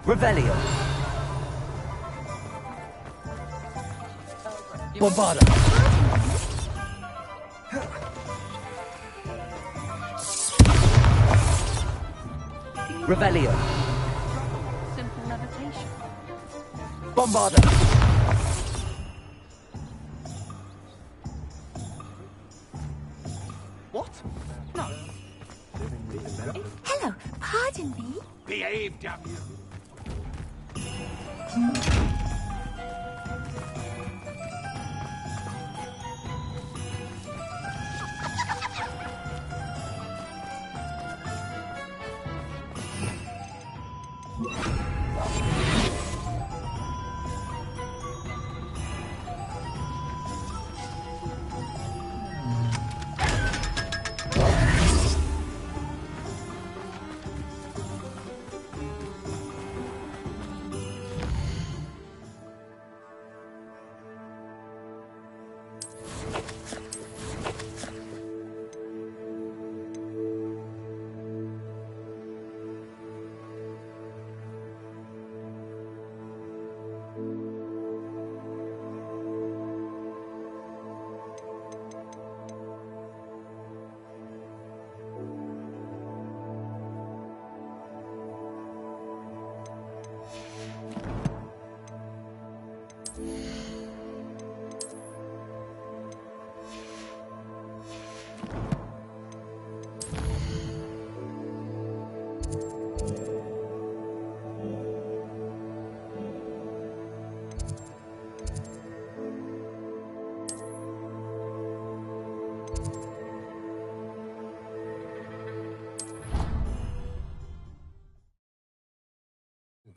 Revelio. Bombarda. Revelio. Simple levitation. Bombarda. What? No. Hello, pardon me. Behave, damn you!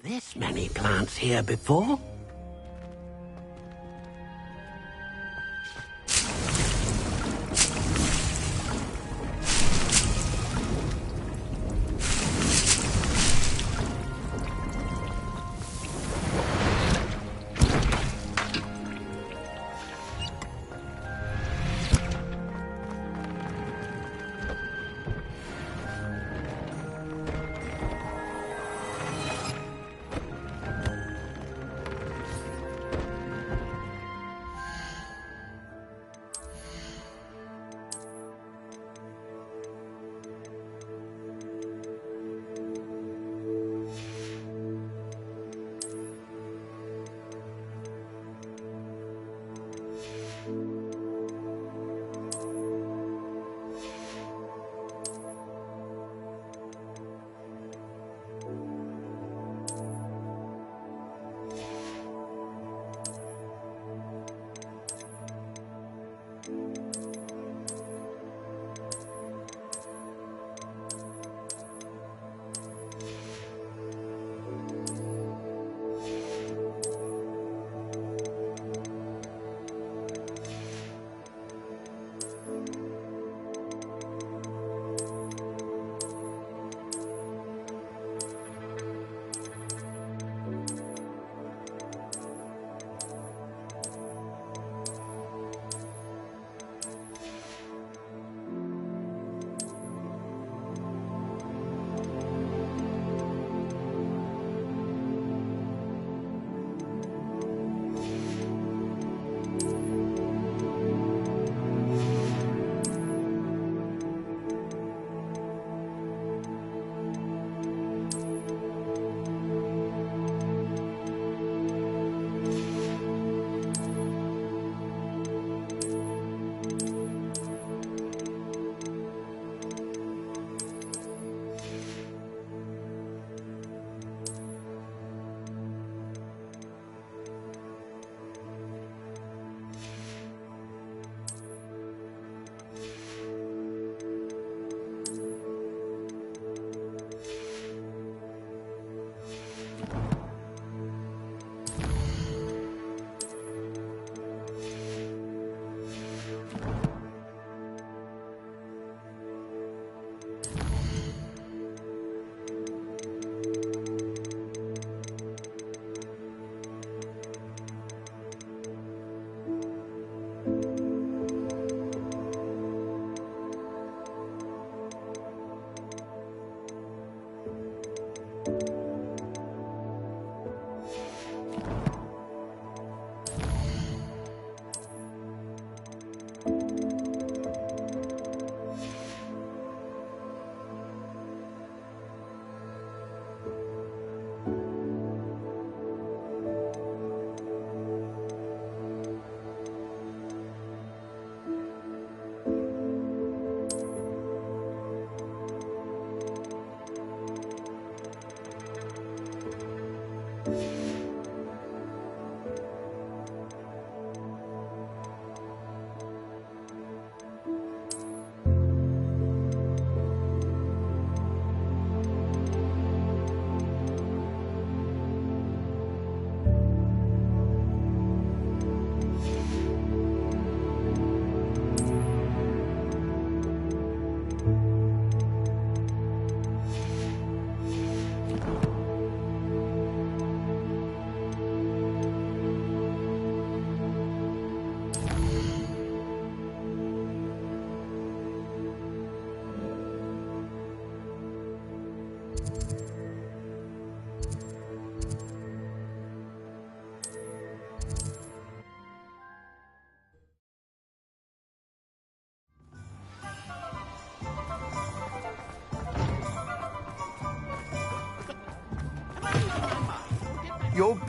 This many plants here before?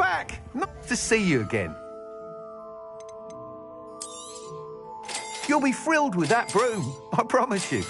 back! Nice to see you again. You'll be thrilled with that broom, I promise you.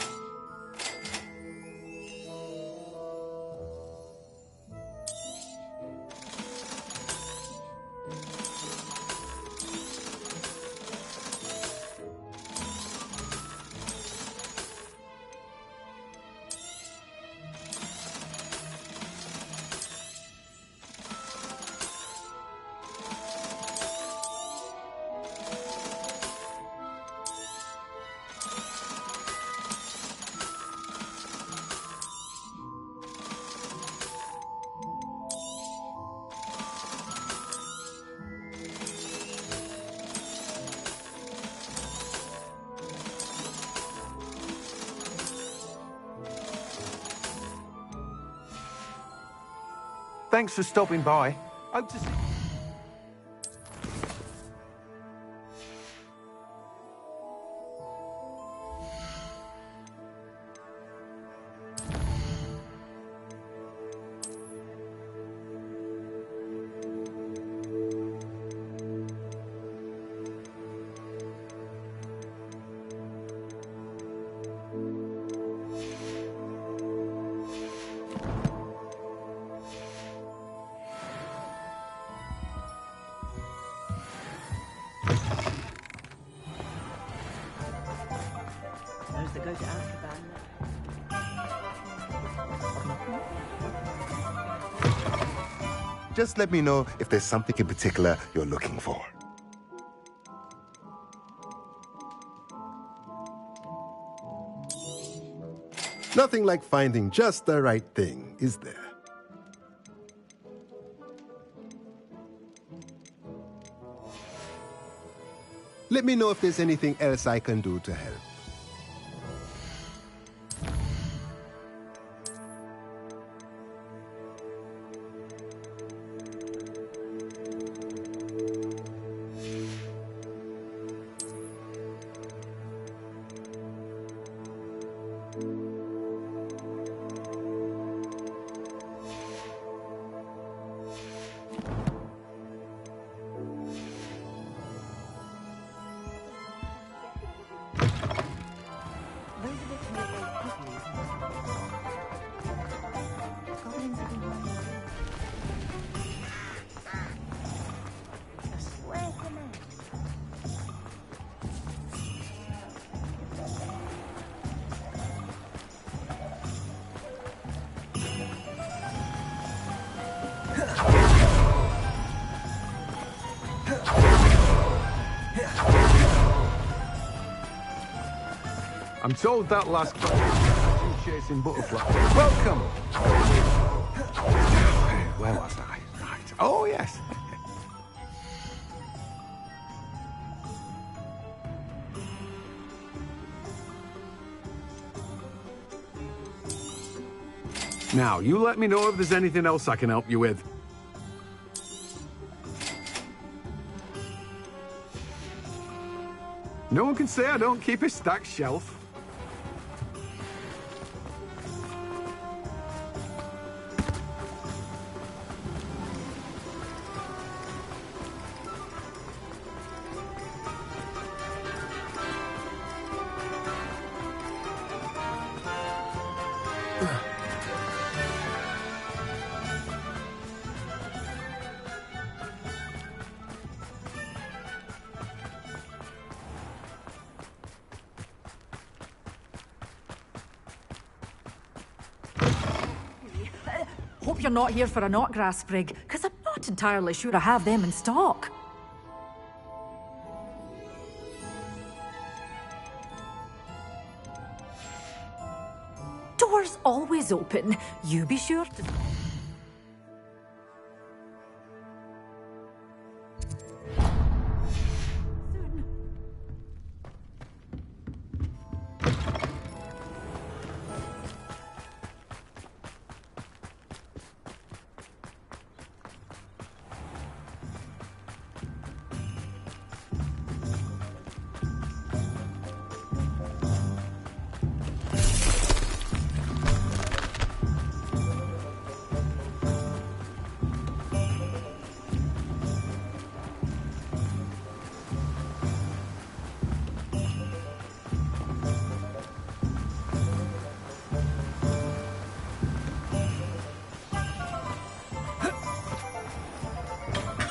Thanks for stopping by. Hope to see... Those that go to Azkaban. Just let me know if there's something in particular you're looking for. Nothing like finding just the right thing, is there? Let me know if there's anything else I can do to help. I'm told that last chasing butterfly. Welcome! Where was I? Right. Oh, yes. Now, you let me know if there's anything else I can help you with. No one can say I don't keep a stacked shelf. Hope you're not here for a knotgrass sprig, because I'm not entirely sure I have them in stock. Doors always open. You be sure to...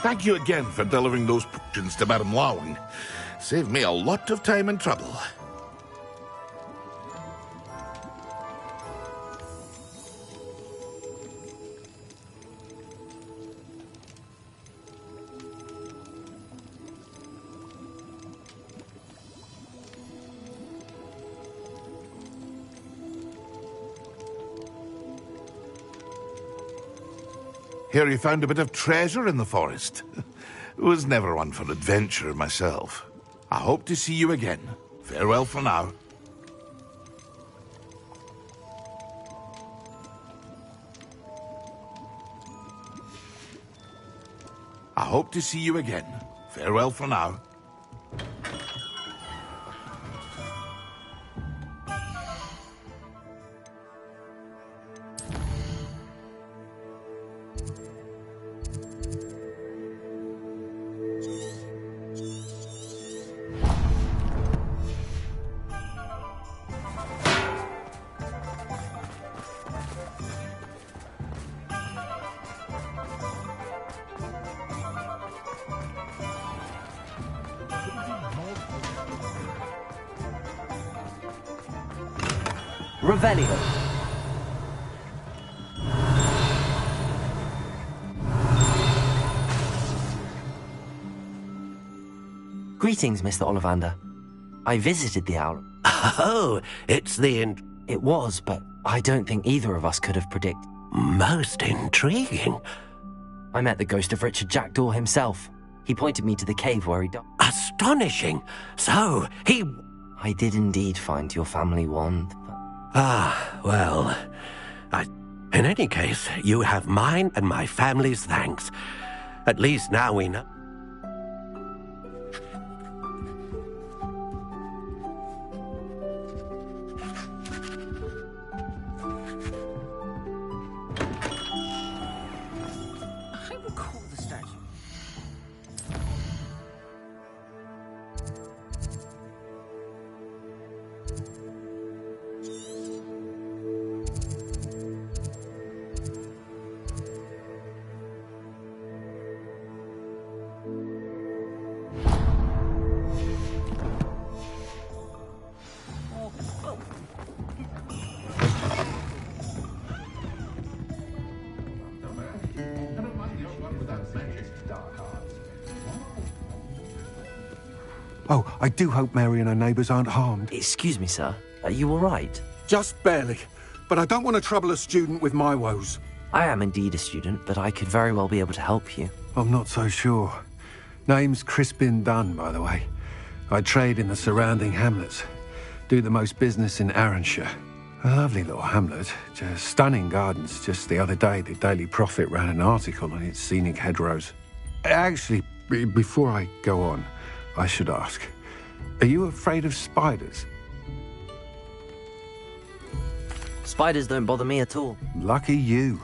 Thank you again for delivering those potions to Madame Lawing. Saved me a lot of time and trouble. Hear you found a bit of treasure in the forest. Was never one for adventure myself. I hope to see you again. Farewell for now. I hope to see you again. Farewell for now. Revelio. Greetings, Mr. Ollivander. I visited the owl. Oh, it's the It was, but I don't think either of us could have predicted. most intriguing. I met the ghost of Richard Jackdaw himself. He pointed me to the cave where he died. Astonishing. So, I did indeed find your family wand, but... Ah, well, in any case, you have mine and my family's thanks. At least now we know. I recall the statue. Oh, I do hope Mary and her neighbours aren't harmed. Excuse me, sir. Are you all right? Just barely. But I don't want to trouble a student with my woes. I am indeed a student, but I could very well be able to help you. I'm not so sure. Name's Crispin Dunn, by the way. I trade in the surrounding hamlets. Do the most business in Arranshire. A lovely little hamlet. Just stunning gardens. Just the other day, the Daily Prophet ran an article on its scenic hedgerows. Actually, before I go on, I should ask, are you afraid of spiders? Spiders don't bother me at all. Lucky you.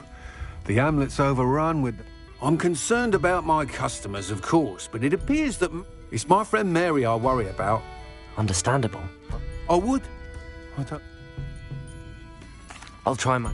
The hamlet's overrun with... I'm concerned about my customers, of course, but it appears that it's my friend Mary I worry about. Understandable. I would. I don't... I'll try my...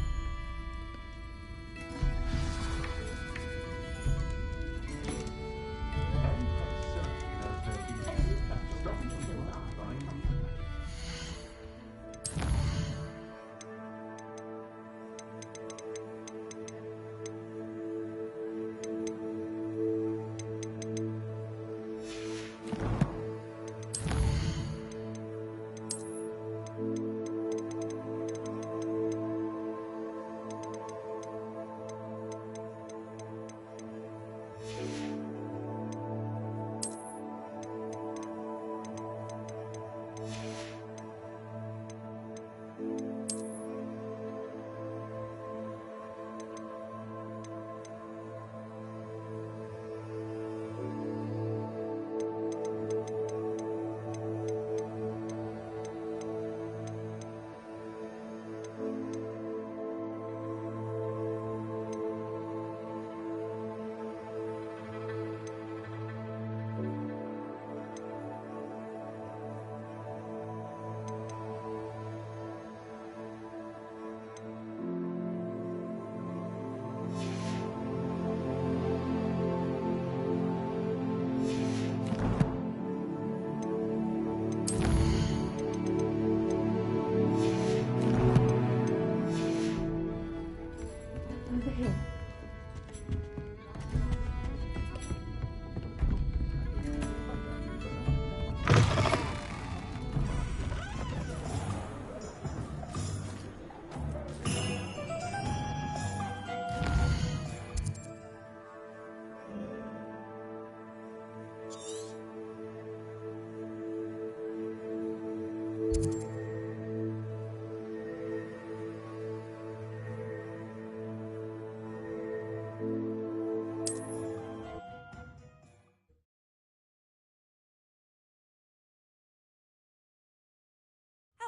How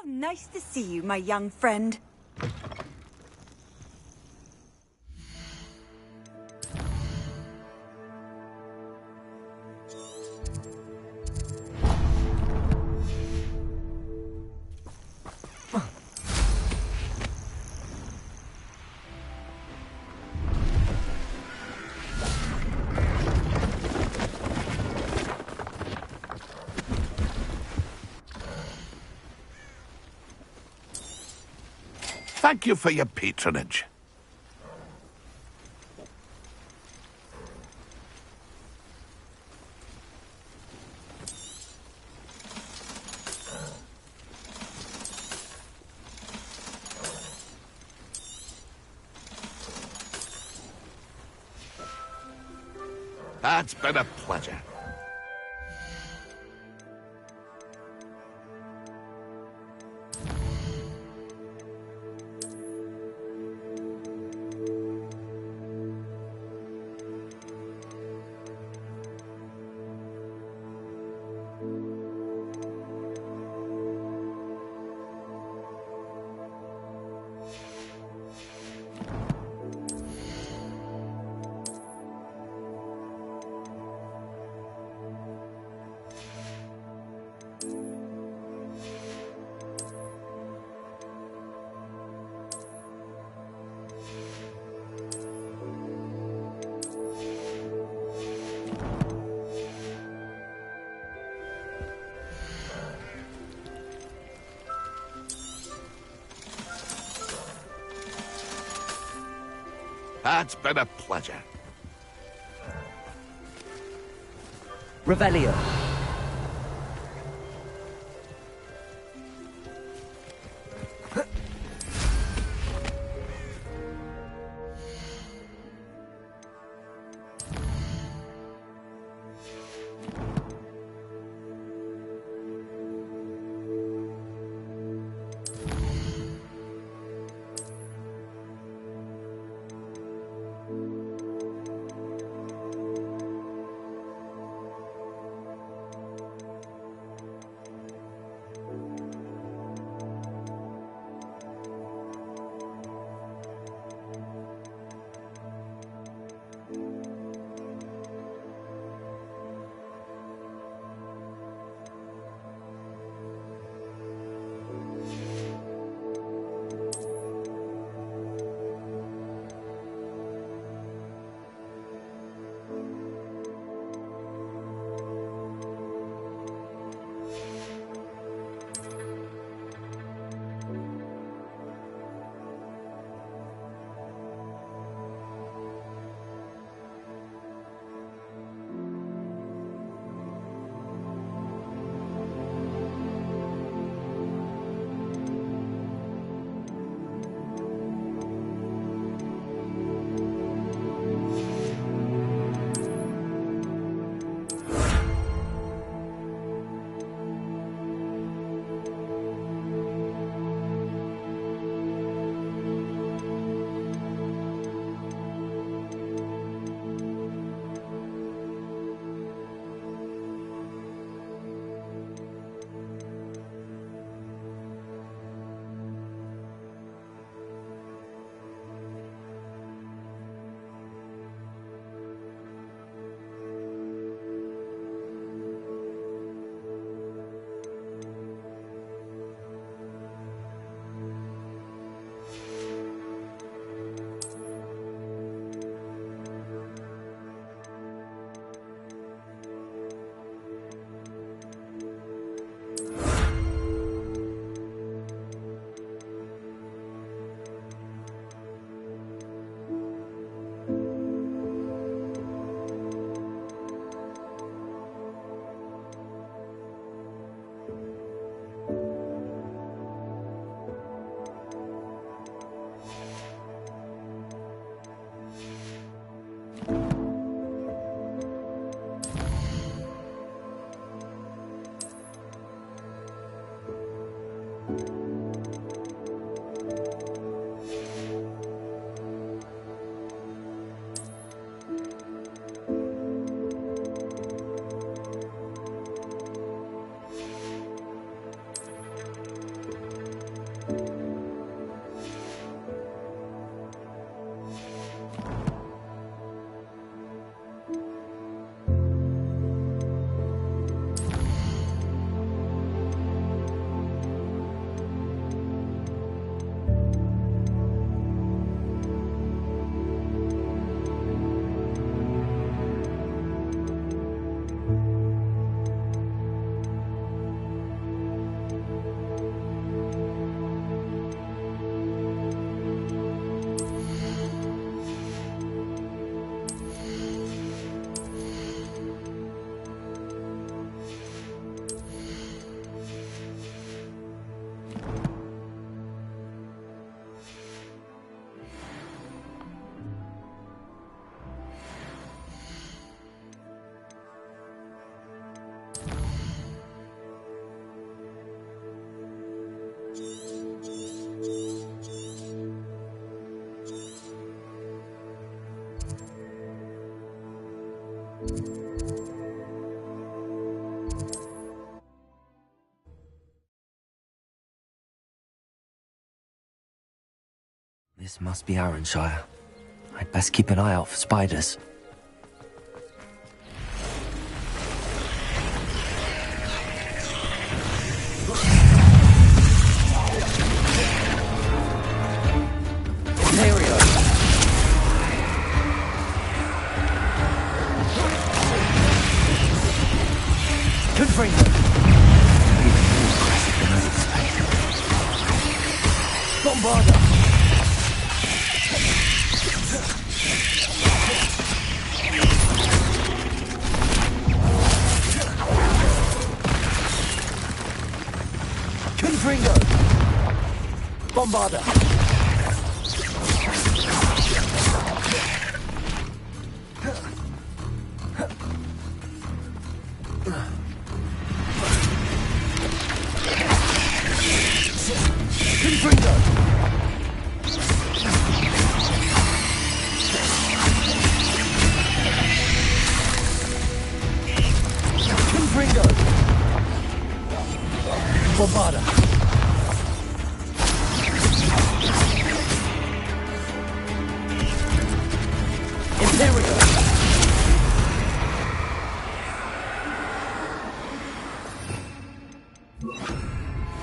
nice to see you, my young friend. Thank you for your patronage. That's been a pleasure. That's been a pleasure. Revelio. This must be Arranshire. I'd best keep an eye out for spiders. Ontario! Confringo! Even more aggressive than I expected. Bombarda! Confringo! Bombarda! Confringo! Confringo! Bombarda! Imperial!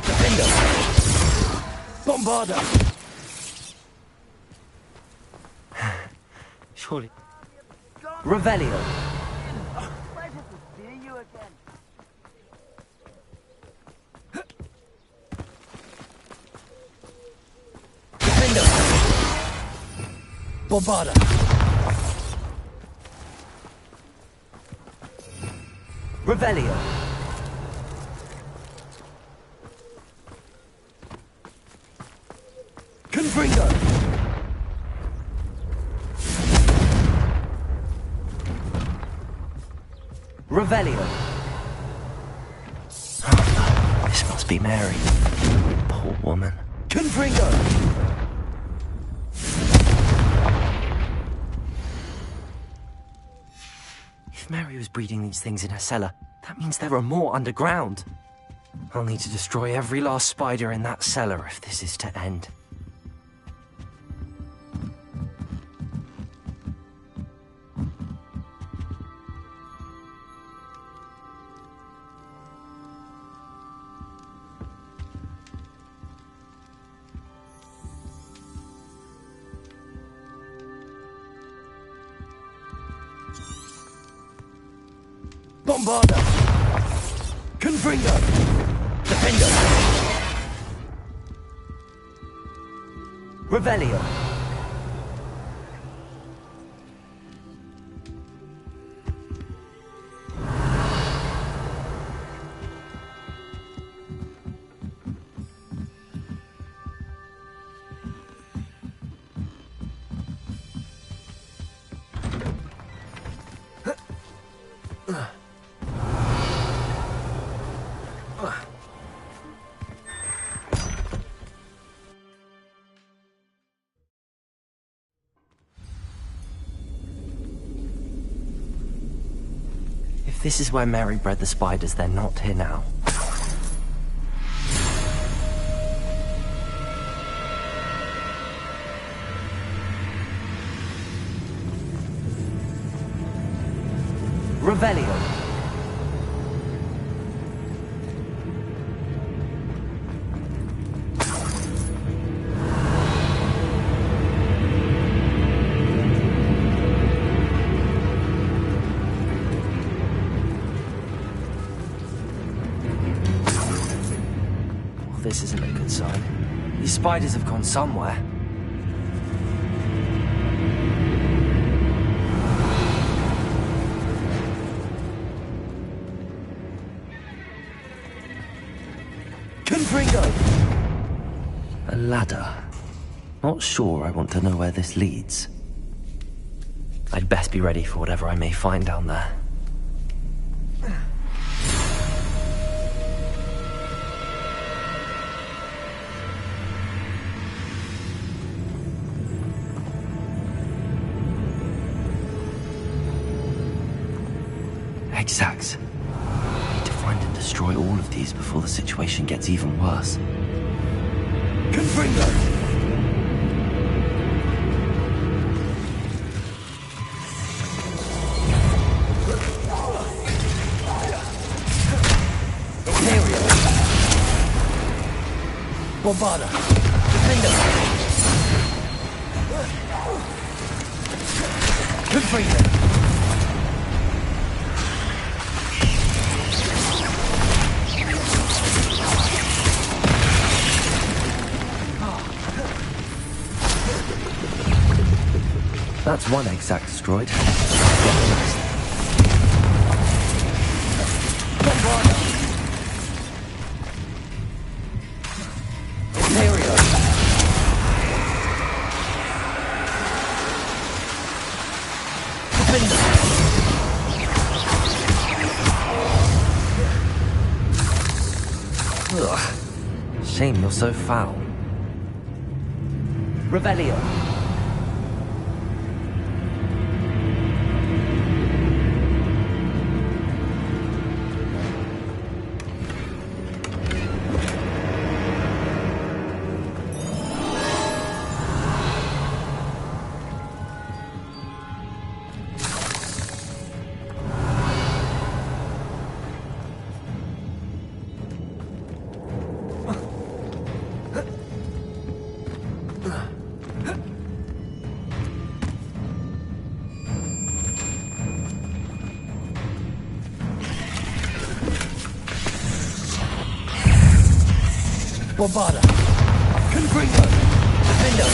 Defender! Bombarda! Surely. Revelio! Defender! Bombarda! Revelio! Confringo! Revelio! Oh, this must be Mary. Poor woman. Confringo! If Mary was breeding these things in her cellar, that means there are more underground. I'll need to destroy every last spider in that cellar if this is to end. Bombarda! Confringo! Defender! Revelio! If this is where Mary bred the spiders, they're not here now. Revelio! This isn't a good sign. These spiders have gone somewhere. Confringo! A ladder. Not sure I want to know where this leads. I'd best be ready for whatever I may find down there. Exact. I need to find and destroy all of these before the situation gets even worse. Confringo! Bombarda. Defender. Confringo. That's one Gggg destroyed. Bombarda. Imperio. Defender. Ugh. Shame you're so foul. Revelio. Bombarda. Confringo. Defender.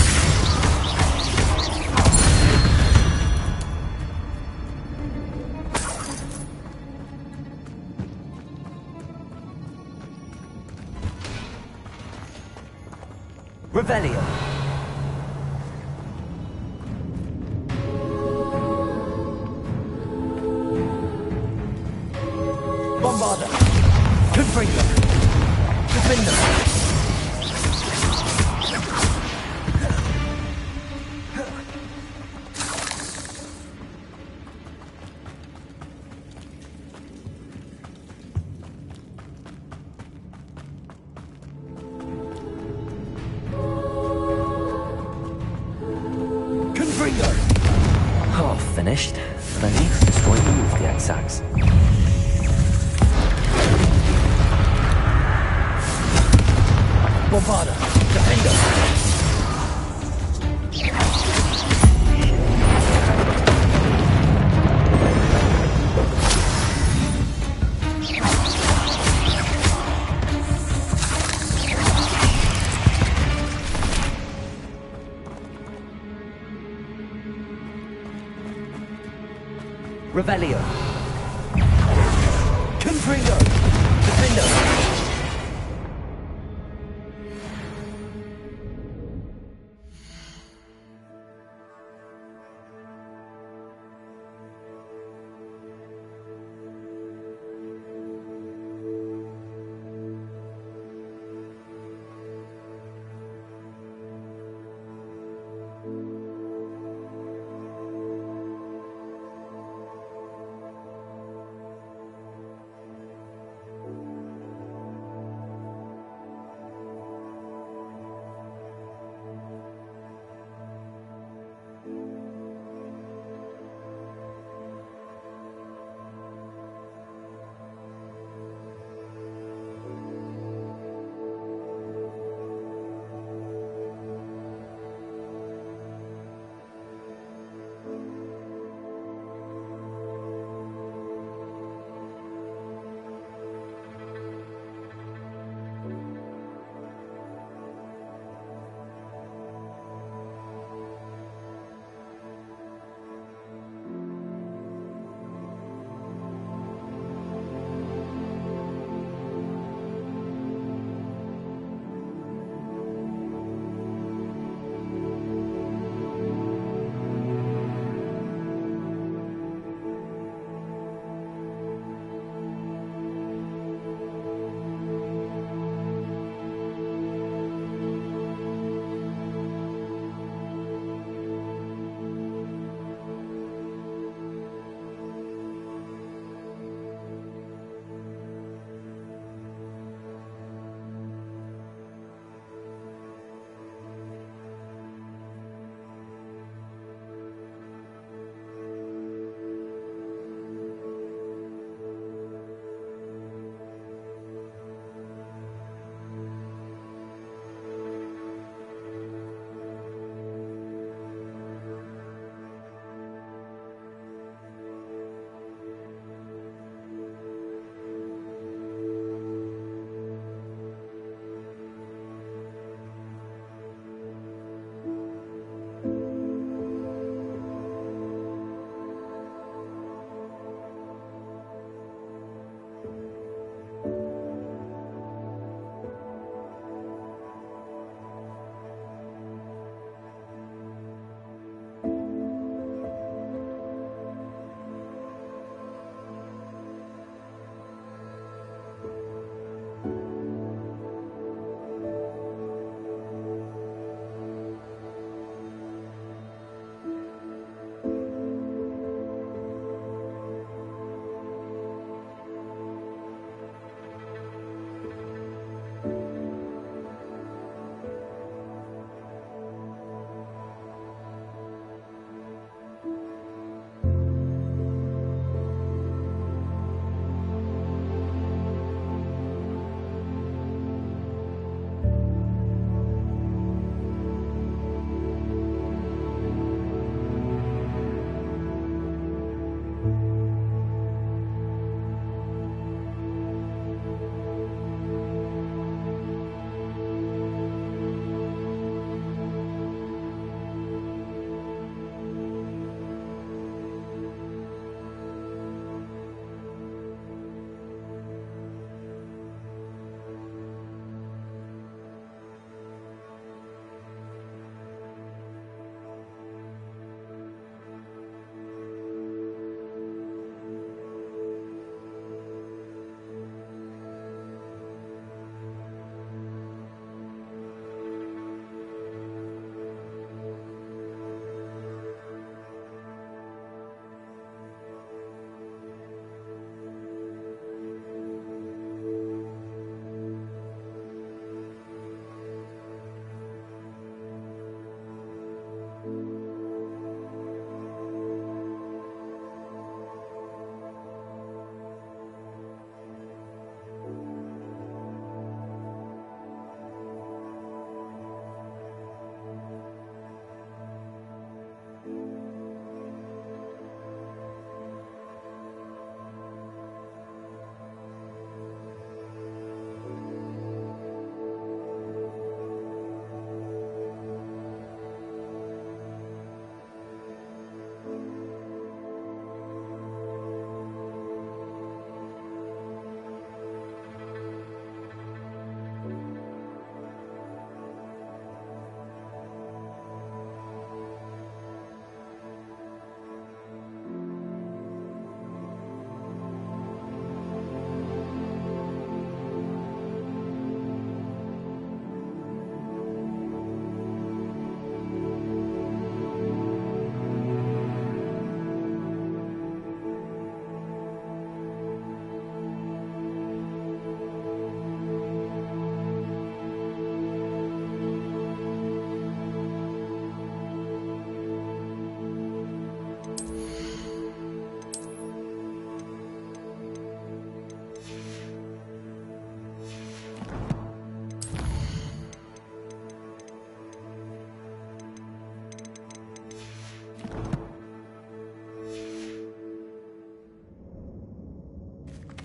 Revelio. Bombarda. Confringo. Defender. Oh, finished. But I need to destroy all of the Ggggs. Bombarda. Defender. Revelio. Confringo. Defender.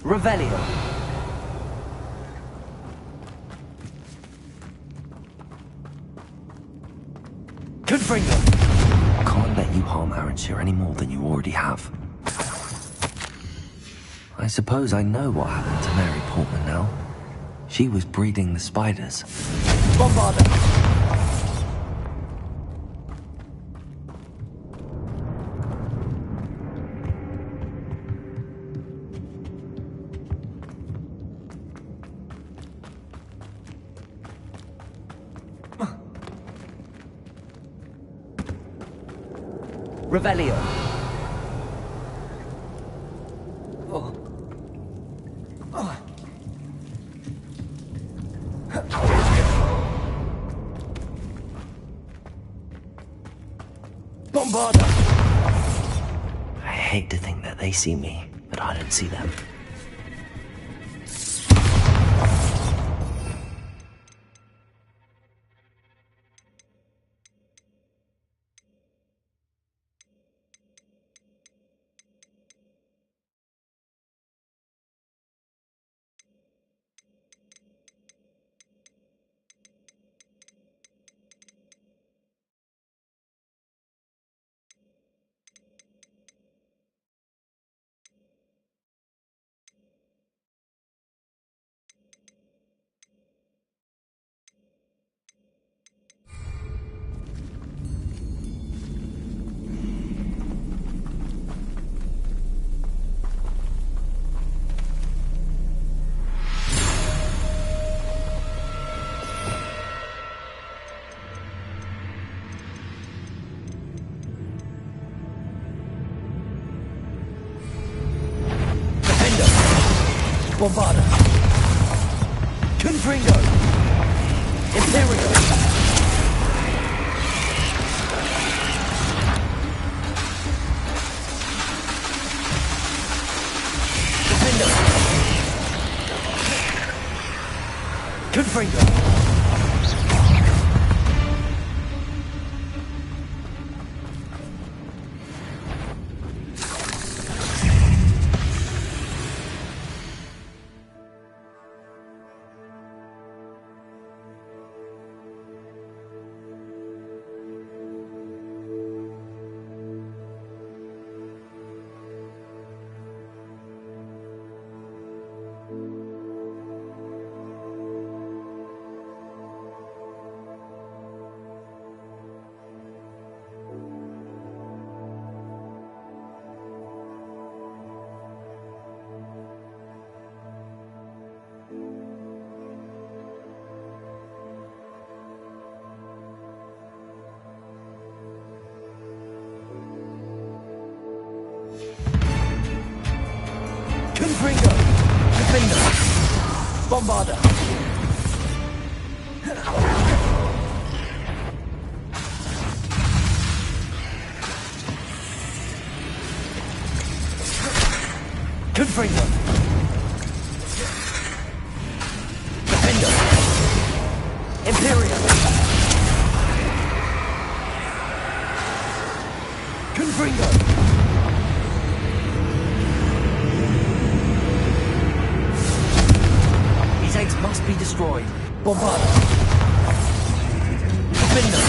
Revelio. Confringo. Can't let you harm Aranshire any more than you already have. I suppose I know what happened to Mary Portman now. She was breeding the spiders. Bombarda. Revelio. Bombarda. I hate to think that they see me, but I don't see them. Bombarda. Confringo. Imperial. Defender. Confringo. Confringo. Defender. Bombarda. Confringo. Defender. Imperial. Confringo. These eggs must be destroyed. Bombarda. Defender.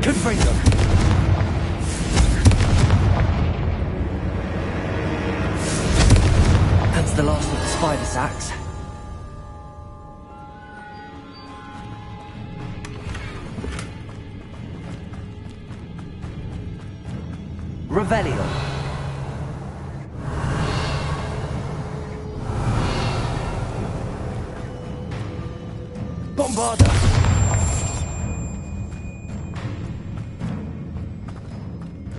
Confringo. That's the last of the spider sacks. Revelio. Bombarda.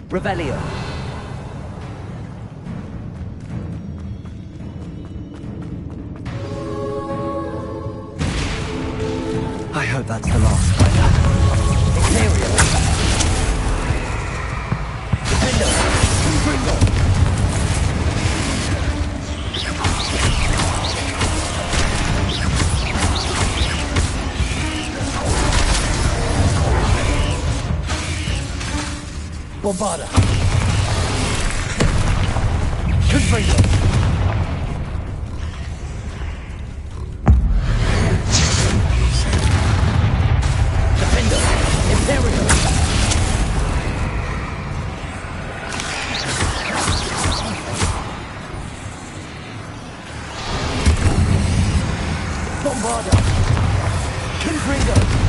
Revelio. I hope that's the last spider. Imperial. Defender. Confringo. Bombarda. Confringo. Defender. Imperial. Bombarda. Confringo.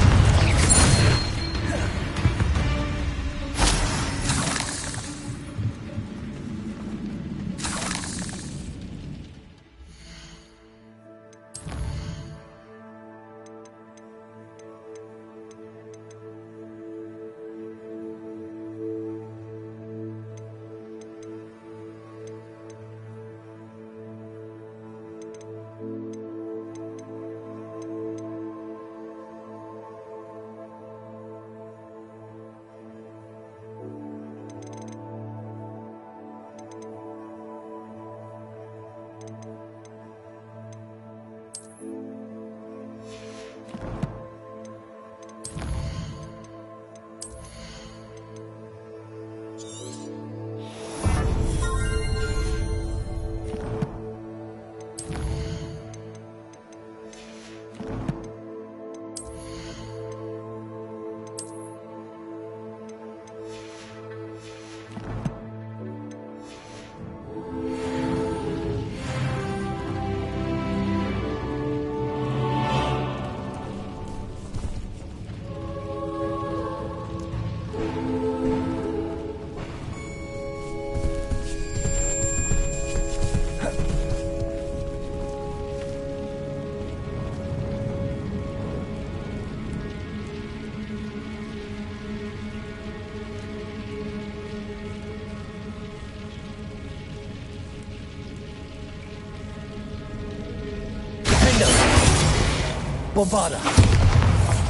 Bombarda.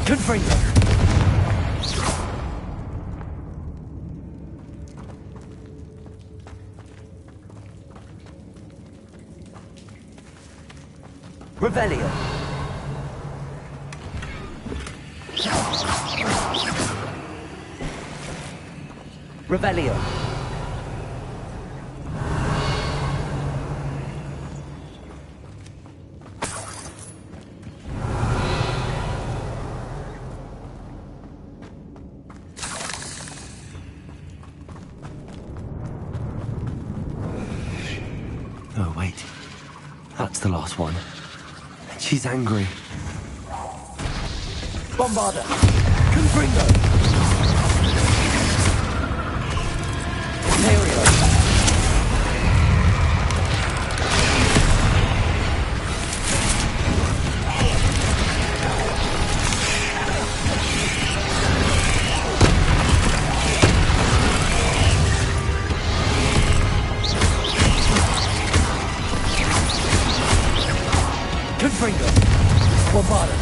Confringo. Revelio. Revelio. Oh, wait. That's the last one. She's angry. Bombarda. Confringo. Imperial. Confringo. Bombarda.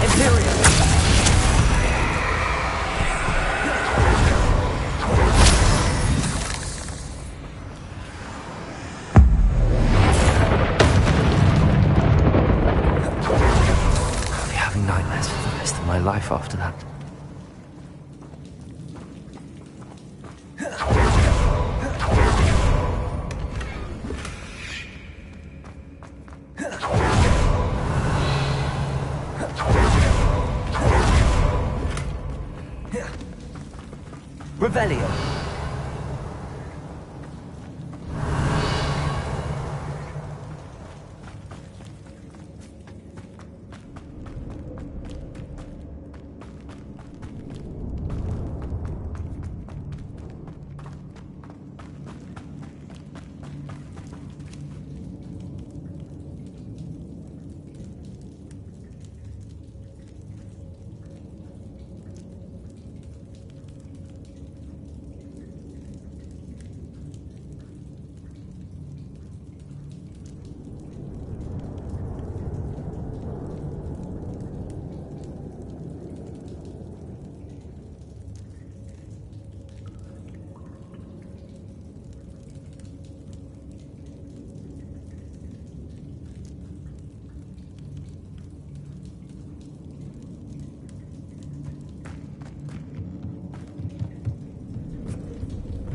Imperial. I'll be having nightmares for the rest of my life after that. Revelio.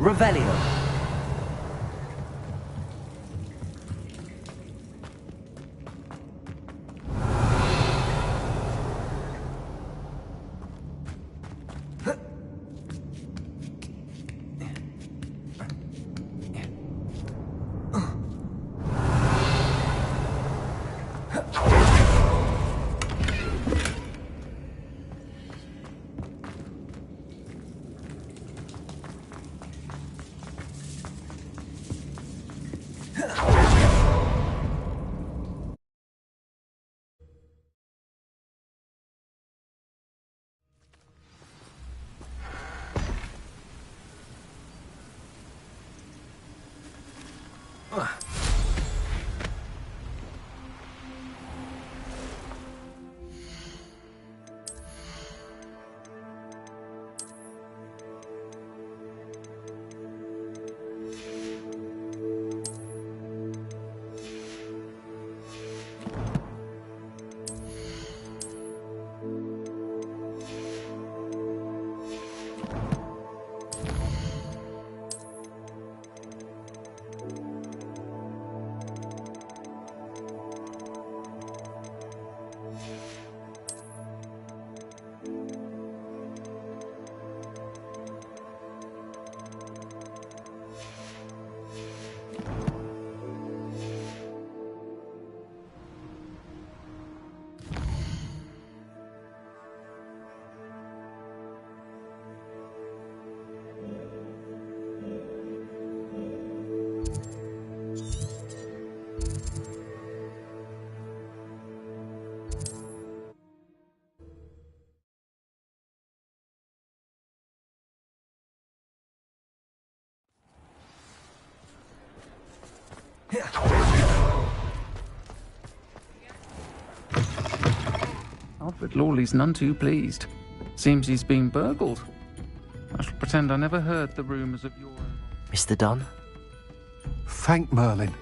Revelio. Alfred Lawley's none too pleased. Seems he's been burgled. I shall pretend I never heard the rumours of your... Mr. Dunn? Thank Merlin.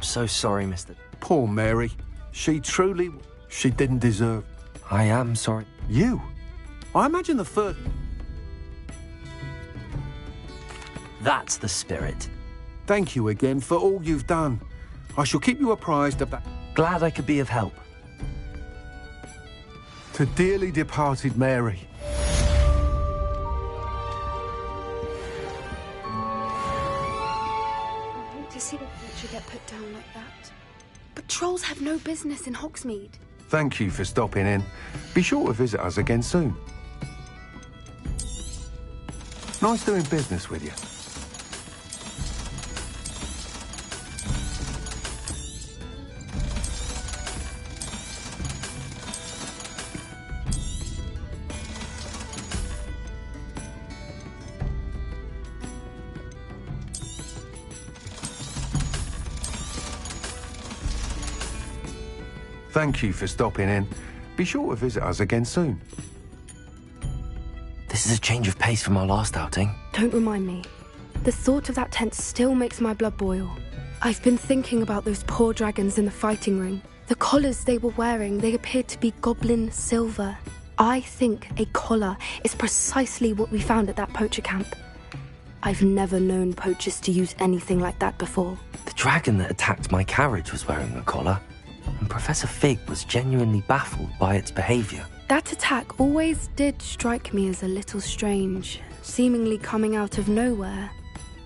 So sorry, Mr. Poor Mary. She didn't deserve... I am sorry. You? I imagine the first... That's the spirit. Thank you again for all you've done. I shall keep you apprised of that. Glad I could be of help. To dearly departed Mary. I hate to see the creature get put down like that. But trolls have no business in Hogsmeade. Thank you for stopping in. Be sure to visit us again soon. Nice doing business with you. Thank you for stopping in. Be sure to visit us again soon. This is a change of pace from our last outing. Don't remind me. The thought of that tent still makes my blood boil. I've been thinking about those poor dragons in the fighting ring. The collars they were wearing, they appeared to be goblin silver. I think a collar is precisely what we found at that poacher camp. I've never known poachers to use anything like that before. The dragon that attacked my carriage was wearing a collar, and Professor Fig was genuinely baffled by its behaviour. That attack always did strike me as a little strange, seemingly coming out of nowhere.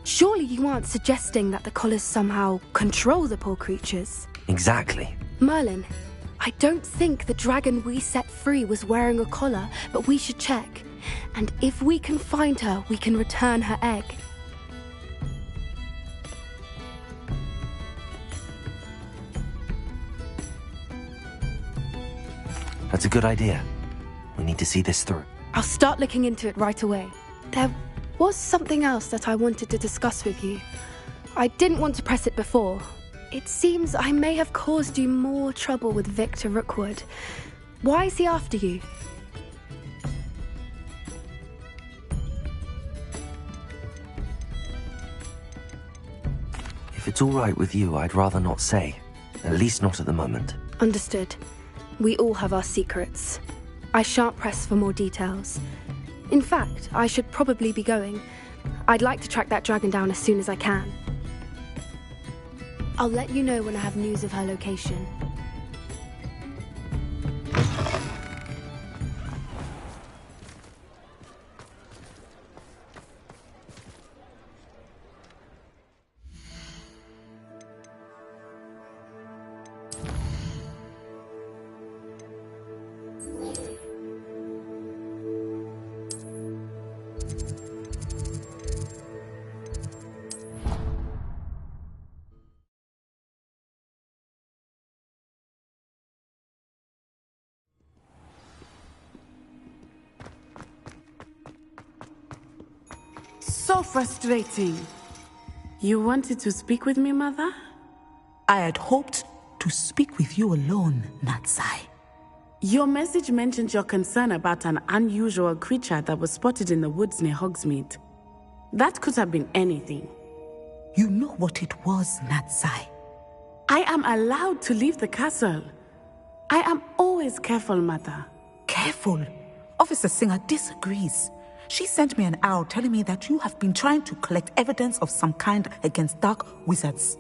Surely you aren't suggesting that the collars somehow control the poor creatures? Exactly. Merlin, I don't think the dragon we set free was wearing a collar, but we should check. And if we can find her, we can return her egg. That's a good idea. We need to see this through. I'll start looking into it right away. There was something else that I wanted to discuss with you. I didn't want to press it before. It seems I may have caused you more trouble with Victor Rookwood. Why is he after you? If it's all right with you, I'd rather not say. At least not at the moment. Understood. We all have our secrets. I shan't press for more details. In fact, I should probably be going. I'd like to track that dragon down as soon as I can. I'll let you know when I have news of her location. So frustrating. You wanted to speak with me, Mother? I had hoped to speak with you alone, Natsai. Your message mentioned your concern about an unusual creature that was spotted in the woods near Hogsmeade. That could have been anything. You know what it was, Natsai. I am allowed to leave the castle. I am always careful, Mother. Careful? Officer Singer disagrees. She sent me an owl telling me that you have been trying to collect evidence of some kind against dark wizards.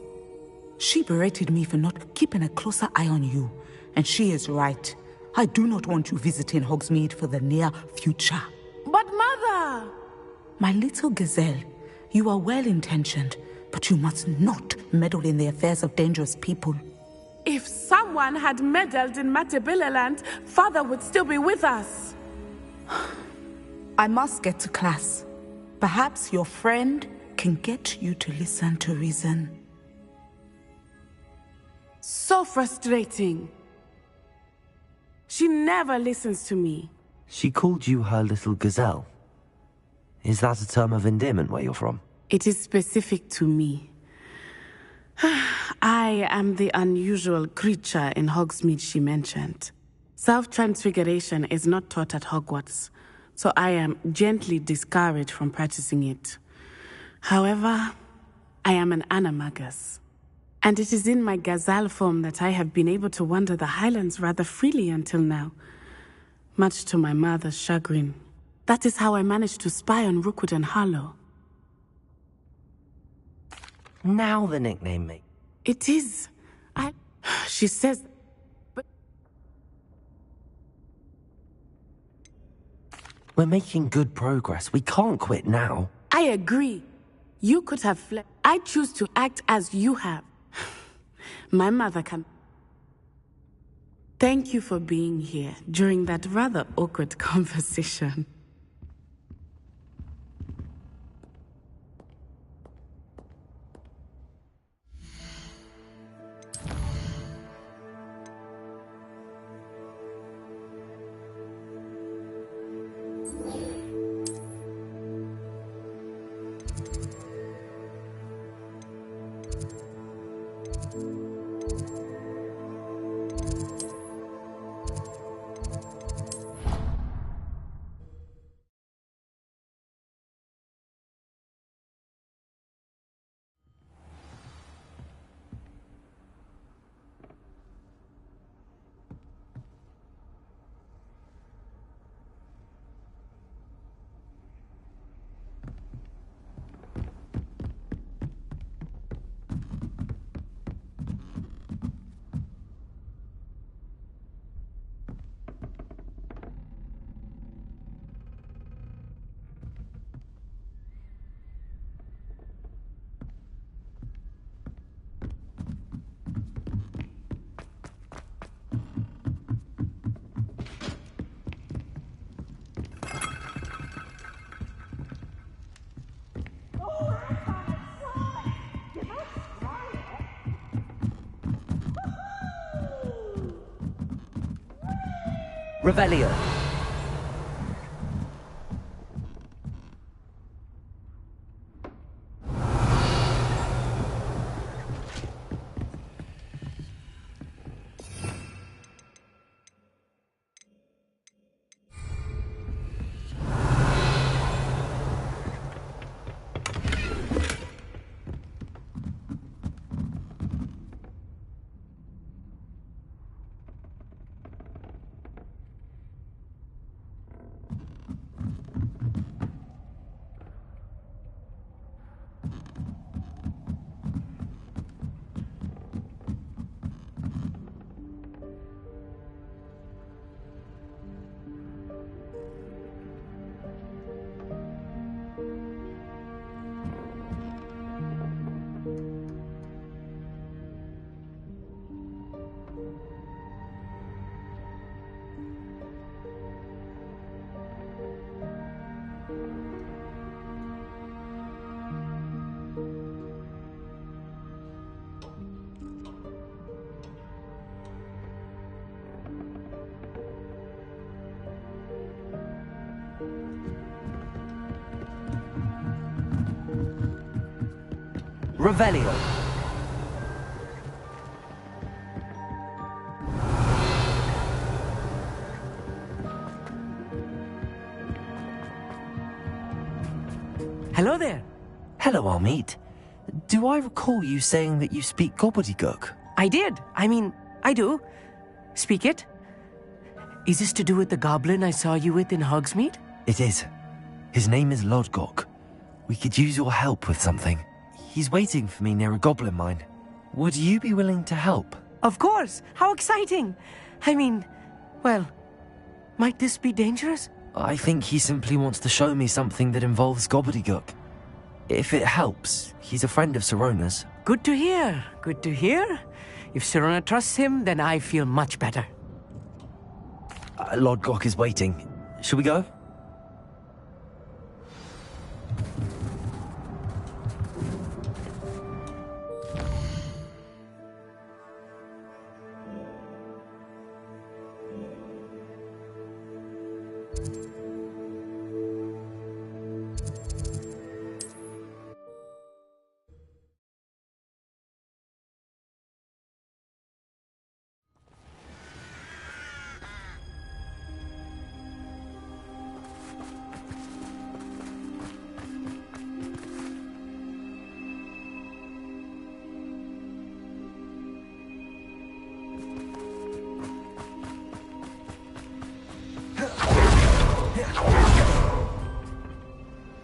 She berated me for not keeping a closer eye on you, and she is right. I do not want you visiting Hogsmeade for the near future. But Mother! My little gazelle, you are well-intentioned, but you must not meddle in the affairs of dangerous people. If someone had meddled in Matabeleland, Father would still be with us. I must get to class. Perhaps your friend can get you to listen to reason. So frustrating. She never listens to me. She called you her little gazelle. Is that a term of endearment where you're from? It is specific to me. I am the unusual creature in Hogsmeade she mentioned. Self-transfiguration is not taught at Hogwarts, so I am gently discouraged from practicing it. However, I am an animagus, and it is in my gazelle form that I have been able to wander the Highlands rather freely until now, much to my mother's chagrin. That is how I managed to spy on Rookwood and Harlow. Now the nickname me. It is. She says... We're making good progress. We can't quit now. I agree. You could have fled. I choose to act as you have. My mother can... Thank you for being here during that rather awkward conversation. Revelio. Revelio. Hello there. Hello, Amit. Do I recall you saying that you speak Gobbledygook? I did. I mean, I do. Speak it. Is this to do with the goblin I saw you with in Hogsmeade? It is. His name is Lodgok. We could use your help with something. He's waiting for me near a goblin mine. Would you be willing to help? Of course. How exciting. I mean, well, might this be dangerous? I think he simply wants to show me something that involves Gobbledygook. If it helps, he's a friend of Sirona's. Good to hear. Good to hear. If Sirona trusts him, then I feel much better. Lodgok is waiting. Shall we go?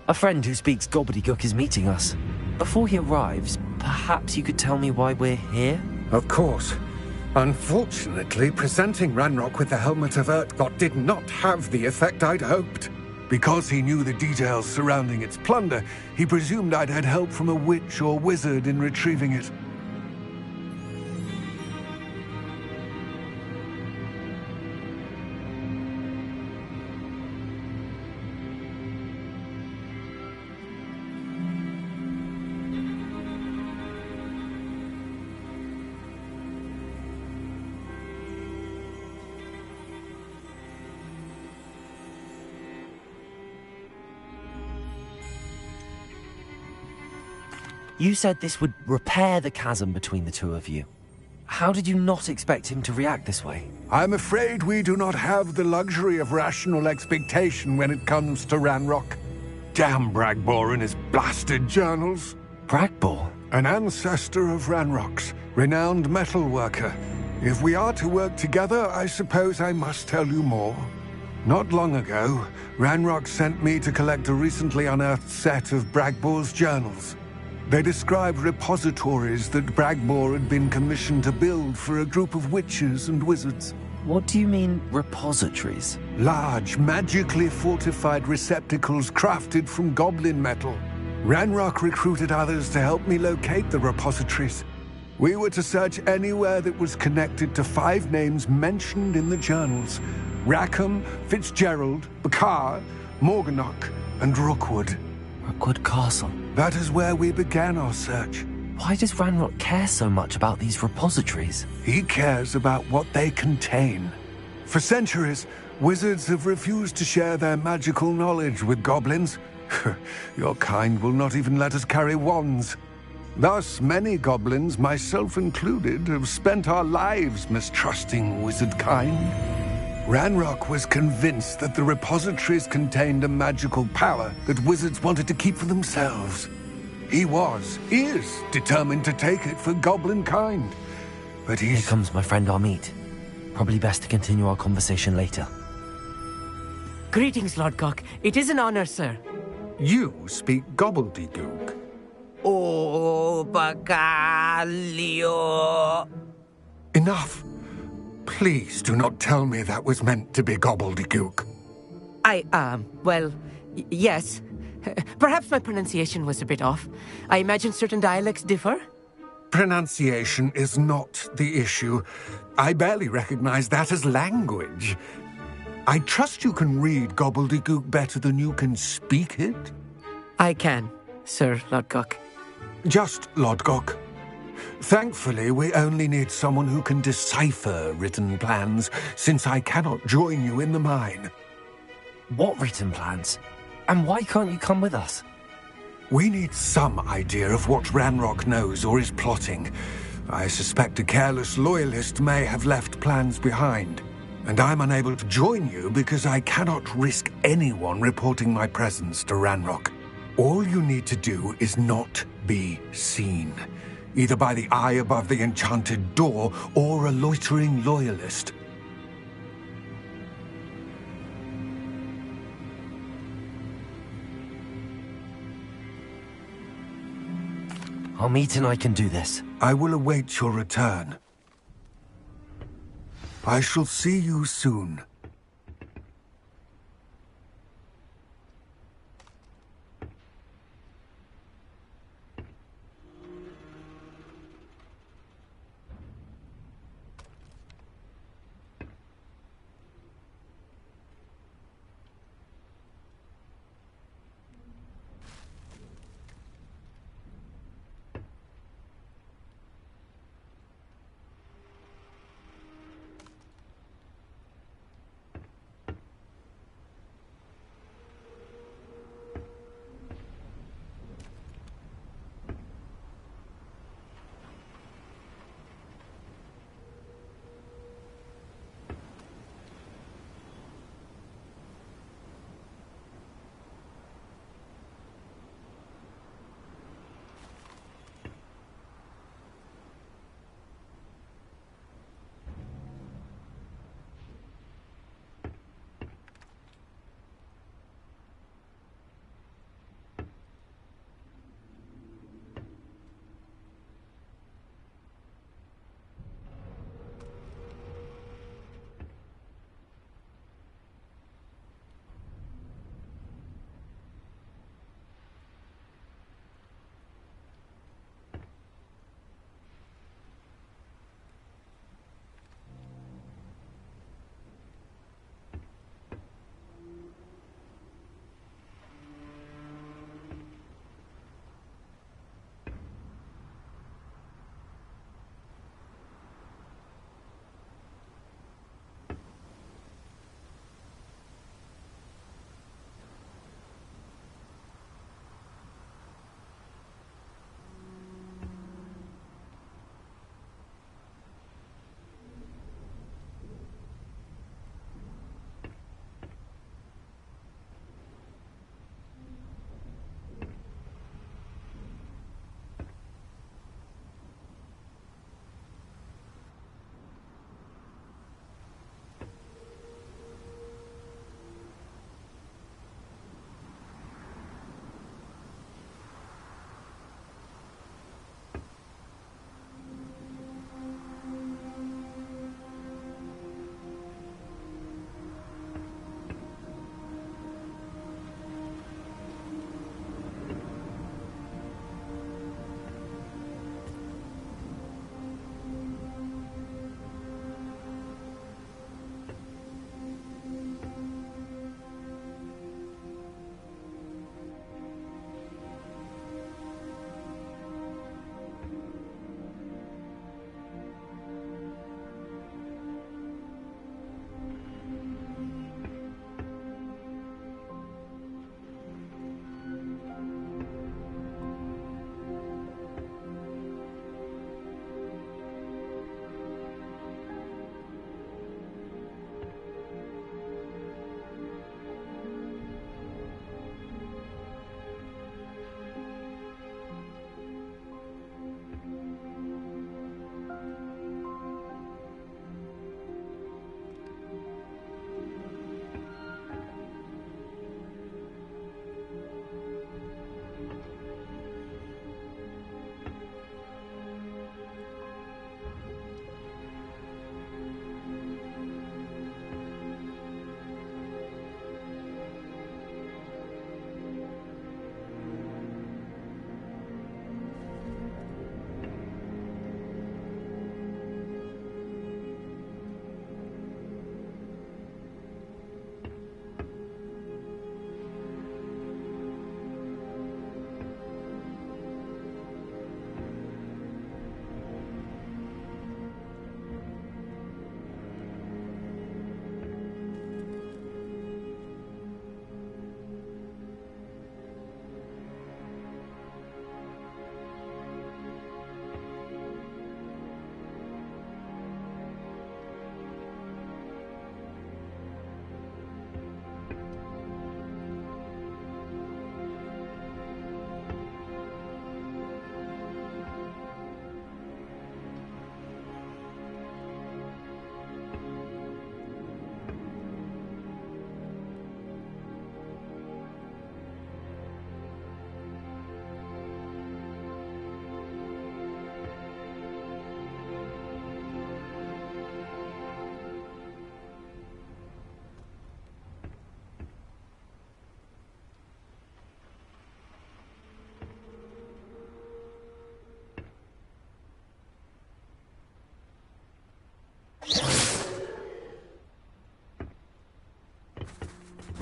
A friend who speaks Gobbledygook is meeting us. Before he arrives, perhaps you could tell me why we're here? Of course. Unfortunately, presenting Ranrock with the Helmet of Urtkot did not have the effect I'd hoped. Because he knew the details surrounding its plunder, he presumed I'd had help from a witch or wizard in retrieving it. You said this would repair the chasm between the two of you. How did you not expect him to react this way? I'm afraid we do not have the luxury of rational expectation when it comes to Ranrock. Damn Bragbor and his blasted journals. Bragbor? An ancestor of Ranrock's, renowned metal worker. If we are to work together, I suppose I must tell you more. Not long ago, Ranrock sent me to collect a recently unearthed set of Bragbor's journals. They described repositories that Bragbor had been commissioned to build for a group of witches and wizards. What do you mean, repositories? Large, magically fortified receptacles crafted from goblin metal. Ranrock recruited others to help me locate the repositories. We were to search anywhere that was connected to 5 names mentioned in the journals: Rackham, Fitzgerald, Bakar, Morganach, and Rookwood. Rookwood Castle. That is where we began our search. Why does Ranrock care so much about these repositories? He cares about what they contain. For centuries, wizards have refused to share their magical knowledge with goblins. Your kind will not even let us carry wands. Thus, many goblins, myself included, have spent our lives mistrusting wizard kind. Ranrock was convinced that the repositories contained a magical power that wizards wanted to keep for themselves. He is determined to take it for goblin kind. But Here comes my friend Amit. Probably best to continue our conversation later. Greetings, Lodgok. It is an honor, sir. You speak Gobbledygook. Oh, Bagalio. Enough. Please do not tell me that was meant to be Gobbledygook. Yes. Perhaps my pronunciation was a bit off. I imagine certain dialects differ. Pronunciation is not the issue. I barely recognize that as language. I trust you can read Gobbledygook better than you can speak it? I can, Sir Lodgok. Just Lodgok. Thankfully, we only need someone who can decipher written plans, since I cannot join you in the mine. What written plans? And why can't you come with us? We need some idea of what Ranrock knows or is plotting. I suspect a careless loyalist may have left plans behind. And I'm unable to join you because I cannot risk anyone reporting my presence to Ranrock. All you need to do is not be seen, either by the eye above the enchanted door or a loitering loyalist. Amit and I can do this. I will await your return. I shall see you soon.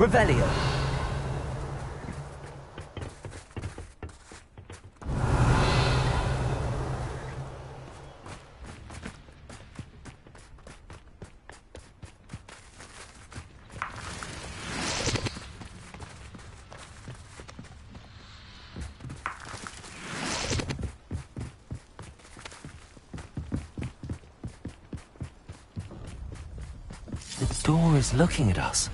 Revelio. The door is looking at us.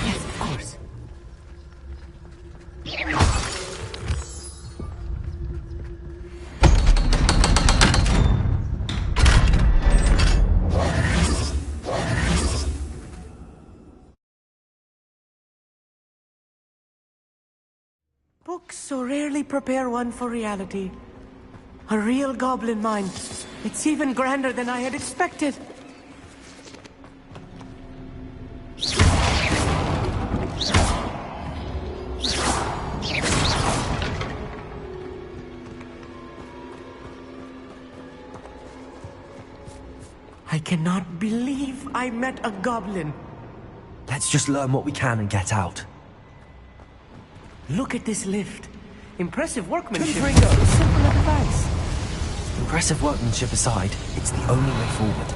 Yes, of course. Books so rarely prepare one for reality. A real goblin mine. It's even grander than I had expected. I cannot believe I met a goblin. Let's just learn what we can and get out. Look at this lift. Impressive workmanship. Confringo. A simple advice. Impressive workmanship aside, it's the only way forward.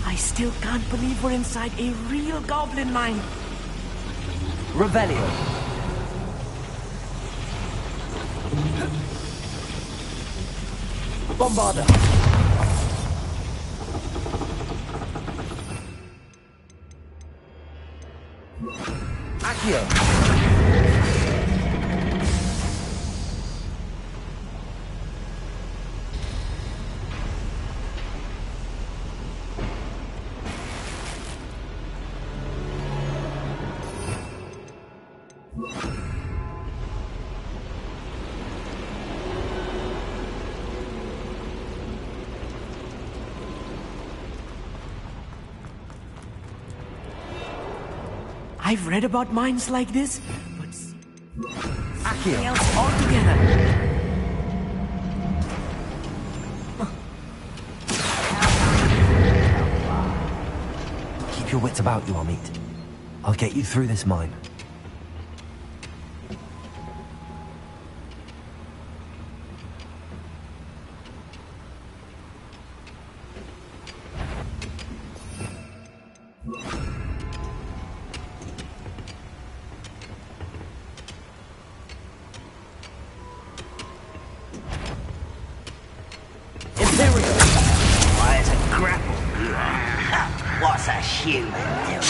I still can't believe we're inside a real goblin mine. Revelio. Bombarda. Accio. I've read about mines like this, but something Accio. else altogether. Keep your wits about you, Amit. I'll get you through this mine. Why, it's a grapple. What's a human doing?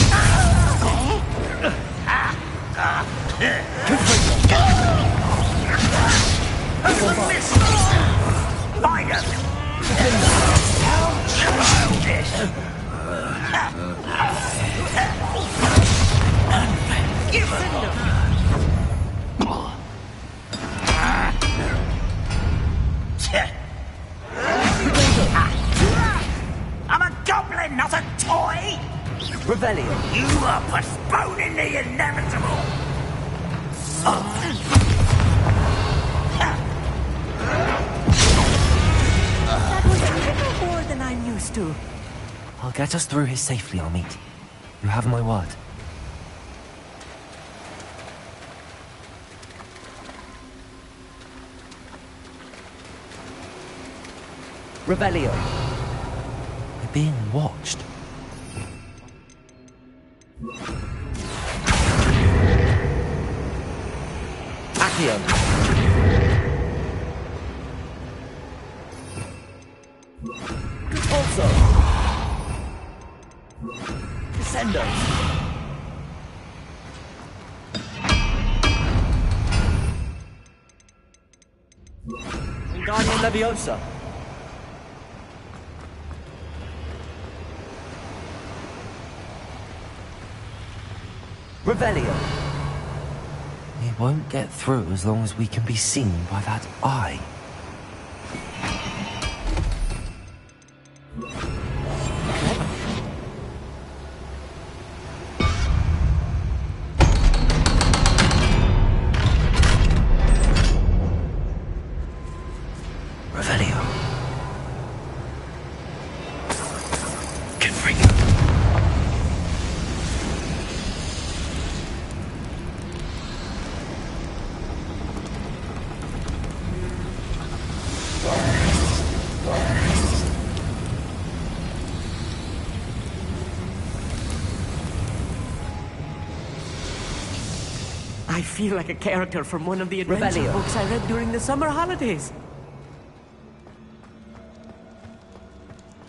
Find us! How childish! Give I'm a goblin, not a toy! Revelio. You are postponing the inevitable! That was a little more than I'm used to. I'll get us through here safely, Amit. You have my word. Revelio. We're being watched. Accio. Also. Descendo. Wingardium Leviosa. Revelio. We won't get through as long as we can be seen by that eye. Revelio. I feel like a character from one of the adventure Revelio. books I read during the summer holidays.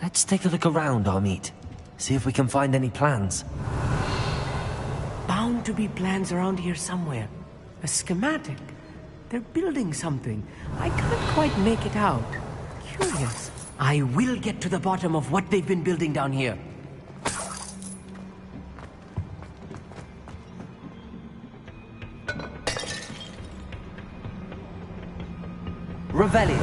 Let's take a look around, Amit. See if we can find any plans. Bound to be plans around here somewhere. A schematic. They're building something. I can't quite make it out. Curious. I will get to the bottom of what they've been building down here. Revelio.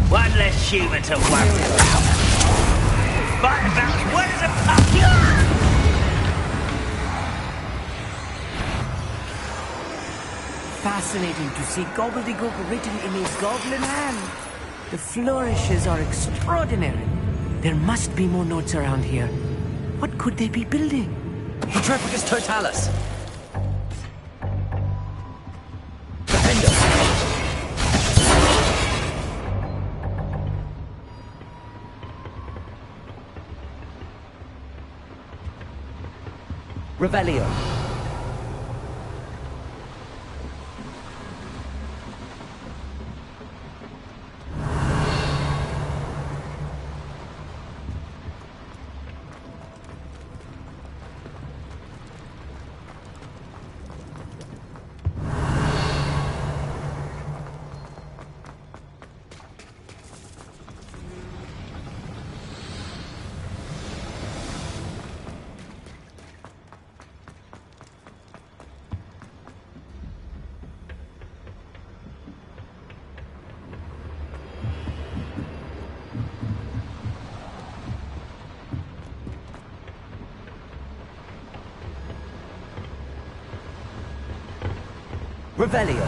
One less human to worry about. Fight about as well as a puppy. Fascinating to see gobbledygook written in a goblin hand. The flourishes are extraordinary. There must be more notes around here. What could they be building? Putrefacus totalis. Revelio. Revelio.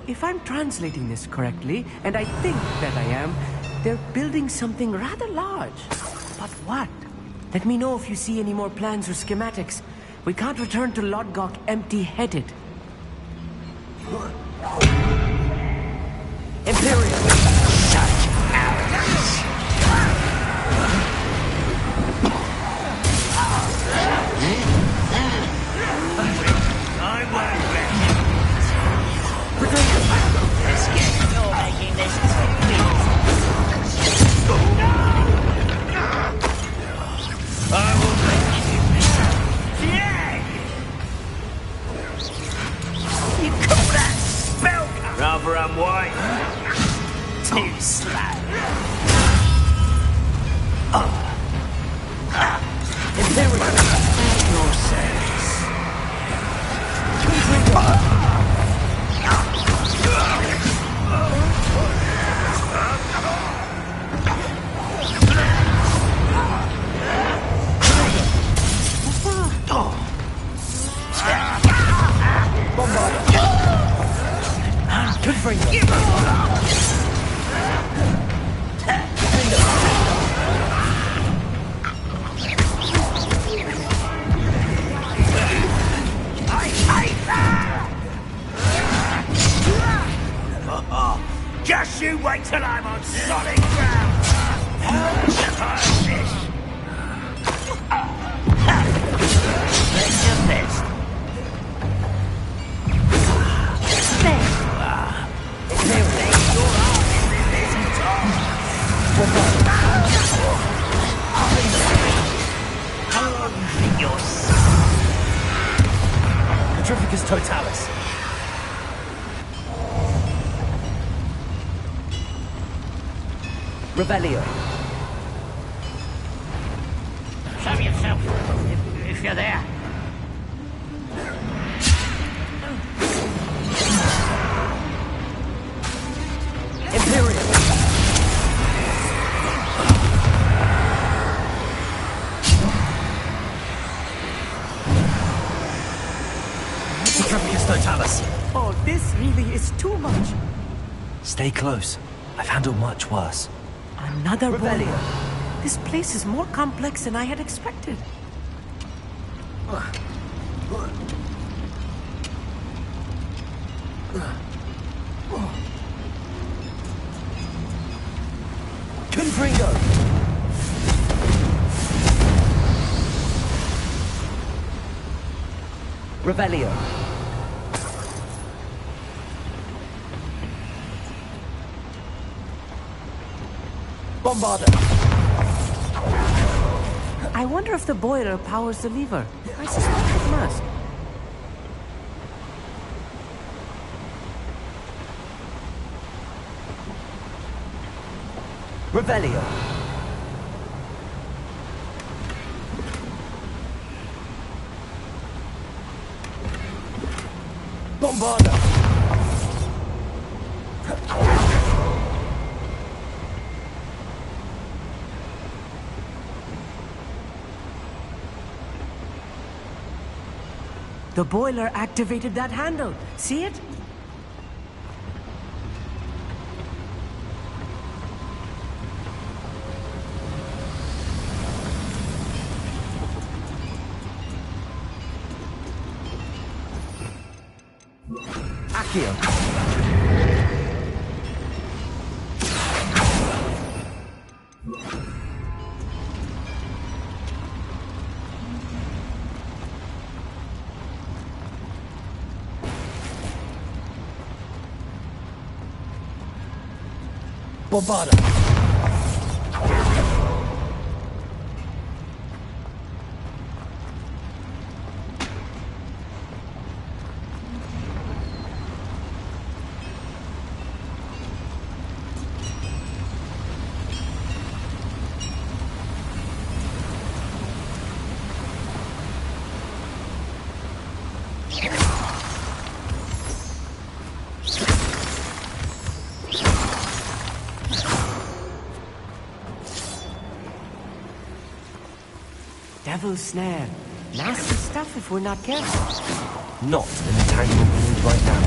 If I'm translating this correctly, and I think that I am, they're building something rather large. But what? Let me know if you see any more plans or schematics. We can't return to Gggg empty-headed. Imperial. Such arrogance. I won't rest. Let's get you're making this too easy. I will make you miss. Yeah! You call that spell? Rather unwise. wait till I'm on solid ground. This. Let's do this. Petrificus totalis. Revelio. Show yourself, if you're there. Imperium. Petrificus totalis. Oh, this really is too much. Stay close. I've handled much worse. Another Revelio. boy. This place is more complex than I had expected. Confringo. Revelio. Bombarder. I wonder if the boiler powers the lever. I suspect it must. Revelio. Bombarder. The boiler activated that handle. See it? Accio. Bombarder. Devil's snare. Nasty stuff if we're not careful. Not in the tangle we need right now.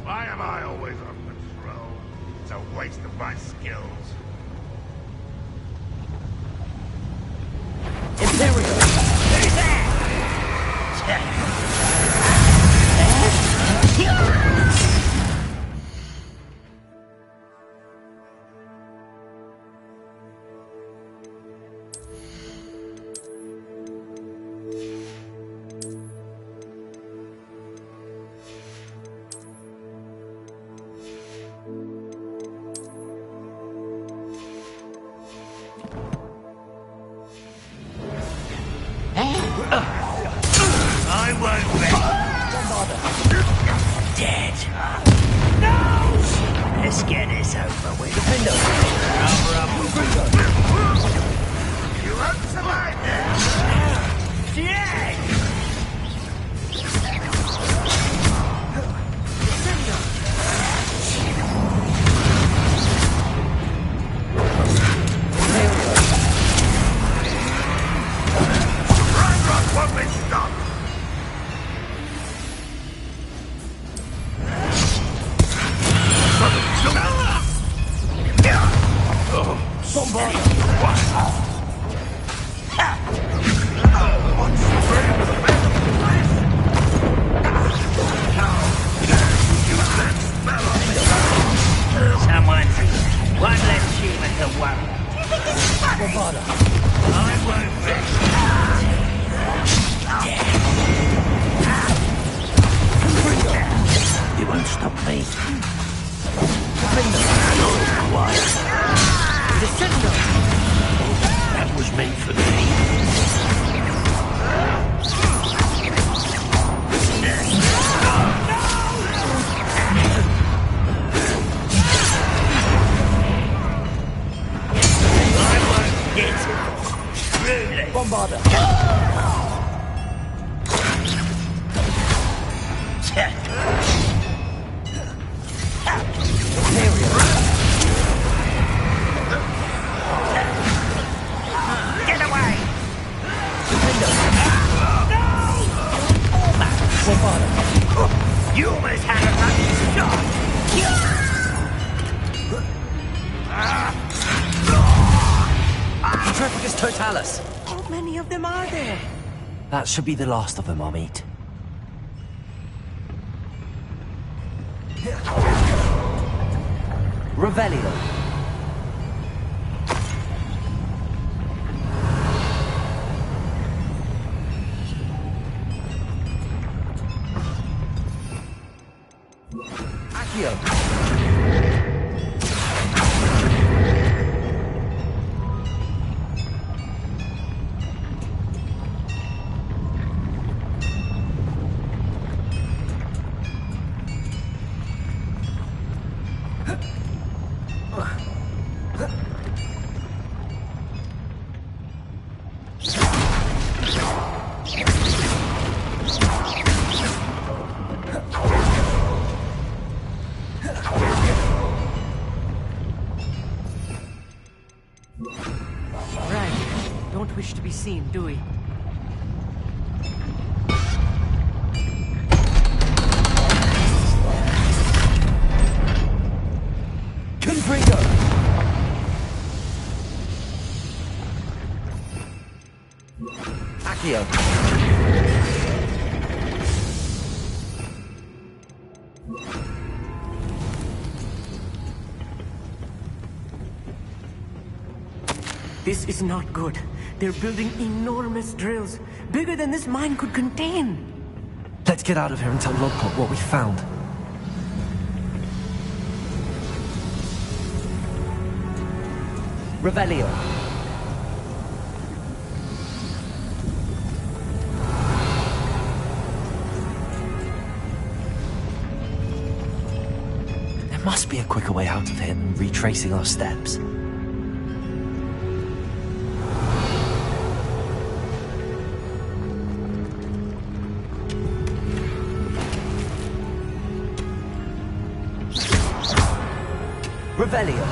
Why am I always on patrol? It's a waste of my skills. Imperial! Who's there? country. One less human to worry. Do you think it's funny? I won't rest. You won't stop me. That was meant for me. Bombarder. Get away! Bombarder. You almost had a lucky shot. Petrificus totalis. How many of them are there? That should be the last of them I'll meet. Revelio. Accio. Wish to be seen, do we? Confringo! Accio. This is not good. They're building enormous drills, bigger than this mine could contain. Let's get out of here and tell Lodcock what we found. Revelio. There must be a quicker way out of here than retracing our steps. Revelio.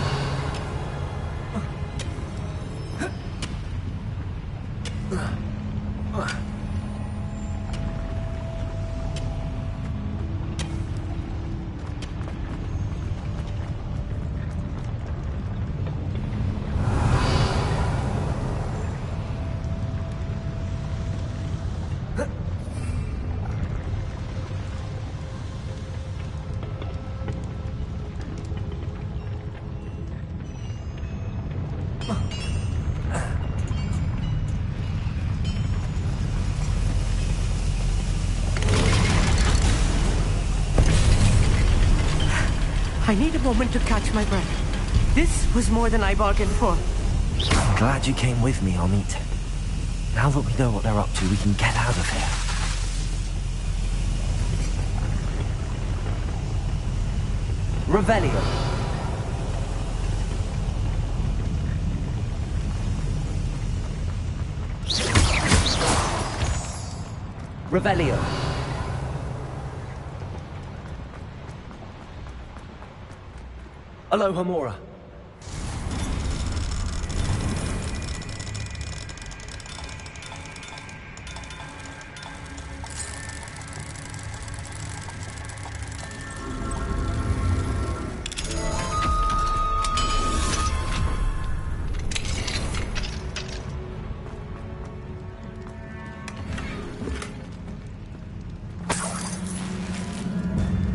I need a moment to catch my breath. This was more than I bargained for. I'm glad you came with me, Amit. Now that we know what they're up to, we can get out of here. Revelio. Revelio. Aloha Mora.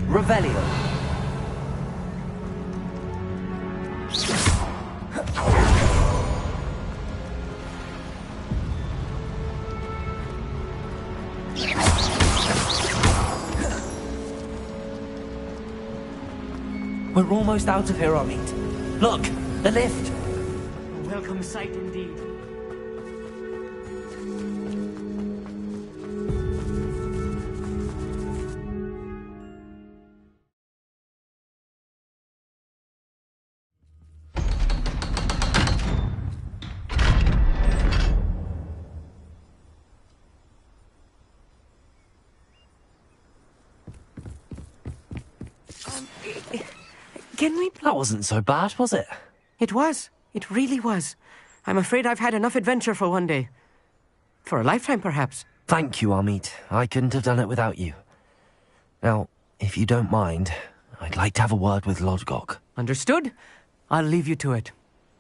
Revelio. We're almost out of here, Amit. Look, the lift. A welcome sight indeed. Can we... That wasn't so bad, was it? It was. It really was. I'm afraid I've had enough adventure for one day. For a lifetime, perhaps. Thank you, Amit. I couldn't have done it without you. Now, if you don't mind, I'd like to have a word with Gggg. Understood? I'll leave you to it.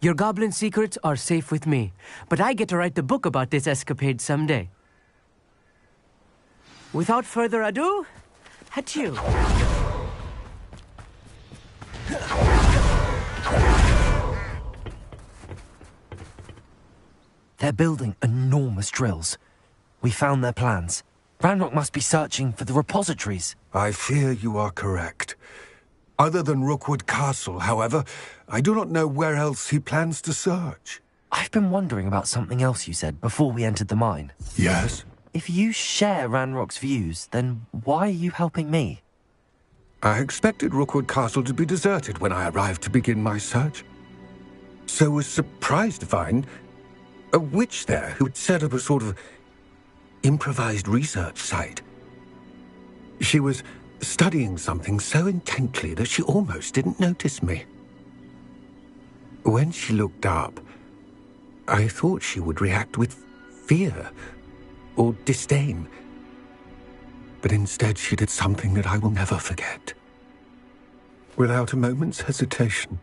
Your goblin secrets are safe with me, but I get to write the book about this escapade someday. Without further ado, adieu. They're building enormous drills. We found their plans. Ranrock must be searching for the repositories. I fear you are correct. Other than Rookwood Castle, however, I do not know where else he plans to search. I've been wondering about something else you said before we entered the mine. Yes? If you share Ranrock's views, then why are you helping me? I expected Rookwood Castle to be deserted when I arrived to begin my search. So was surprised to find a witch there who had set up a sort of improvised research site. She was studying something so intently that she almost didn't notice me. When she looked up, I thought she would react with fear or disdain. But instead she did something that I will never forget. Without a moment's hesitation,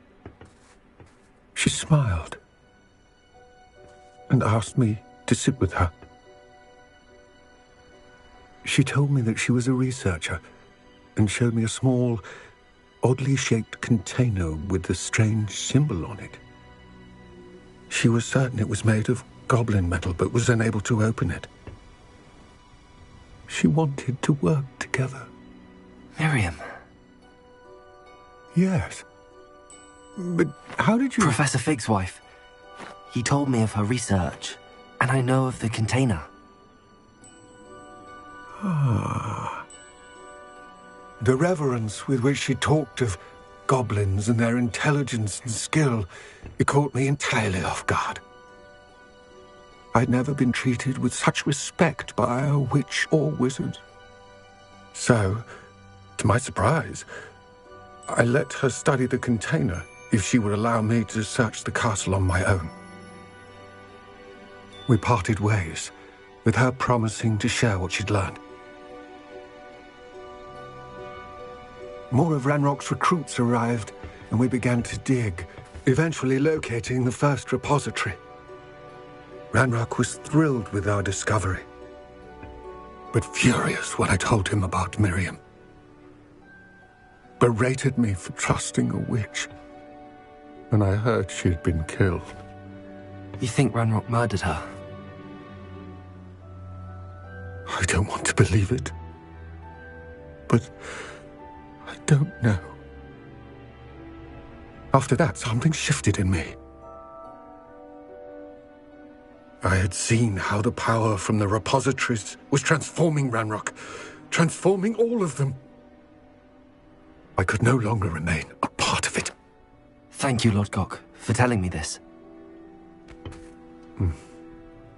she smiled and asked me to sit with her. She told me that she was a researcher and showed me a small, oddly shaped container with a strange symbol on it. She was certain it was made of goblin metal, but was unable to open it. She wanted to work together. Miriam. Yes. But how did you... Professor Fig's wife. He told me of her research, and I know of the container. Ah. The reverence with which she talked of goblins and their intelligence and skill, it caught me entirely off guard. I'd never been treated with such respect by a witch or wizard. So, to my surprise, I let her study the container if she would allow me to search the castle on my own. We parted ways, with her promising to share what she'd learned. More of Ranrock's recruits arrived, and we began to dig, eventually locating the first repository. Ranrock was thrilled with our discovery, but furious when I told him about Miriam. Berated me for trusting a witch, and I heard she'd been killed. You think Ranrock murdered her? I don't want to believe it, but I don't know. After that, something shifted in me. I had seen how the power from the repositories was transforming Ranrock, transforming all of them. I could no longer remain a part of it. Thank you, Gggg, for telling me this.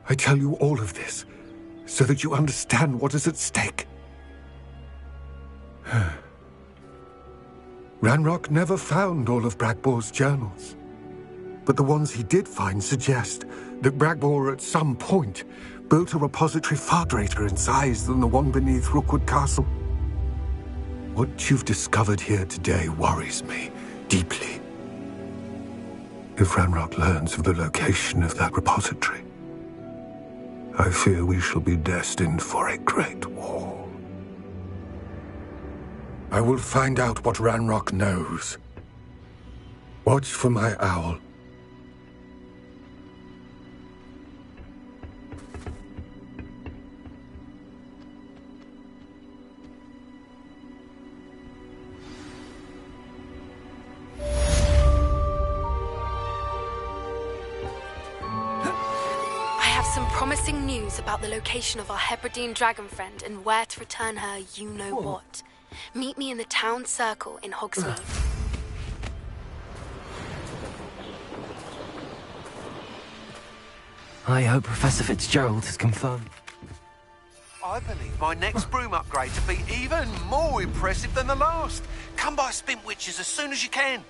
I tell you all of this so that you understand what is at stake. Ranrock never found all of Bragbor's journals, but the ones he did find suggest that Bragbor at some point built a repository far greater in size than the one beneath Rookwood Castle. What you've discovered here today worries me deeply. If Ranrock learns of the location of that repository, I fear we shall be destined for a great war. I will find out what Ranrock knows. Watch for my owl. some promising news about the location of our Hebridean dragon friend and where to return her you-know-what. Meet me in the town circle in Hogsmeade. I hope Professor Fitzgerald has confirmed. I believe my next broom upgrade to be even more impressive than the last. Come by Spin Witches as soon as you can.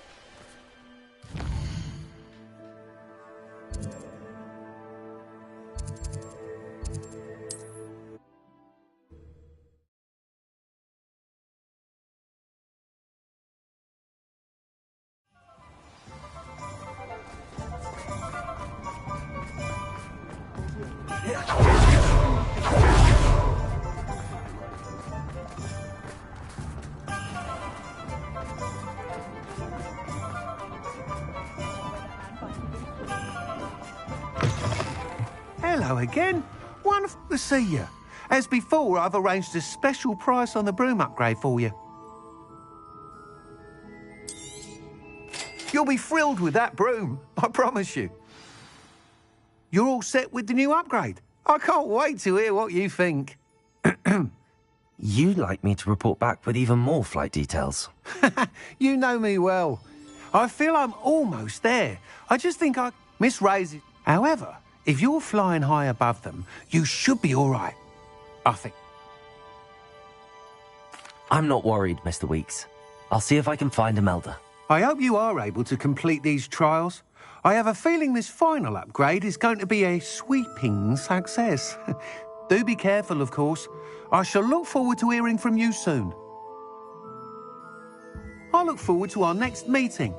Hello again. Wonderful to see you. As before, I've arranged a special price on the broom upgrade for you. You'll be thrilled with that broom, I promise you. You're all set with the new upgrade. I can't wait to hear what you think. You'd like me to report back with even more flight details. You know me well. I feel I'm almost there. I just think I misraise it. However, if you're flying high above them, you should be all right, I think. I'm not worried, Mr. Weeks. I'll see if I can find Imelda. I hope you are able to complete these trials. I have a feeling this final upgrade is going to be a sweeping success. Do be careful, of course. I shall look forward to hearing from you soon. I look forward to our next meeting.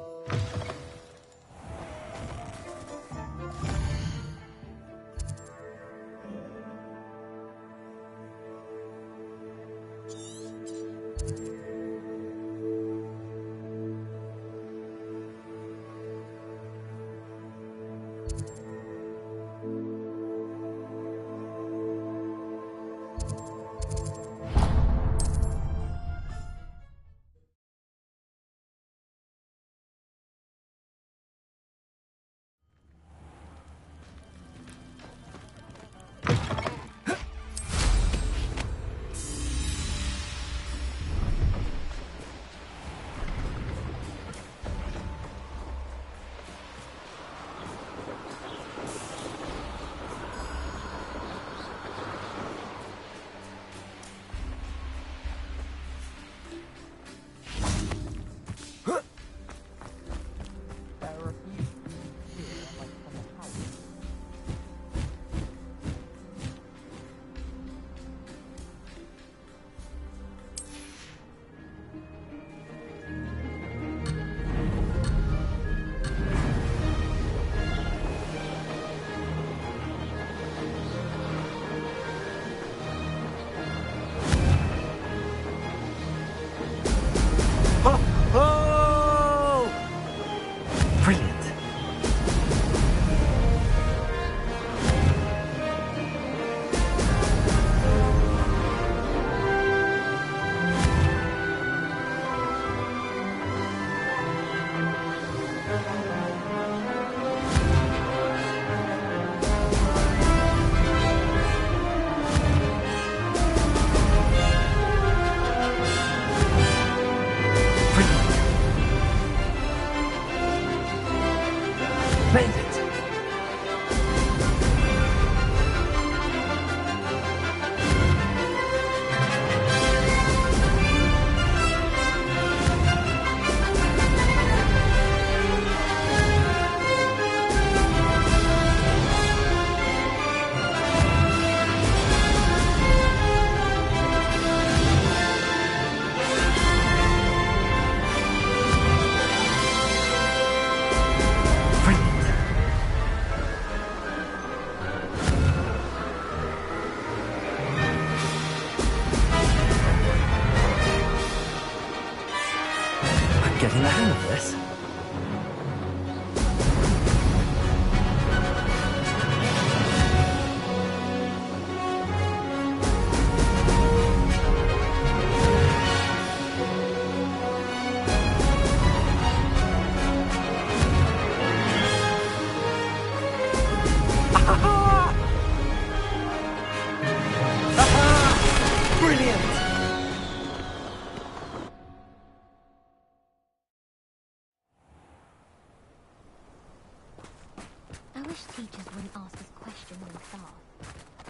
wish teachers wouldn't ask us questions in class.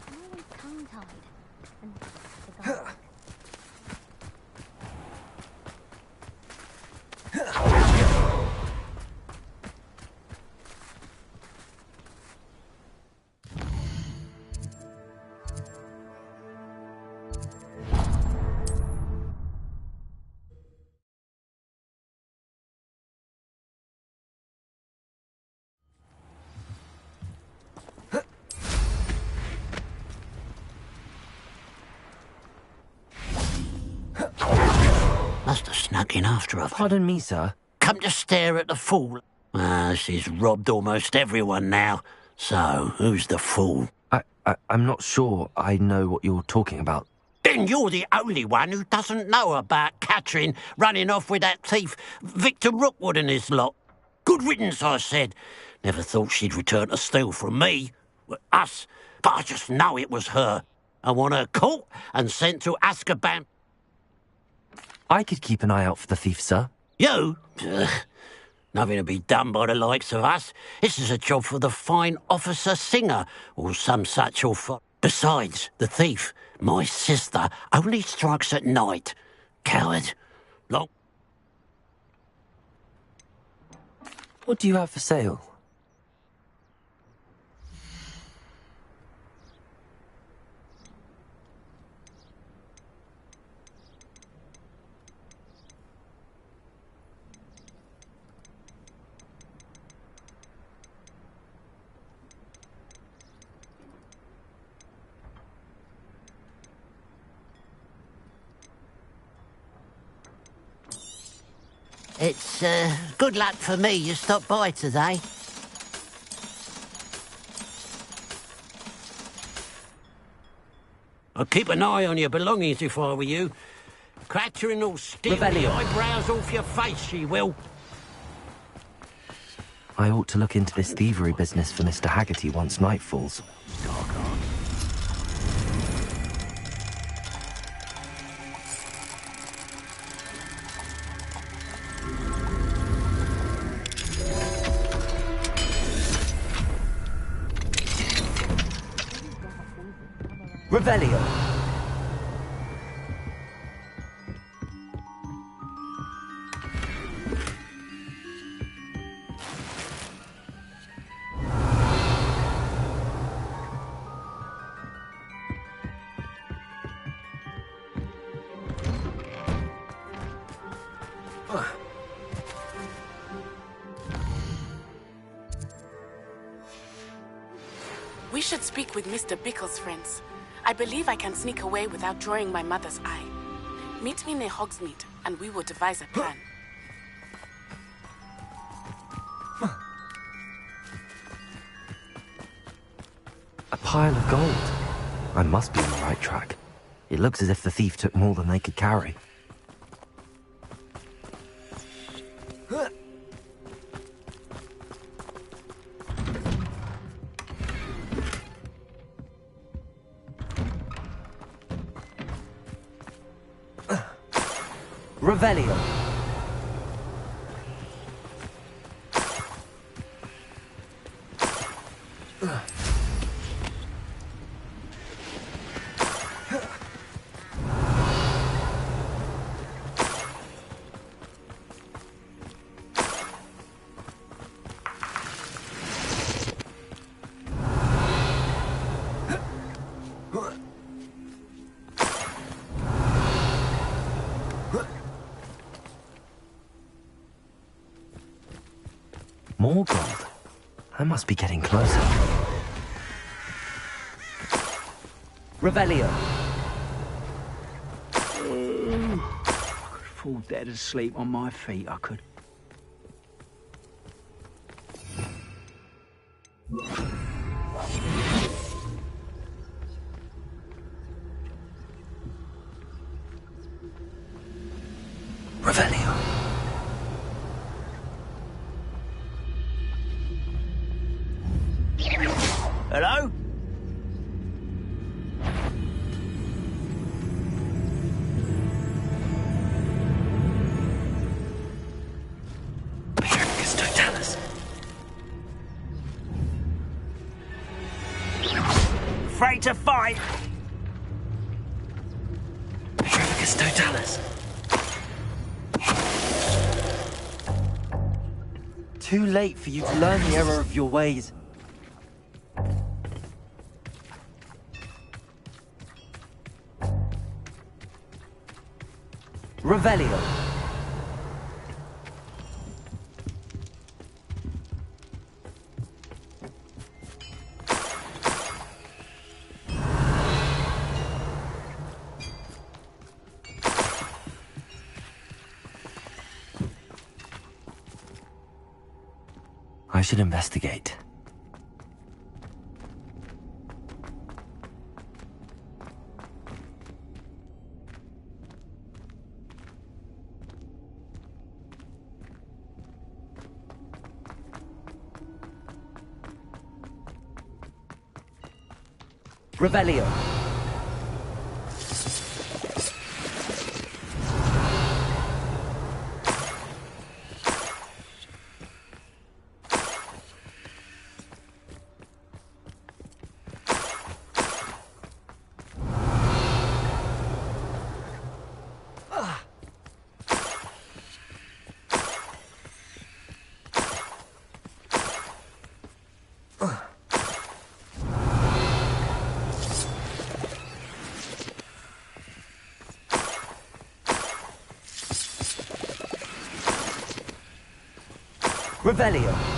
I'm always tongue-tied. And the garlic. Must have snuck in after her. Pardon me, sir. Come to stare at the fool. She's robbed almost everyone now. So, who's the fool? I'm not sure I know what you're talking about. Then you're the only one who doesn't know about Catherine running off with that thief, Victor Rookwood and his lot. Good riddance, I said. Never thought she'd return to steal from me. Us. But I just know it was her. I want her caught and sent to Azkaban. I could keep an eye out for the thief, sir. You? Nothing to be done by the likes of us. This is a job for the fine officer Singer, or some such author. Besides, the thief, my sister, only strikes at night. Coward. Long. What do you have for sale? It's, good luck for me you stopped by today. I'd keep an eye on your belongings if I were you. Catherine will steal the eyebrows off your face, she will. I ought to look into this thievery business for Mr. Haggerty once night falls. Revelio. We should speak with Mr. Bickle's friends. I believe I can sneak away without drawing my mother's eye. Meet me near Hogsmeade, and we will devise a plan. A pile of gold. I must be on the right track. It looks as if the thief took more than they could carry. Revelio. More gold. I must be getting closer. Revelio. I could fall dead asleep on my feet, I could. Revelio. Hello? ready to fight. Totalis. Too late for you to learn the error of your ways. Revelio. I should investigate. Revelio. Revelio.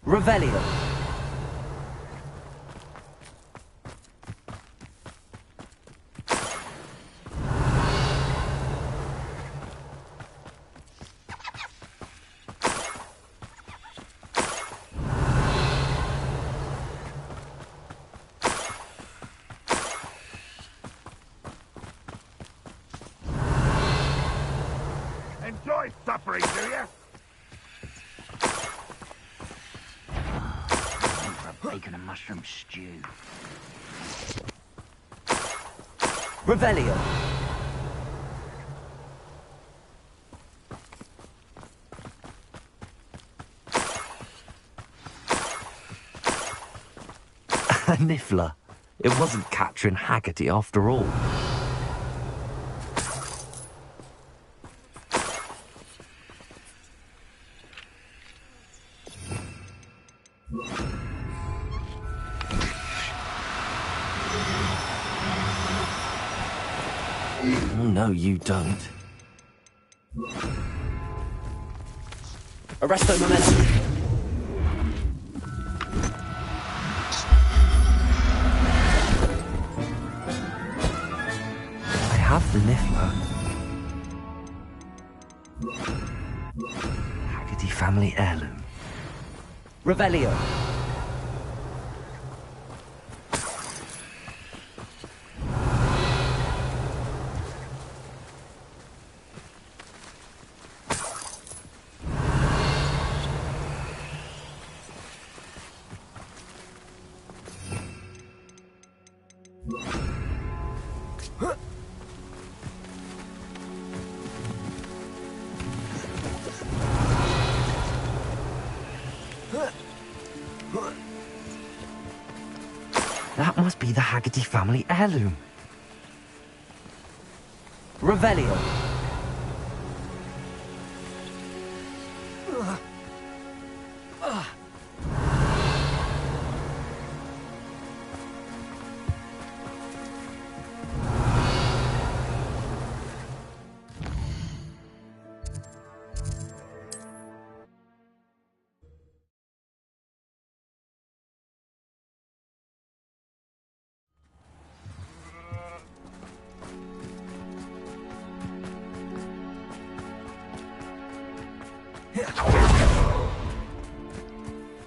Revelio. Enjoy suffering, do you? Bacon and mushroom stew. Revelio. A niffler. It wasn't Catherine Haggerty after all. Oh, no, you don't. Arresto momentum. I have the Niffler. Haggerty family heirloom. Revelio. That must be the Haggerty family heirloom. Revelio.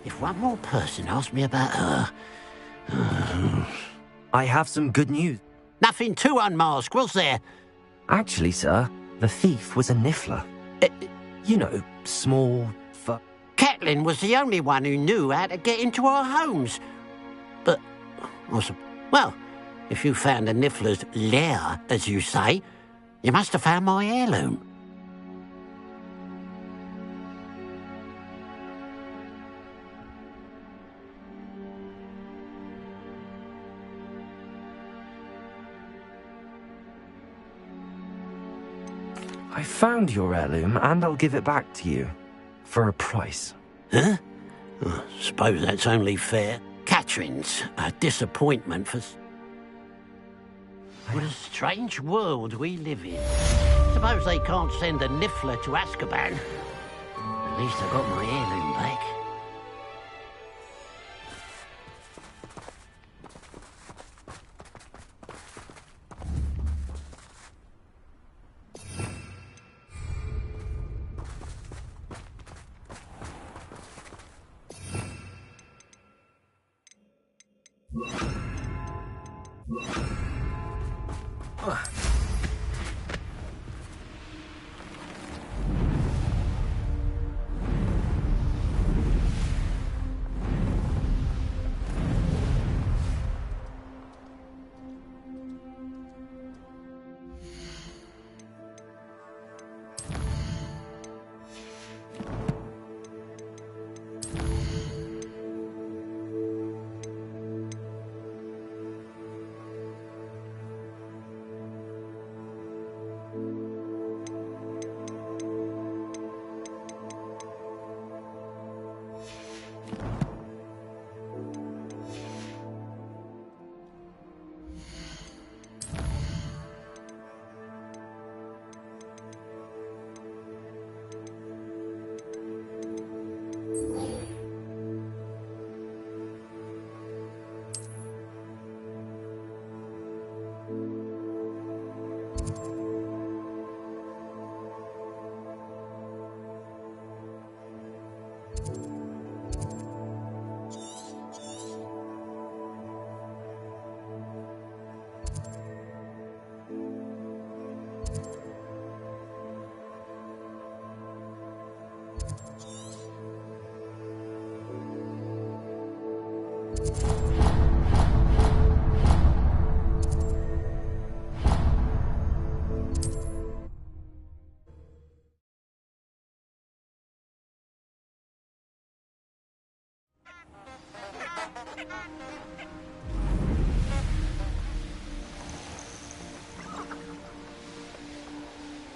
If one more person asks me about her... I have some good news. Nothing too unmasked, was there? Actually, sir, the thief was a Niffler. You know, small, Catelyn was the only one who knew how to get into our homes. But, well, if you found the Niffler's lair, as you say, you must have found my heirloom. I found your heirloom, and I'll give it back to you. For a price. Huh? I suppose that's only fair. Catherine's a disappointment for... What a strange world we live in. Suppose they can't send a Niffler to Azkaban. At least I got my heirloom back.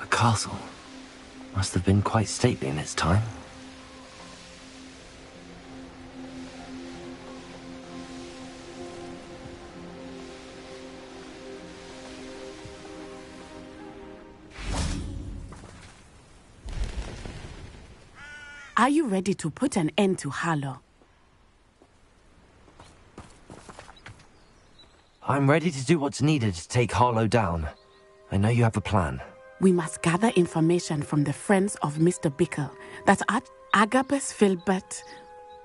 A castle. Must have been quite stately in its time. Are you ready to put an end to Harlow? I'm ready to do what's needed to take Harlow down. I know you have a plan. We must gather information from the friends of Mr. Bickle. That's Agabus, Filbert.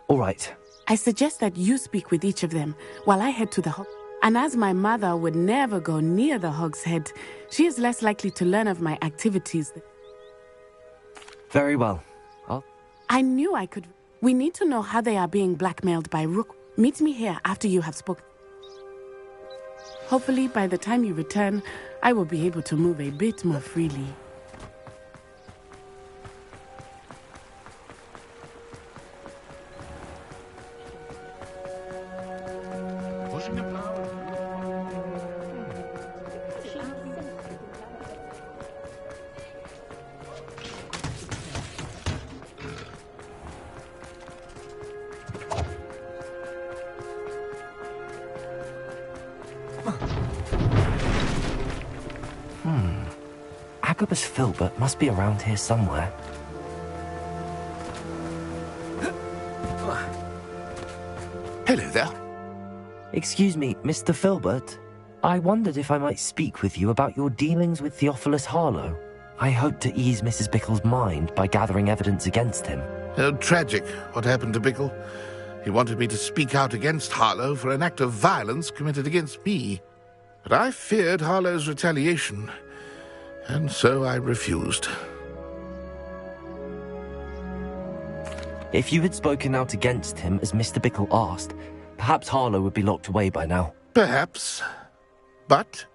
All right. I suggest that you speak with each of them while I head to the hog. And as my mother would never go near the Hog's Head, she is less likely to learn of my activities. Very well. I knew I could. We need to know how they are being blackmailed by Rook. Meet me here after you have spoken. Hopefully, by the time you return, I will be able to move a bit more freely. Agabus Filbert must be around here somewhere. Hello there. Excuse me, Mr. Filbert. I wondered if I might speak with you about your dealings with Theophilus Harlow. I hope to ease Mrs. Bickle's mind by gathering evidence against him. Oh, tragic what happened to Bickle. He wanted me to speak out against Harlow for an act of violence committed against me. But I feared Harlow's retaliation, and so I refused. If you had spoken out against him as Mr. Bickle asked, perhaps Harlow would be locked away by now. Perhaps. But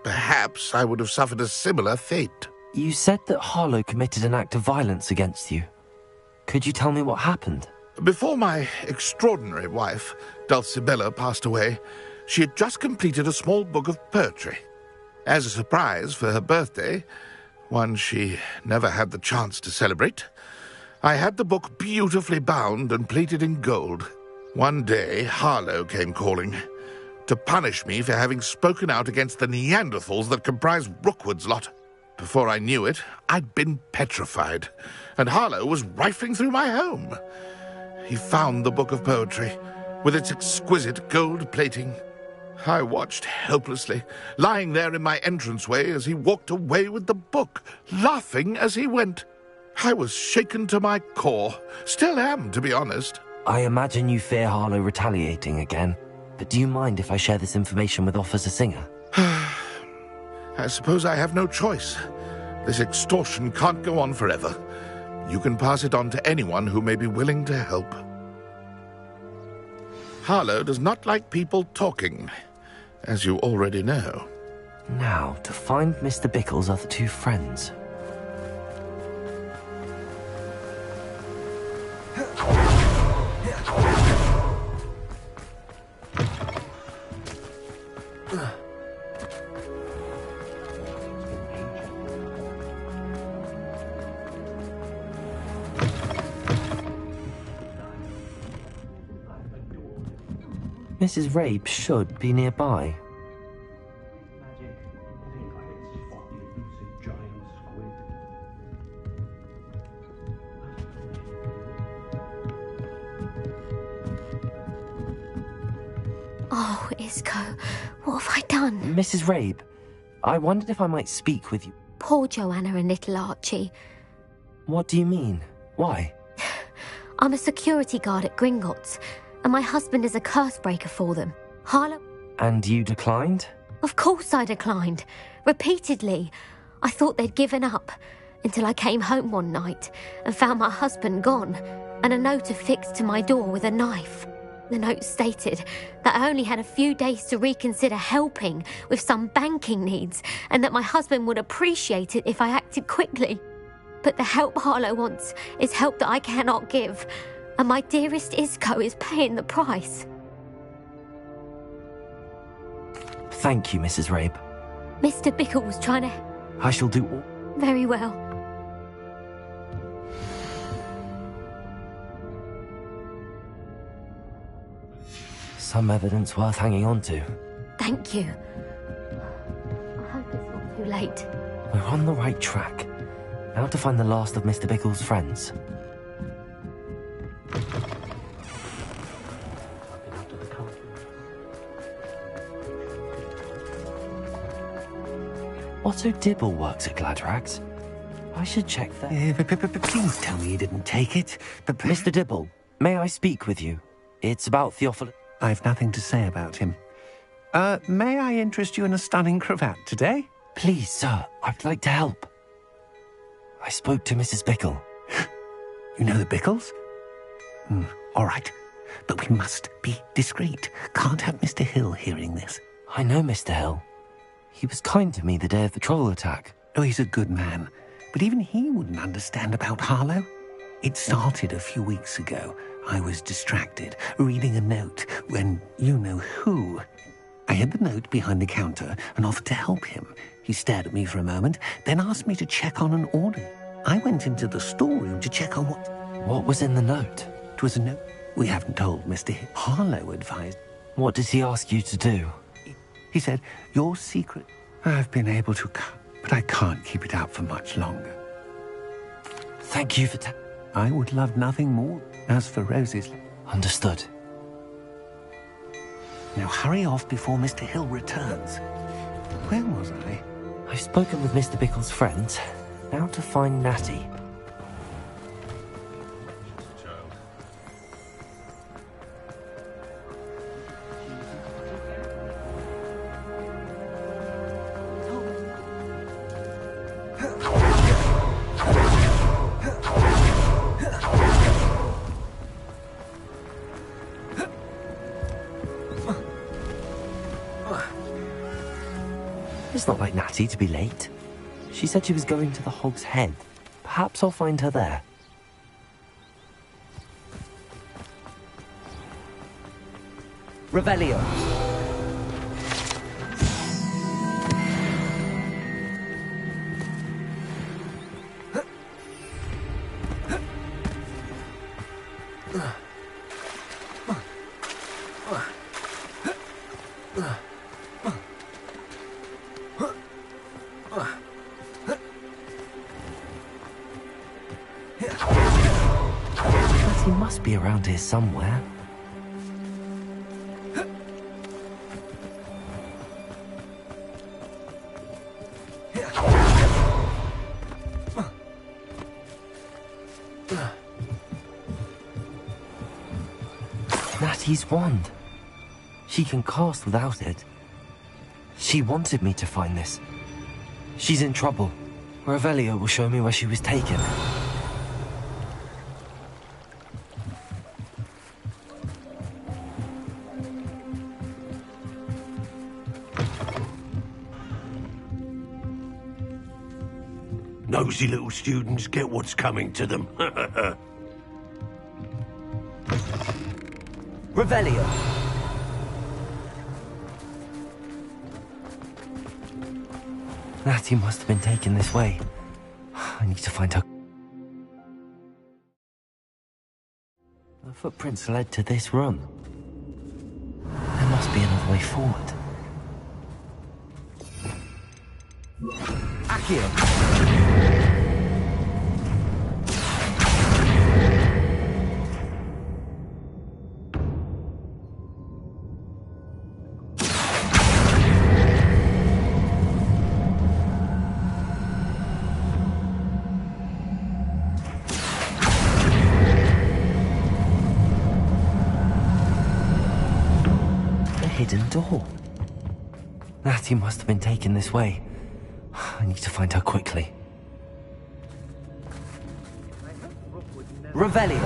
perhaps I would have suffered a similar fate. You said that Harlow committed an act of violence against you. Could you tell me what happened? Before my extraordinary wife, Dulcibella, passed away, she had just completed a small book of poetry. As a surprise for her birthday, one she never had the chance to celebrate, I had the book beautifully bound and plated in gold. One day, Harlow came calling to punish me for having spoken out against the Neanderthals that comprise Rookwood's lot. Before I knew it, I'd been petrified, and Harlow was rifling through my home. He found the book of poetry, with its exquisite gold plating. I watched helplessly, lying there in my entranceway as he walked away with the book, laughing as he went. I was shaken to my core. Still am, to be honest. I imagine you fear Harlow retaliating again, but do you mind if I share this information with Officer Singer? I suppose I have no choice. This extortion can't go on forever. You can pass it on to anyone who may be willing to help. Harlow does not like people talking, as you already know. Now, to find Mr. Bickle's other two friends. Mrs. Rabe should be nearby. Oh, Isco, what have I done? Mrs. Rabe, I wondered if I might speak with you. Poor Joanna and little Archie. What do you mean? Why? I'm a security guard at Gringotts, and my husband is a curse breaker for them. Harlow... And you declined? Of course I declined. Repeatedly. I thought they'd given up, until I came home one night and found my husband gone, and a note affixed to my door with a knife. The note stated that I only had a few days to reconsider helping with some banking needs, and that my husband would appreciate it if I acted quickly. But the help Harlow wants is help that I cannot give, and my dearest Isco is paying the price. Thank you, Mrs. Rabe. Mr. Bickle was trying to... I shall do all... Very well. Some evidence worth hanging on to. Thank you. I hope it's not too late. We're on the right track. Now to find the last of Mr. Bickle's friends. Otto Dibble works at Gladrags. I should check that. Please tell me you didn't take it. Mr. Dibble, may I speak with you? It's about Theophilus. I've nothing to say about him. May I interest you in a stunning cravat today? Please, sir, I'd like to help. I spoke to Mrs. Bickle. You know the Bickles? All right. But we must be discreet. Can't have Mr. Hill hearing this. I know Mr. Hill. He was kind to me the day of the troll attack. Oh, he's a good man. But even he wouldn't understand about Harlow. It started a few weeks ago. I was distracted, reading a note when you-know-who. I hid the note behind the counter and offered to help him. He stared at me for a moment, then asked me to check on an order. I went into the storeroom to check on what... What was in the note? It was a note we haven't told Mr. Hill. Harlow advised... What did he ask you to do? He said, your secret... I've been able to cut, but I can't keep it out for much longer. Thank you for... I would love nothing more. As for Rose's... Understood. Now hurry off before Mr. Hill returns. Where was I? I've spoken with Mr. Bickle's friends. Now to find Natty. It's not like Natty to be late. She said she was going to the Hog's Head. Perhaps I'll find her there. Revelio. He must be around here somewhere. Natty's wand. She can cast without it. She wanted me to find this. She's in trouble. Revelio will show me where she was taken. Nosy little students get what's coming to them. Revelio. Natty must have been taken this way. I need to find her. The footprints led to this room. There must be another way forward. Accio. Hidden door. Natty must have been taken this way. I need to find her quickly. Revelio.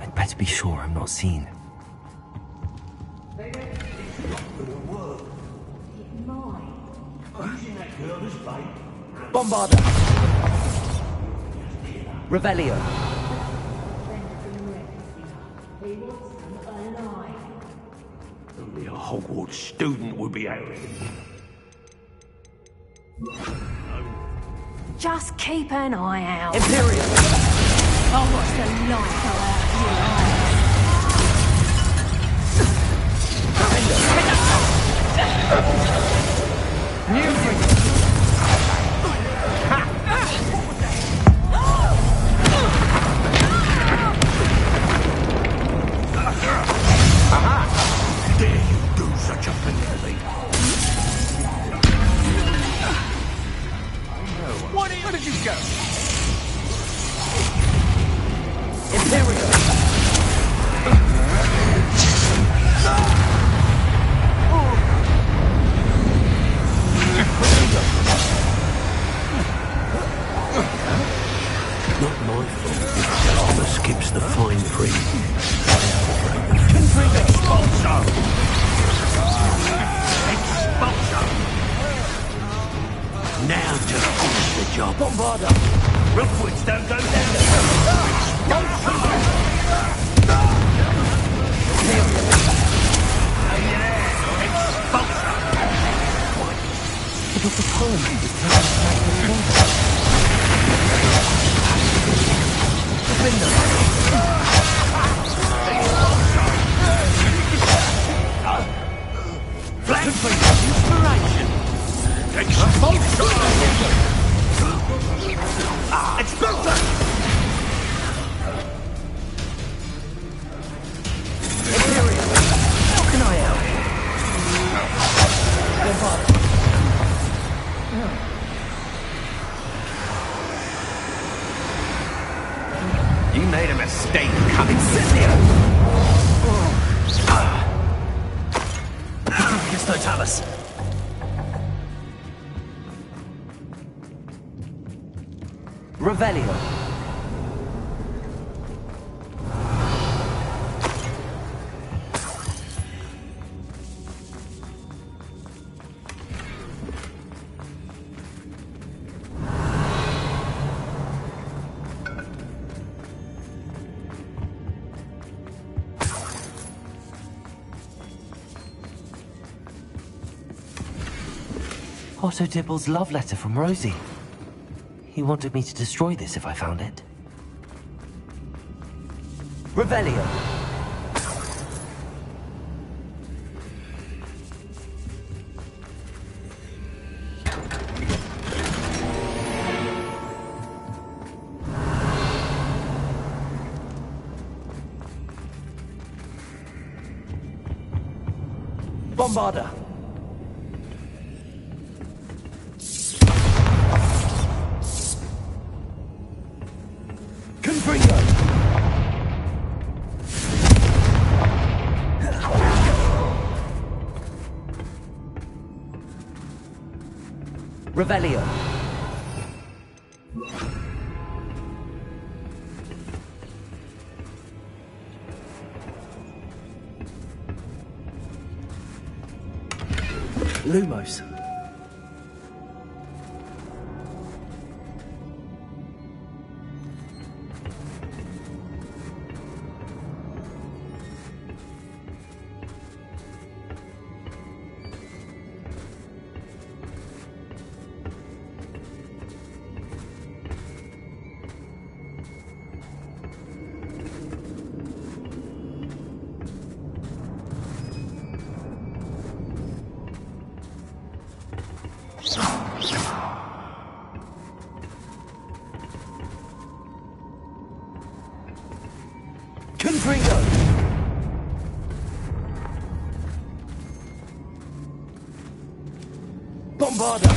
I'd better be sure I'm not seen. Bombarda! Revelio. Only a Hogwarts student would be able. Just keep an eye out. Imperial! I'll watch the light go out of your Aha! Dare you do such a thing to me? Where did you go? Imperial! Not my fault if the armor skips the fine print. Expulso! Expulso! Now just finish the job. Bombarda! Rookwoods don't go down! It was the poem that was taken back to the Flash inspiration! Expulso! Expulso! Imperial! How can I help? Bombarda! You made a mistake cutting Cristo Talis. Revelio. Otto Dibble's love letter from Rosie. He wanted me to destroy this if I found it. Revelio. Bombarda. Confringo. Revelio. Lumos. Confringo. Bombarda.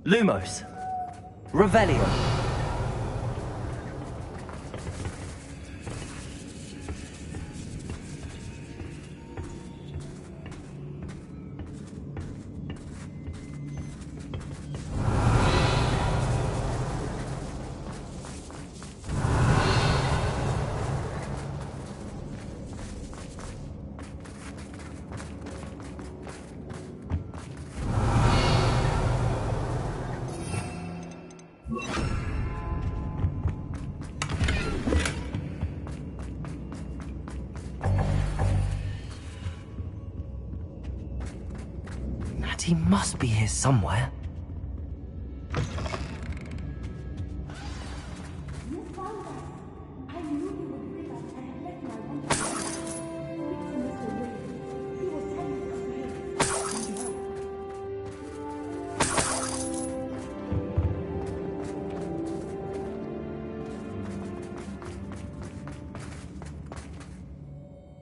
Lumos. Revelio. He must be here somewhere.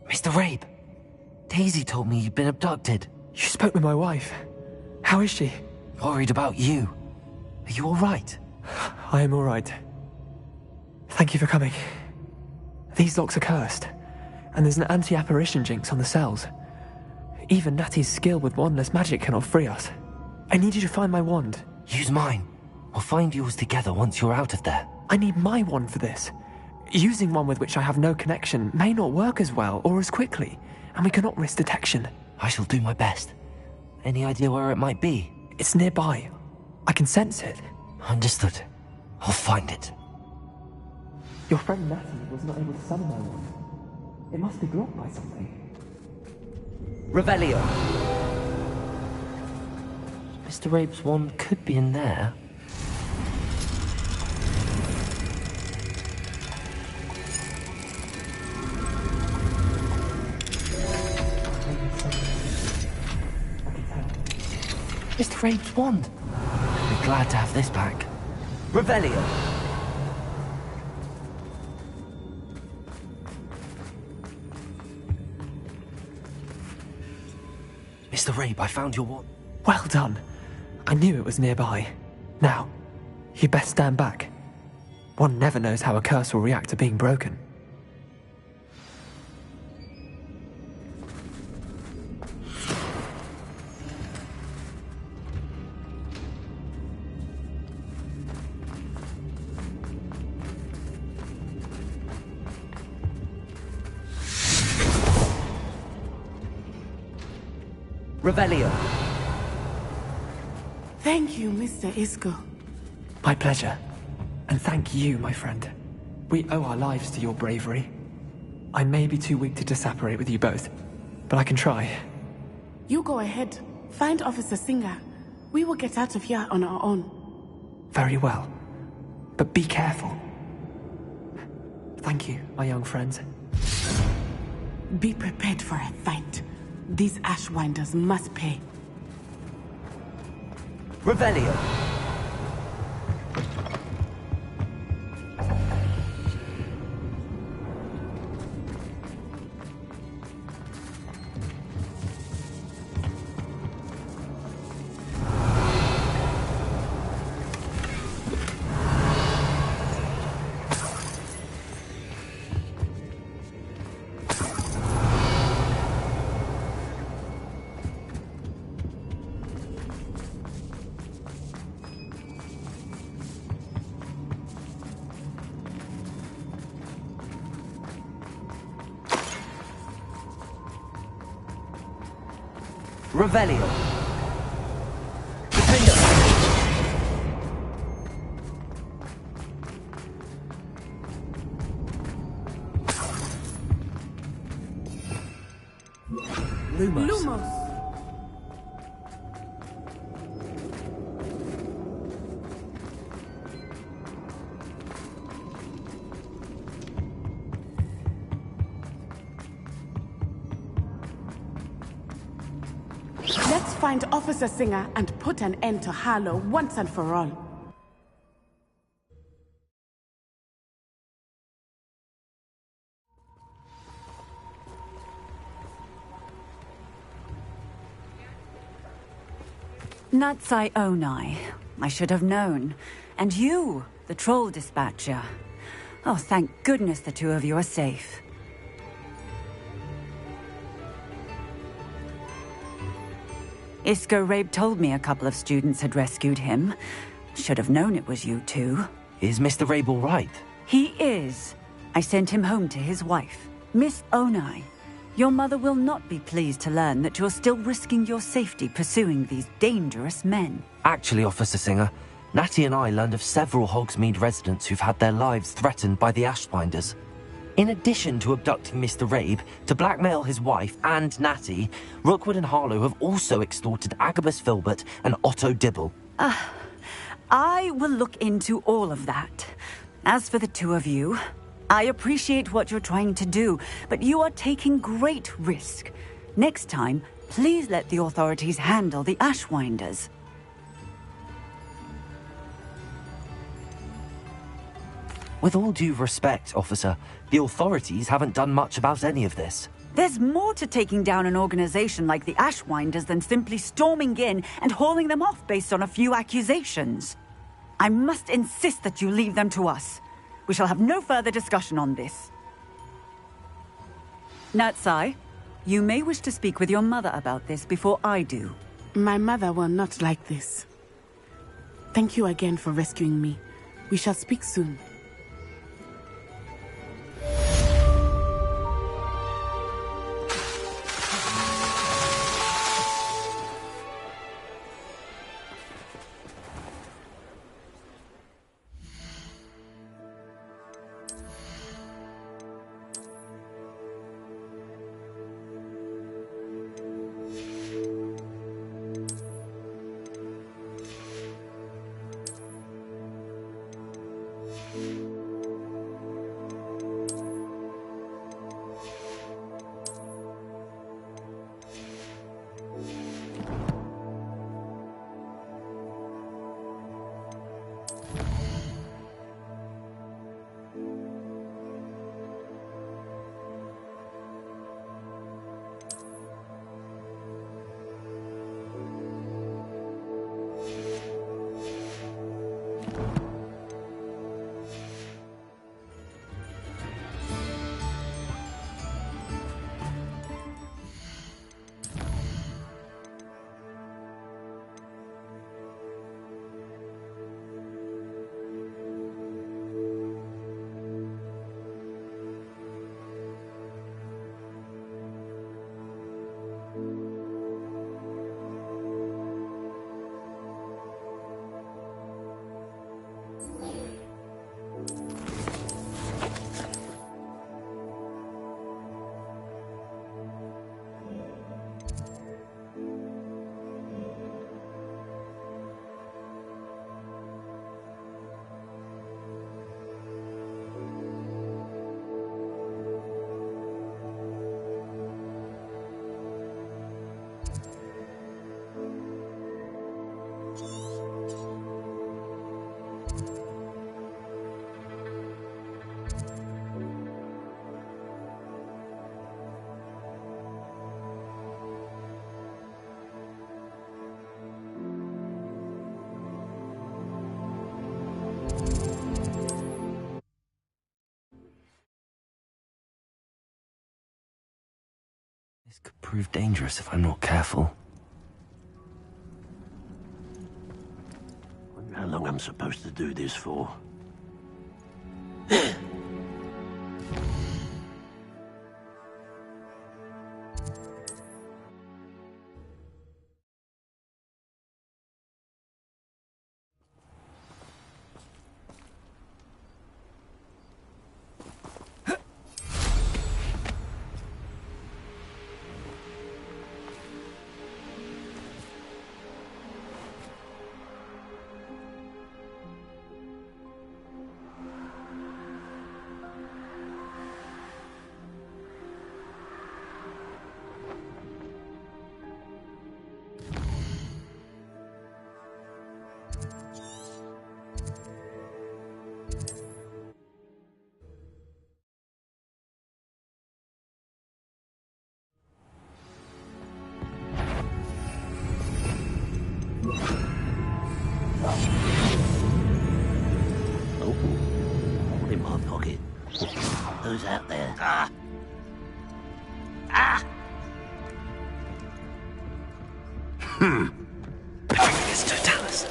Mr. Rabe, Daisy told me you'd been abducted. You spoke with my wife. How is she? Worried about you. Are you all right? I am all right. Thank you for coming. These locks are cursed, and there's an anti-apparition jinx on the cells. Even Natty's skill with wandless magic cannot free us. I need you to find my wand. Use mine. We'll find yours together once you're out of there. I need my wand for this. Using one with which I have no connection may not work as well or as quickly, and we cannot risk detection. I shall do my best. Any idea where it might be? It's nearby. I can sense it. Understood. I'll find it. Your friend Natty was not able to summon my wand. It must be blocked by something. Revelio. Mr. Rabe's wand could be in there. Mr. Rabe's wand. I'll be glad to have this back. Revelio. Mr. Rabe, I found your wand. Well done. I knew it was nearby. Now, you best stand back. One never knows how a curse will react to being broken. Revelio. Thank you, Mr. Isco. My pleasure. And thank you, my friend. We owe our lives to your bravery. I may be too weak to disapparate with you both, but I can try. You go ahead. Find Officer Singer. We will get out of here on our own. Very well. But be careful. Thank you, my young friends. Be prepared for a fight. These Ashwinders must pay. Revelio. Revelio. Lumos. Let's find Officer Singer and put an end to Harlow once and for all. Natsai Onai. I should have known. And you, the troll dispatcher. Oh, thank goodness the two of you are safe. Isco Rabe told me a couple of students had rescued him. Should have known it was you two. Is Mr. Rabe all right? He is. I sent him home to his wife, Miss Onai. Your mother will not be pleased to learn that you're still risking your safety pursuing these dangerous men. Actually, Officer Singer, Natty and I learned of several Hogsmeade residents who've had their lives threatened by the Ashbinders. In addition to abducting Mr. Rabe to blackmail his wife and Natty, Rookwood and Harlow have also extorted Agabus Filbert and Otto Dibble. I will look into all of that. As for the two of you, I appreciate what you're trying to do, but you are taking great risk. Next time, please let the authorities handle the Ashwinders. With all due respect, officer, the authorities haven't done much about any of this. There's more to taking down an organization like the Ashwinders than simply storming in and hauling them off based on a few accusations. I must insist that you leave them to us. We shall have no further discussion on this. Natsai, you may wish to speak with your mother about this before I do. My mother will not like this. Thank you again for rescuing me. We shall speak soon. This could prove dangerous if I'm not careful. Wonder how long I'm supposed to do this for. Oh, all in my pocket. Who's out there? Ah! Ah! It's Totalis.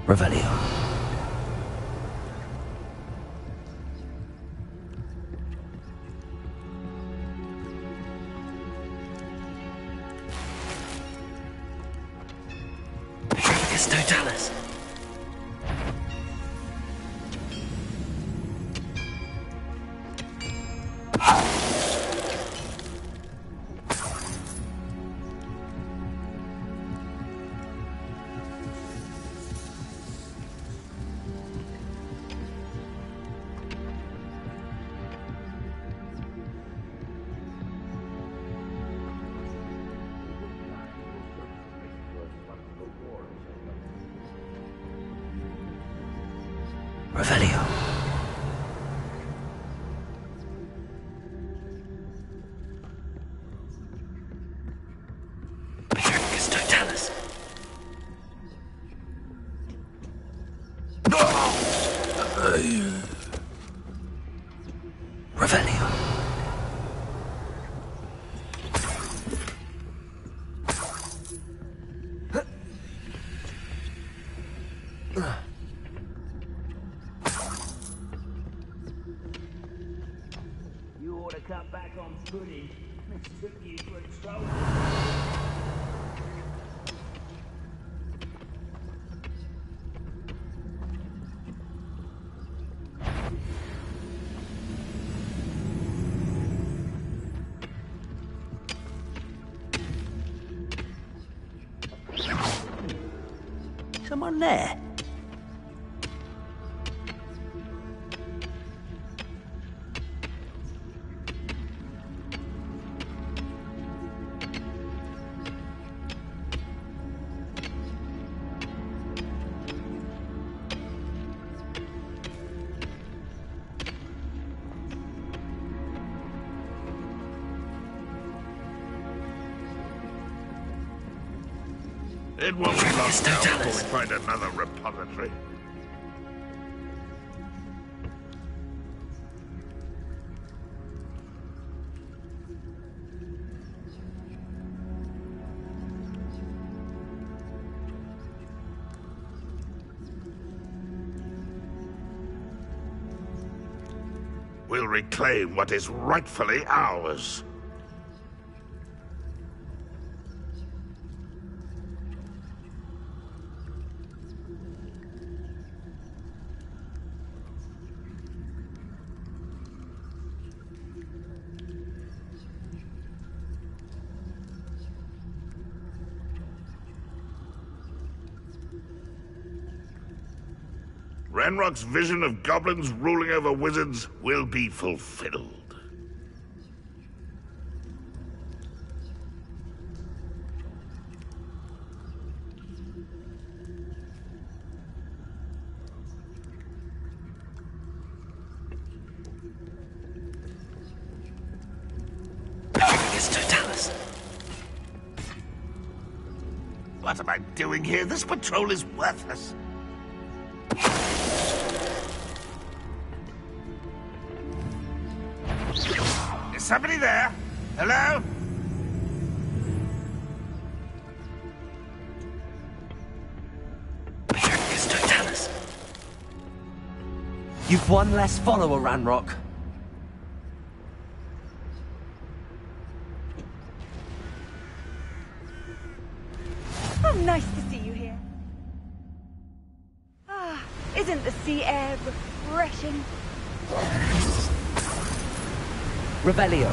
Revelio. It's Totalis. Revelio. It's Totalis. Revelio. You ought to cut back on pudding. Took you for a troll. Someone there? It won't be long now before we find another repository. We'll reclaim what is rightfully ours. Ranrock's vision of goblins ruling over wizards will be fulfilled. It's Totalis. What am I doing here? This patrol is worthless. Is somebody there? Hello? It's Totalis. You've one less follower, Ranrock. Oh, nice to see you here. Ah, isn't the sea air refreshing? Revelio.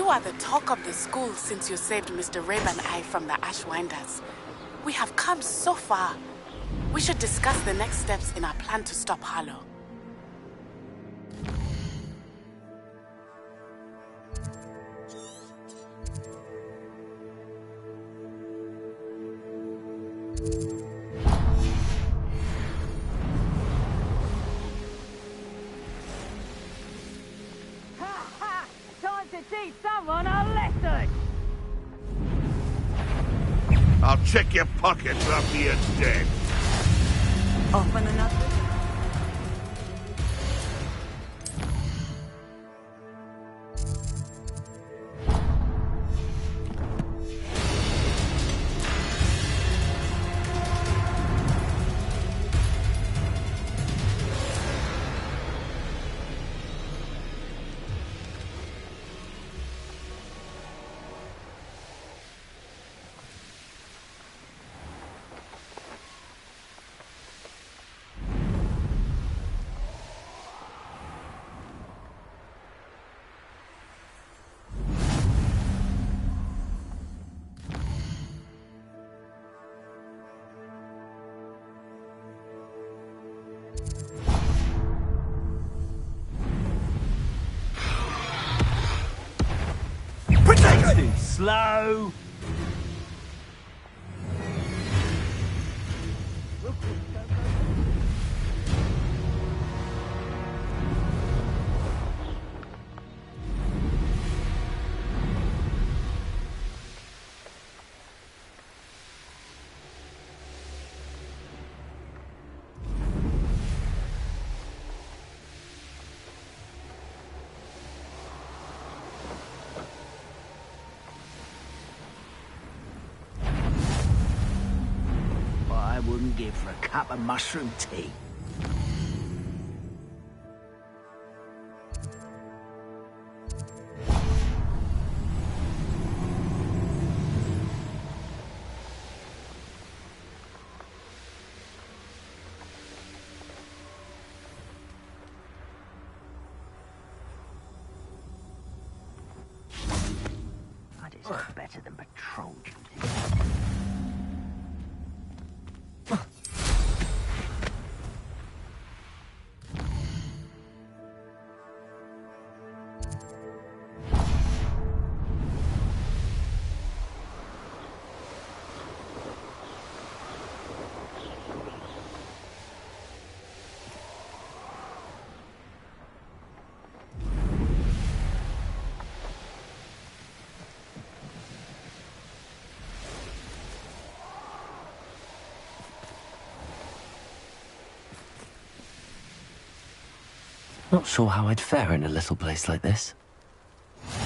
are the talk of the school since you saved Mr. Rabe and I from the Ashwinders. We have come so far. We should discuss the next steps in our plan to stop Harlow. Time to teach someone a lesson! I'll check your pockets after you're dead. Often enough. Too slow. I wouldn't give for a cup of mushroom tea. That is better than patrol duty. Not sure how I'd fare in a little place like this.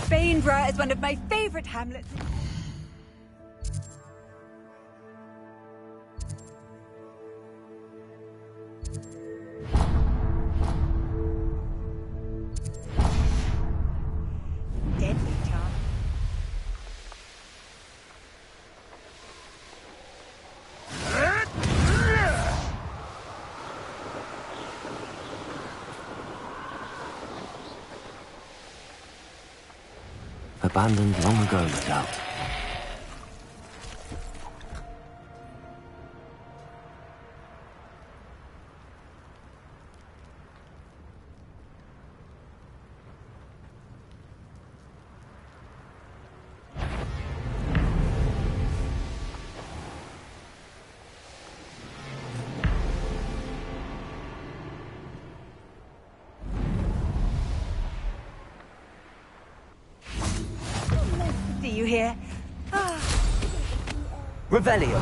Bainborough is one of my favorite hamlets. Deadly charm. Abandoned long ago, no doubt. See you here. Revelio.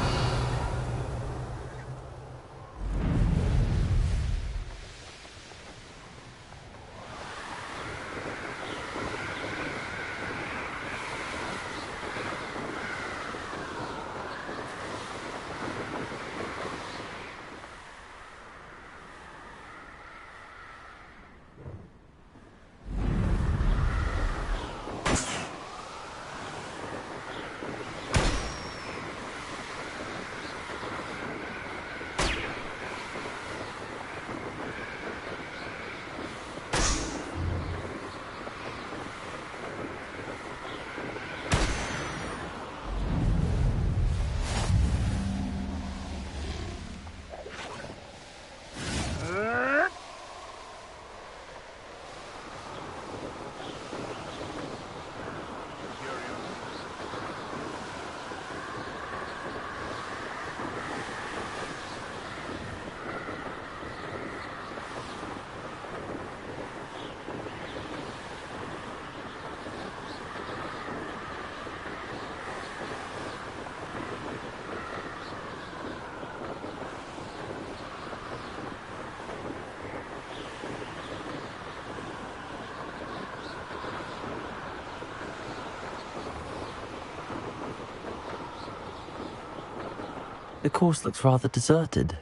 course looks rather deserted.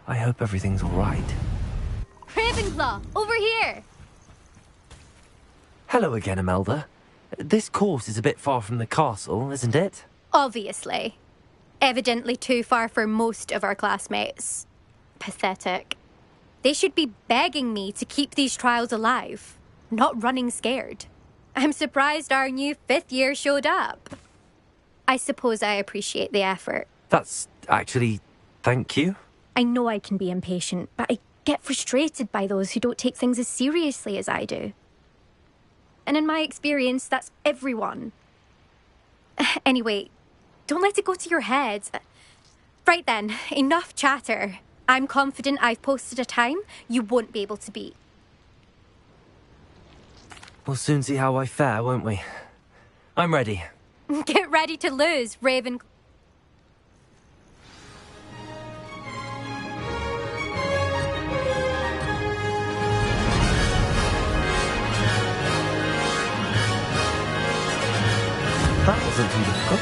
I hope everything's all right. Ravenclaw, over here! Hello again, Imelda. This course is a bit far from the castle, isn't it? Obviously. Evidently too far for most of our classmates. Pathetic. They should be begging me to keep these trials alive, not running scared. I'm surprised our new 5th year showed up. I suppose I appreciate the effort. That's actually... thank you. I know I can be impatient, but I get frustrated by those who don't take things as seriously as I do. And in my experience, that's everyone. Anyway, don't let it go to your head. Right then, enough chatter. I'm confident I've posted a time you won't be able to beat. We'll soon see how I fare, won't we? I'm ready. Get ready to lose, Raven. That wasn't too difficult.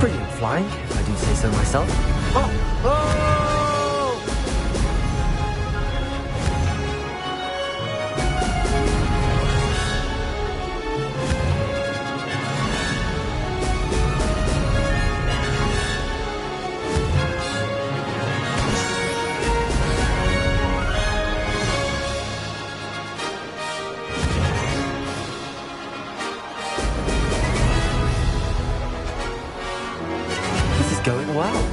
Brilliant flying, if I do say so myself. This is going well.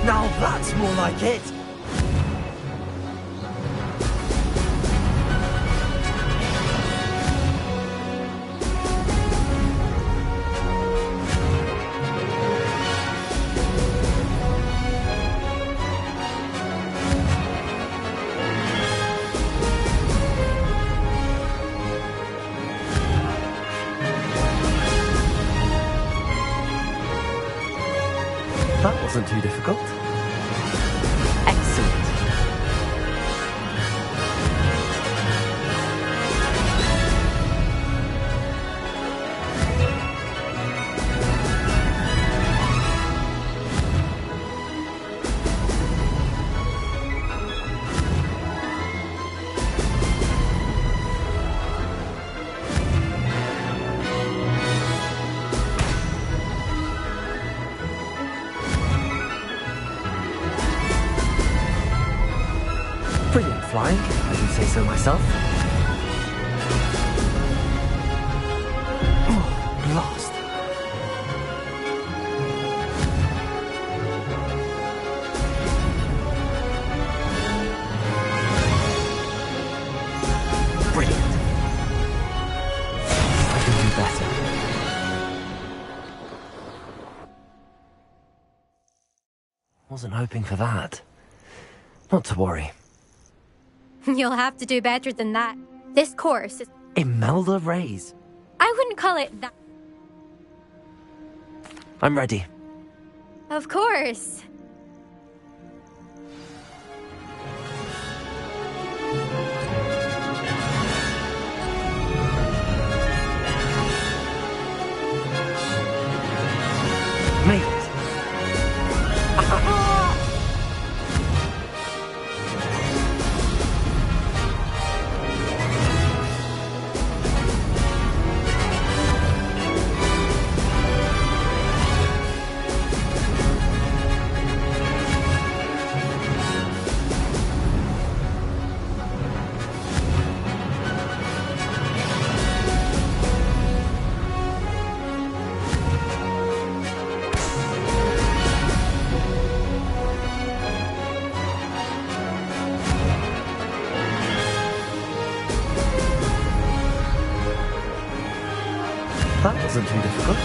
Now that's more like it. That wasn't too difficult. Excellent. Brilliant flying, if I do say so myself. Oh, blast. Brilliant. I can do better. Wasn't hoping for that. Not to worry. You'll have to do better than that. This course is... Imelda Reyes. I wouldn't call it that. I'm ready. Of course. Made it. wasn't too difficult.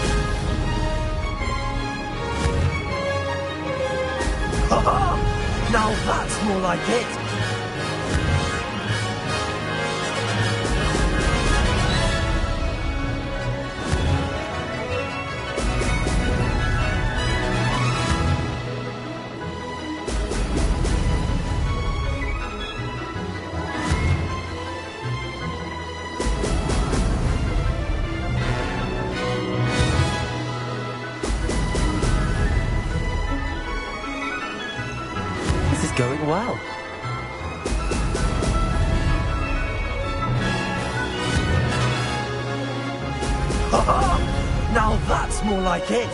Now that's more like it! This is going well. Now that's more like it!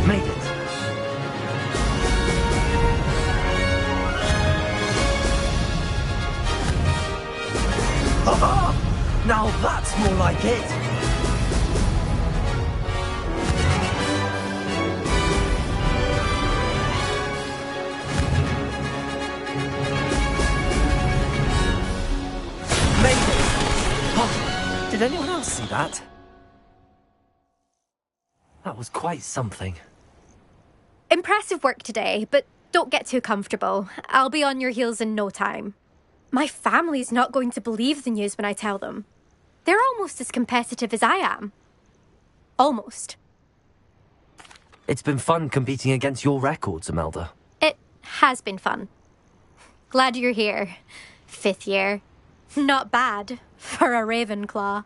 Made it. Now that's more like it! Made it! Oh, did anyone else see that? That was quite something. Impressive work today, but don't get too comfortable. I'll be on your heels in no time. My family's not going to believe the news when I tell them. They're almost as competitive as I am. Almost. It's been fun competing against your records, Imelda. It has been fun. Glad you're here. 5th year. Not bad for a Ravenclaw.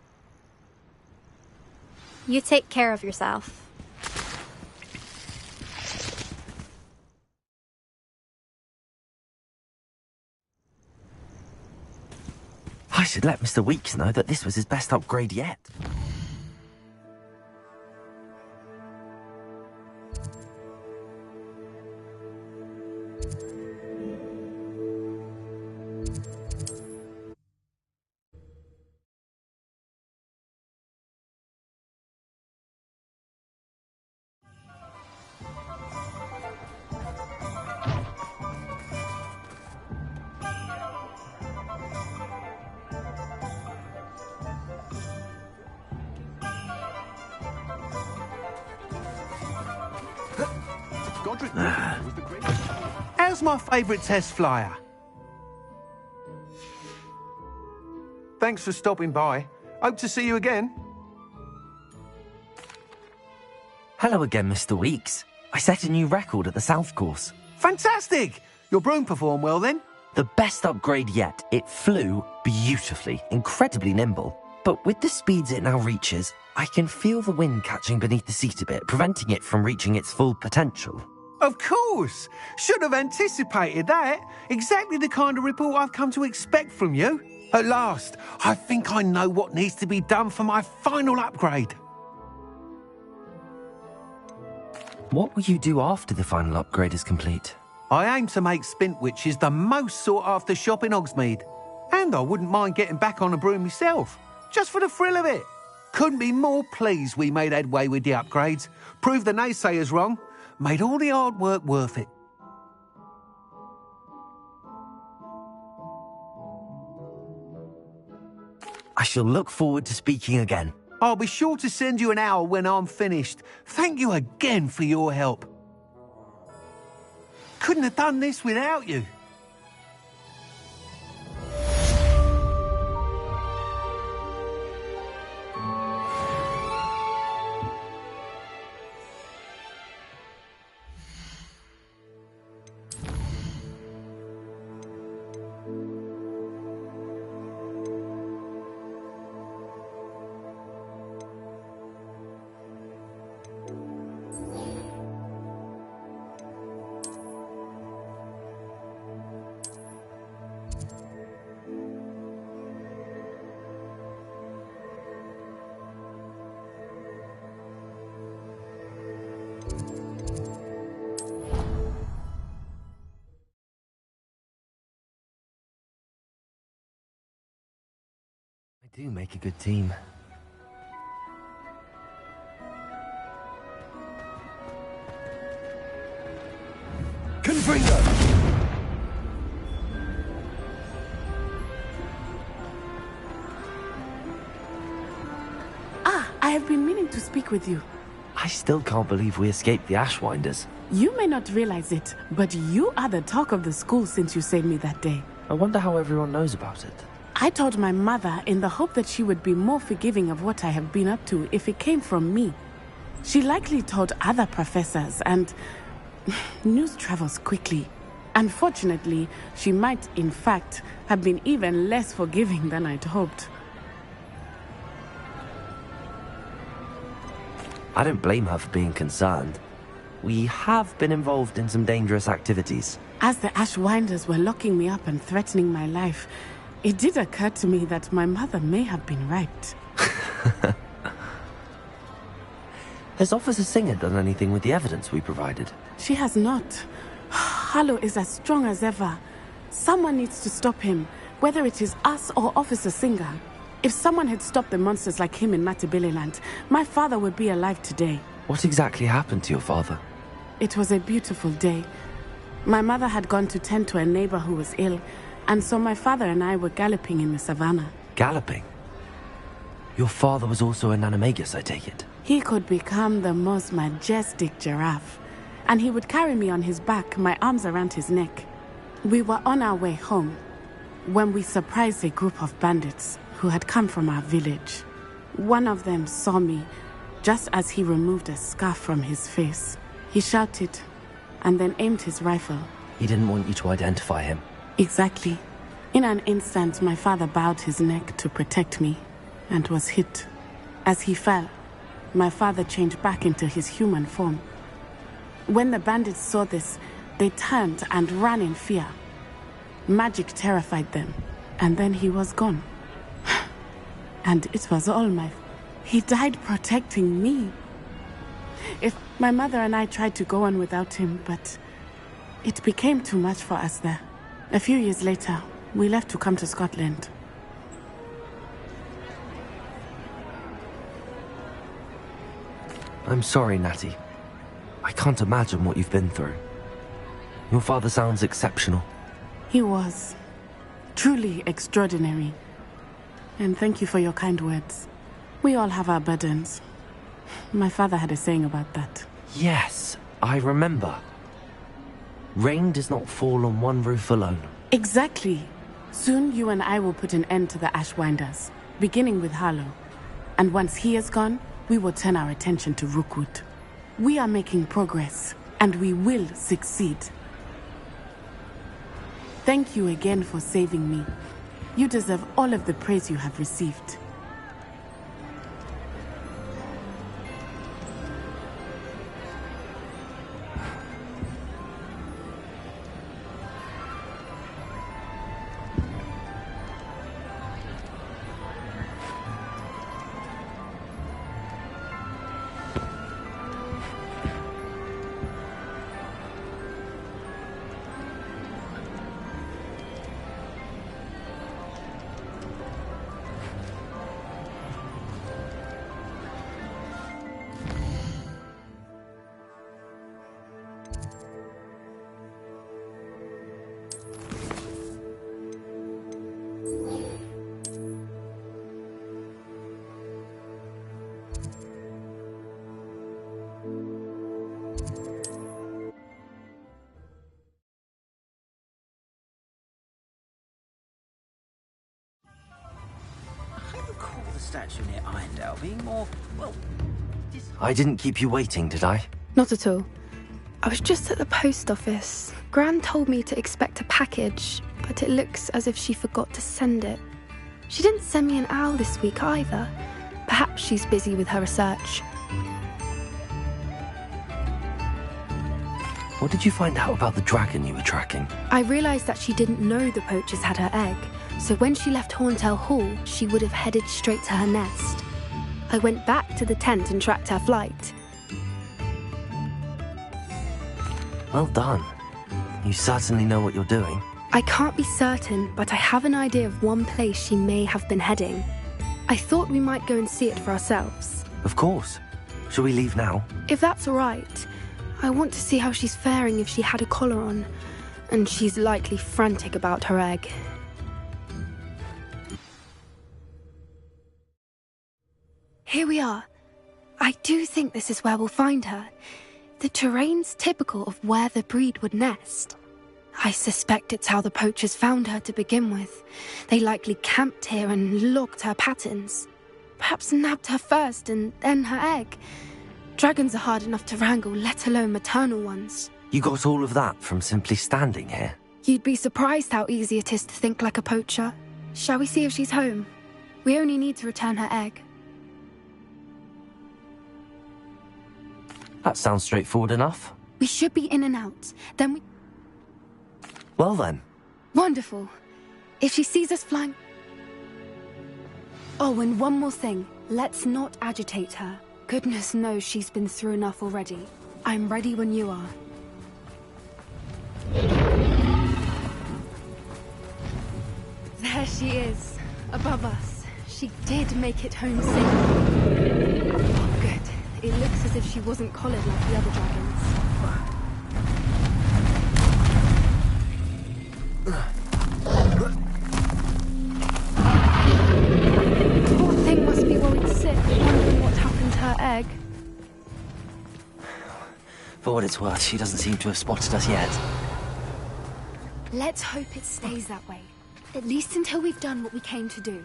You take care of yourself. I should let Mr. Weeks know that this was his best upgrade yet. How's my favourite test flyer? Thanks for stopping by. Hope to see you again. Hello again, Mr. Weeks. I set a new record at the South Course. Fantastic! Your broom performed well then? The best upgrade yet. It flew beautifully, incredibly nimble. But with the speeds it now reaches, I can feel the wind catching beneath the seat a bit, preventing it from reaching its full potential. Of course! Should have anticipated that. Exactly the kind of report I've come to expect from you. At last, I think I know what needs to be done for my final upgrade. What will you do after the final upgrade is complete? I aim to make Spintwitches the most sought-after shop in Hogsmeade. And I wouldn't mind getting back on a broom myself, just for the thrill of it. Couldn't be more pleased we made headway with the upgrades, proved the naysayers wrong, made all the hard work worth it. I shall look forward to speaking again. I'll be sure to send you an hour when I'm finished. Thank you again for your help. Couldn't have done this without you. do make a good team. Confringo! I have been meaning to speak with you. I still can't believe we escaped the Ashwinders. You may not realize it, but you are the talk of the school since you saved me that day. I wonder how everyone knows about it. I told my mother in the hope that she would be more forgiving of what I have been up to if it came from me. She likely told other professors, and news travels quickly. Unfortunately, she might, in fact, have been even less forgiving than I'd hoped. I don't blame her for being concerned. We have been involved in some dangerous activities. As the Ashwinders were locking me up and threatening my life, it did occur to me that my mother may have been right. Has Officer Singer done anything with the evidence we provided? She has not. Harlow is as strong as ever. Someone needs to stop him, whether it is us or Officer Singer. If someone had stopped the monsters like him in Matabeleland, my father would be alive today. What exactly happened to your father? It was a beautiful day. My mother had gone to tend to a neighbor who was ill, and so my father and I were galloping in the savannah. Galloping? Your father was also an animagus, I take it? He could become the most majestic giraffe, and he would carry me on his back, my arms around his neck. We were on our way home when we surprised a group of bandits who had come from our village. One of them saw me just as he removed a scarf from his face. He shouted and then aimed his rifle. He didn't want you to identify him. Exactly. In an instant, my father bowed his neck to protect me and was hit. As he fell, my father changed back into his human form. When the bandits saw this, they turned and ran in fear. Magic terrified them, and then he was gone. And it was all He died protecting me. If my mother and I tried to go on without him, but it became too much for us there. A few years later, we left to come to Scotland. I'm sorry, Natty. I can't imagine what you've been through. Your father sounds exceptional. He was. Truly extraordinary. And thank you for your kind words. We all have our burdens. My father had a saying about that. Yes, I remember. Rain does not fall on one roof alone. Exactly. Soon you and I will put an end to the Ashwinders, beginning with Harlow. And once he is gone, we will turn our attention to Rookwood. We are making progress, and we will succeed. Thank you again for saving me. You deserve all of the praise you have received. Statue near Irondale being more, well... I didn't keep you waiting, did I? Not at all. I was just at the post office. Gran told me to expect a package, but it looks as if she forgot to send it. She didn't send me an owl this week either. Perhaps she's busy with her research. What did you find out about the dragon you were tracking? I realised that she didn't know the poachers had her egg, so when she left Horntail Hall, she would have headed straight to her nest. I went back to the tent and tracked her flight. Well done. You certainly know what you're doing. I can't be certain, but I have an idea of one place she may have been heading. I thought we might go and see it for ourselves. Of course. Shall we leave now? If that's all right, I want to see how she's faring if she had a collar on. And she's likely frantic about her egg. Here we are. I do think this is where we'll find her. The terrain's typical of where the breed would nest. I suspect it's how the poachers found her to begin with. They likely camped here and logged her patterns. Perhaps nabbed her first and then her egg. Dragons are hard enough to wrangle, let alone maternal ones. You got all of that from simply standing here? You'd be surprised how easy it is to think like a poacher. Shall we see if she's home? We only need to return her egg. That sounds straightforward enough. We should be in and out. Then we... Well then. Wonderful. If she sees us flying... Oh, and one more thing. Let's not agitate her. Goodness knows she's been through enough already. I'm ready when you are. There she is, above us. She did make it home safely. Oh, good. It looks as if she wasn't collared like the other dragons. Poor thing must be worried sick, wondering what happened to her egg. For what it's worth, she doesn't seem to have spotted us yet. Let's hope it stays that way. At least until we've done what we came to do.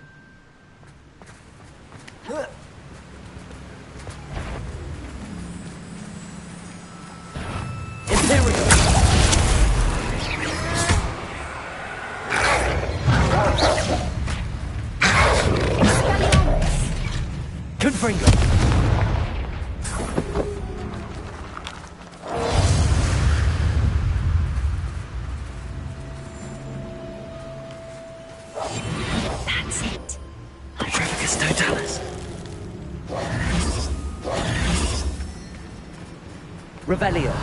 Confringo. That's it. Hydrophagus totalis. Revelio.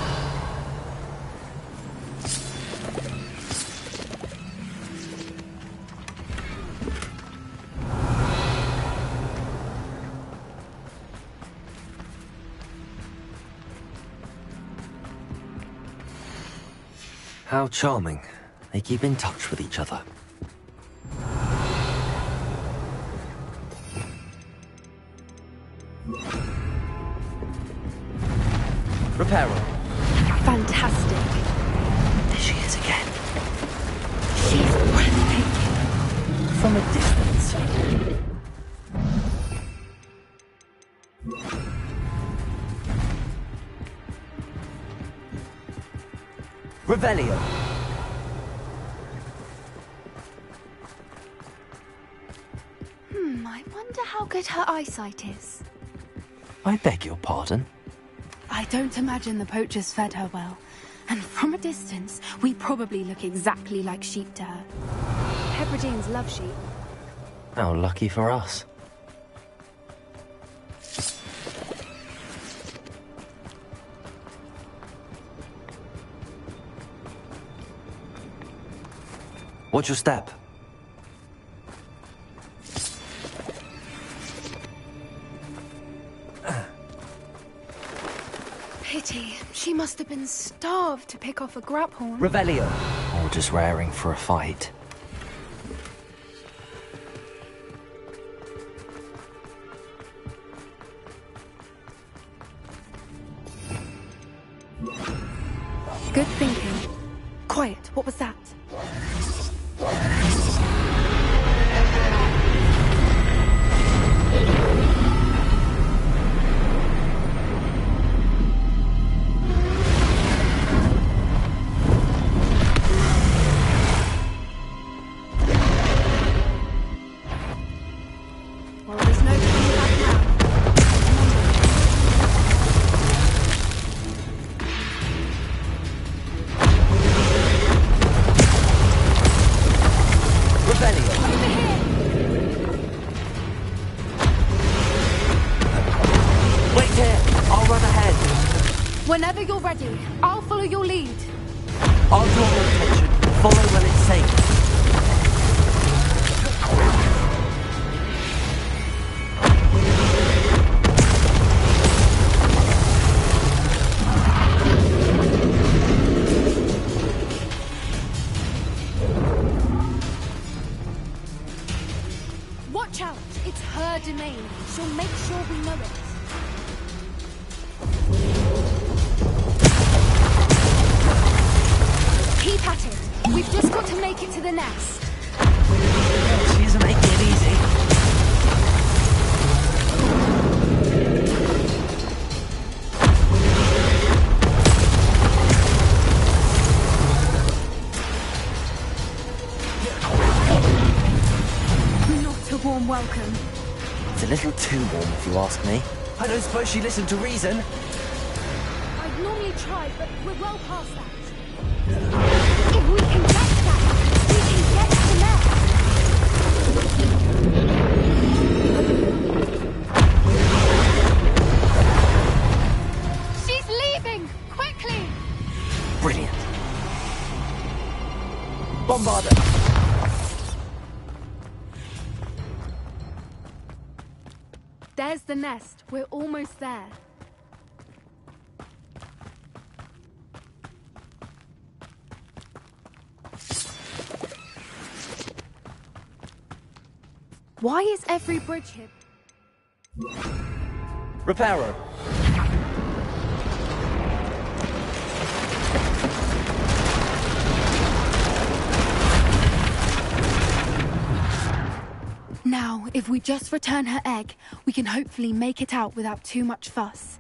How charming. They keep in touch with each other. Reparo. Fantastic. There she is again. She's breathtaking. From a distance. Revelio. I wonder how good her eyesight is. I beg your pardon? I don't imagine the poachers fed her well. And from a distance, we probably look exactly like sheep to her. Hebrideans love sheep. How lucky for us. Watch your step. Pity. She must have been starved to pick off a graphorn. Revelio. Or just raring for a fight. Good thinking. Quiet. What was that? Well, there's no coming back now. Wait here. I'll run ahead. Whenever you're ready, I'll follow your lead. I'll draw your attention. Follow when it's safe. She'll make sure we know it. Keep at it. We've just got to make it to the nest. She isn't making it easy. Not a warm welcome. It's a little too warm, if you ask me. I don't suppose she listened to reason. I'd normally try, but we're well past that. If we can get that, we can get to the nest. She's leaving! Quickly! Brilliant. Bombard her. There's the nest. We're almost there. Why is every bridge here? Reparo. Now, if we just return her egg, we can hopefully make it out without too much fuss.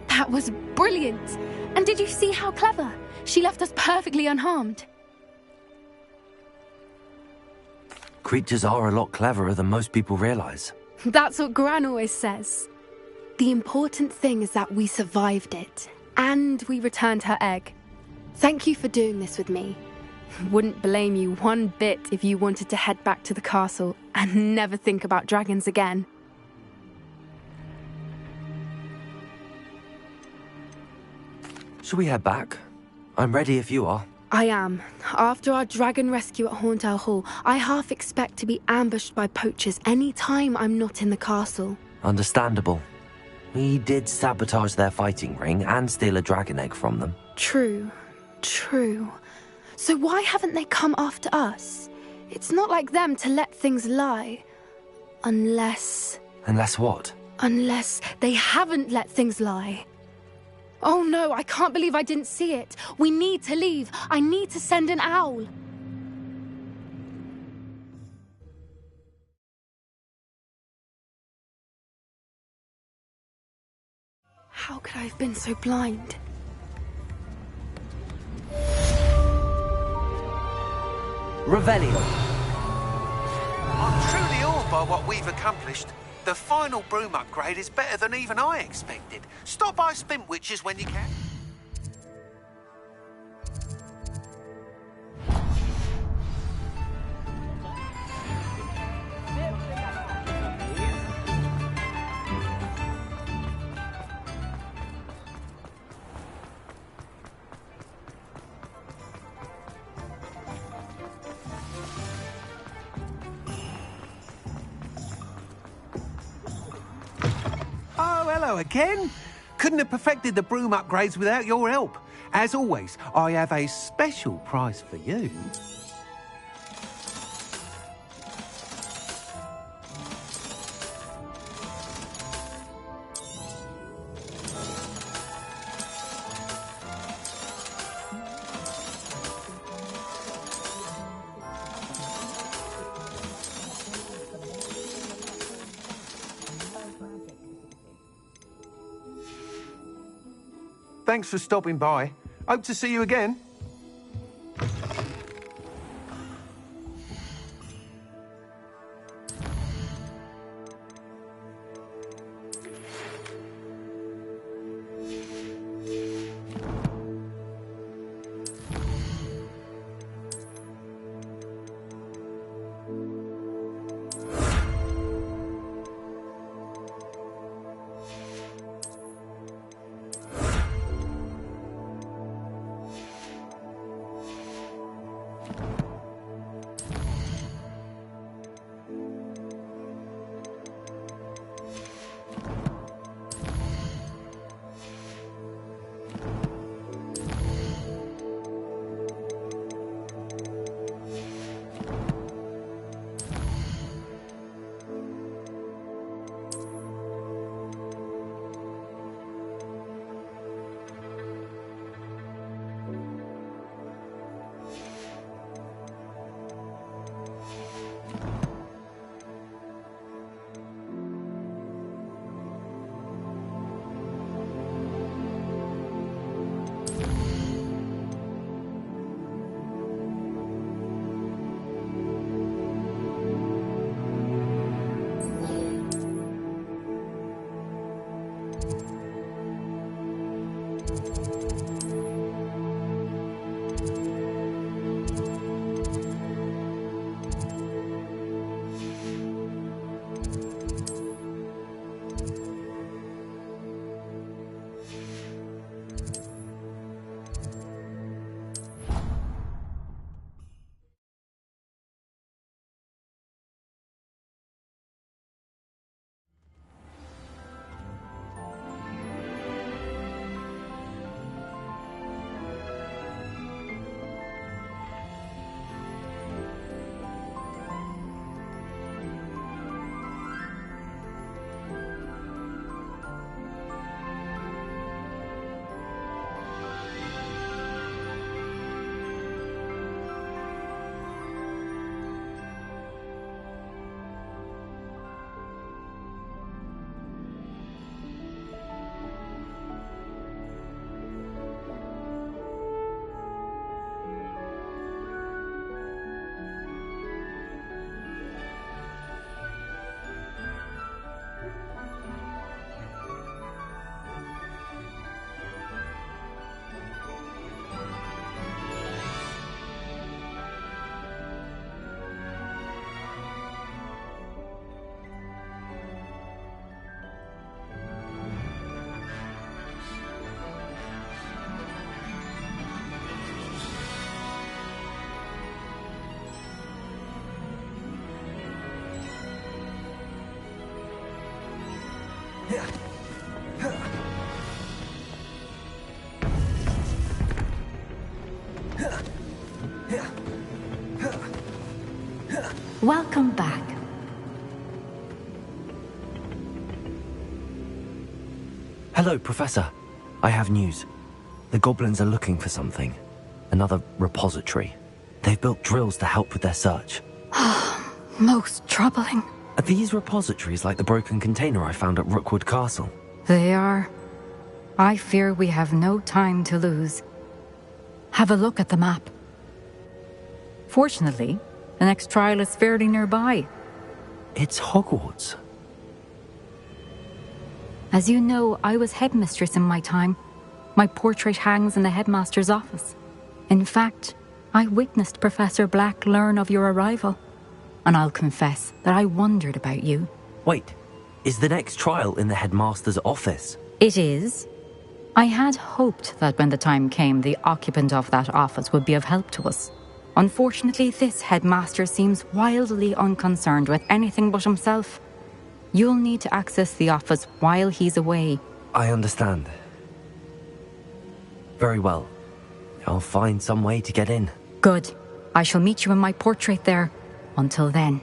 That was brilliant! And did you see how clever? She left us perfectly unharmed. Creatures are a lot cleverer than most people realize. That's what Gran always says. The important thing is that we survived it, and we returned her egg. Thank you for doing this with me. Wouldn't blame you one bit if you wanted to head back to the castle and never think about dragons again. Shall we head back? I'm ready if you are. I am. After our dragon rescue at Hauntel Hall, I half expect to be ambushed by poachers any time I'm not in the castle. Understandable. We did sabotage their fighting ring and steal a dragon egg from them. True. True. So why haven't they come after us? It's not like them to let things lie. Unless... Unless what? Unless they haven't let things lie. Oh no, I can't believe I didn't see it. We need to leave. I need to send an owl. How could I have been so blind? Revelio. I'm truly awed by what we've accomplished. The final broom upgrade is better than even I expected. Stop by Spintwitches when you can. Oh, hello again. Couldn't have perfected the broom upgrades without your help. As always, I have a special prize for you. Thanks for stopping by. Hope to see you again. Welcome back. Hello, Professor. I have news. The goblins are looking for something. Another repository. They've built drills to help with their search. Most troubling. Are these repositories like the broken container I found at Rookwood Castle? They are. I fear we have no time to lose. Have a look at the map. Fortunately, the next trial is fairly nearby. It's Hogwarts. As you know, I was headmistress in my time. My portrait hangs in the headmaster's office. In fact, I witnessed Professor Black learn of your arrival. And I'll confess that I wondered about you. Wait, is the next trial in the headmaster's office? It is. I had hoped that when the time came, the occupant of that office would be of help to us. Unfortunately, this headmaster seems wildly unconcerned with anything but himself. You'll need to access the office while he's away. I understand. Very well. I'll find some way to get in. Good. I shall meet you in my portrait there. Until then.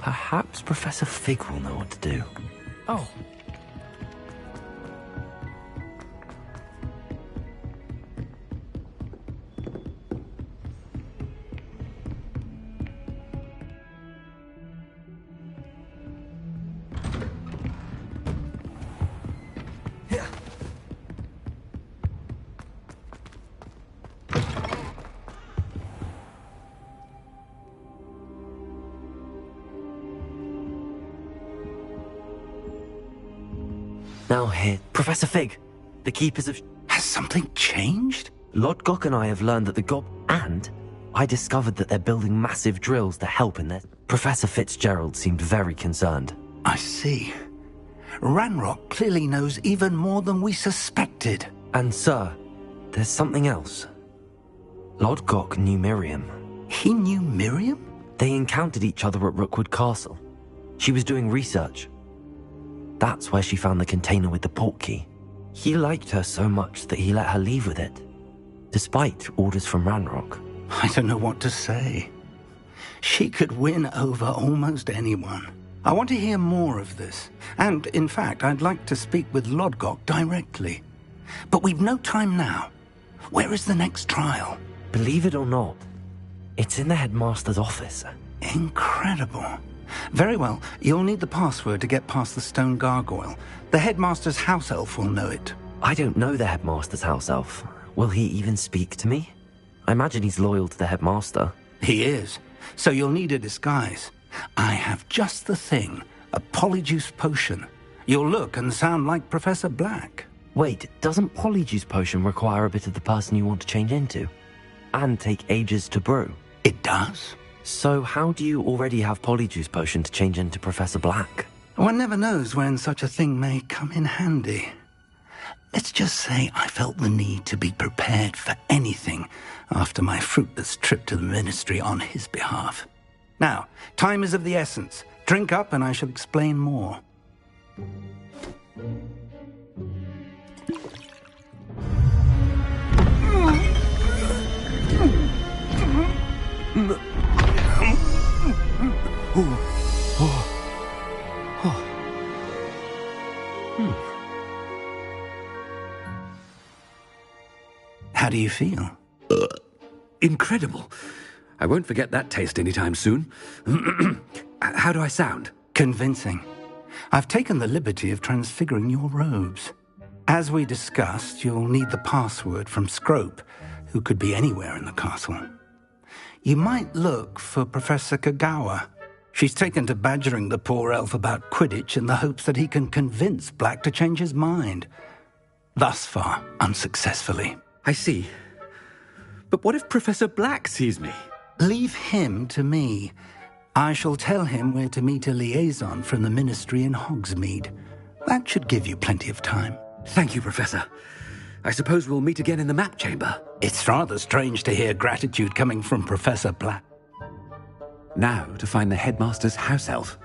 Perhaps Professor Fig will know what to do. Oh. Now here, Professor Fig, the keepers of... Has something changed? Lord Gggg and I have learned that the and I discovered that they're building massive drills to help in this. Professor Fitzgerald seemed very concerned. I see. Ranrock clearly knows even more than we suspected. And sir, there's something else. Lord Gggg knew Miriam. He knew Miriam? They encountered each other at Rookwood Castle. She was doing research. That's where she found the container with the portkey. He liked her so much that he let her leave with it, despite orders from Ranrock. I don't know what to say. She could win over almost anyone. I want to hear more of this. And, in fact, I'd like to speak with Lord Gggg directly. But we've no time now. Where is the next trial? Believe it or not, it's in the headmaster's office. Incredible. Very well. You'll need the password to get past the stone gargoyle. The headmaster's house elf will know it. I don't know the headmaster's house elf. Will he even speak to me? I imagine he's loyal to the headmaster. He is. So you'll need a disguise. I have just the thing. A polyjuice potion. You'll look and sound like Professor Black. Wait, doesn't polyjuice potion require a bit of the person you want to change into? And take ages to brew? It does. So how do you already have polyjuice potion to change into Professor Black? One never knows when such a thing may come in handy. Let's just say I felt the need to be prepared for anything after my fruitless trip to the ministry on his behalf. Now, time is of the essence. Drink up and I shall explain more. How do you feel? Incredible. I won't forget that taste anytime soon. How do I sound? Convincing. I've taken the liberty of transfiguring your robes. As we discussed, you'll need the password from Scrope, who could be anywhere in the castle. You might look for Professor Kagawa. She's taken to badgering the poor elf about Quidditch in the hopes that he can convince Black to change his mind. Thus far, unsuccessfully. I see. But what if Professor Black sees me? Leave him to me. I shall tell him where to meet a liaison from the ministry in Hogsmeade. That should give you plenty of time. Thank you, Professor. I suppose we'll meet again in the map chamber. It's rather strange to hear gratitude coming from Professor Black. Now to find the headmaster's house elf.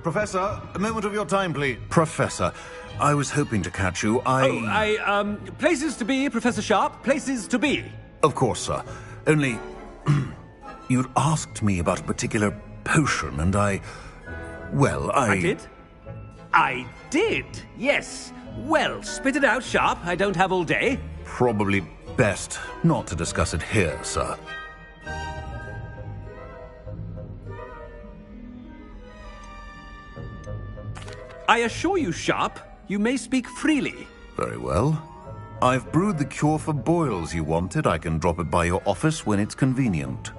Professor, a moment of your time, please. Professor, I was hoping to catch you. Places to be, Professor Sharp. Places to be. Of course, sir. Only, you'd asked me about a particular potion, and I did? I did, yes. Well, spit it out, Sharp. I don't have all day. Probably best not to discuss it here, sir. I assure you, Sharp, you may speak freely. Very well. I've brewed the cure for boils you wanted. I can drop it by your office when it's convenient.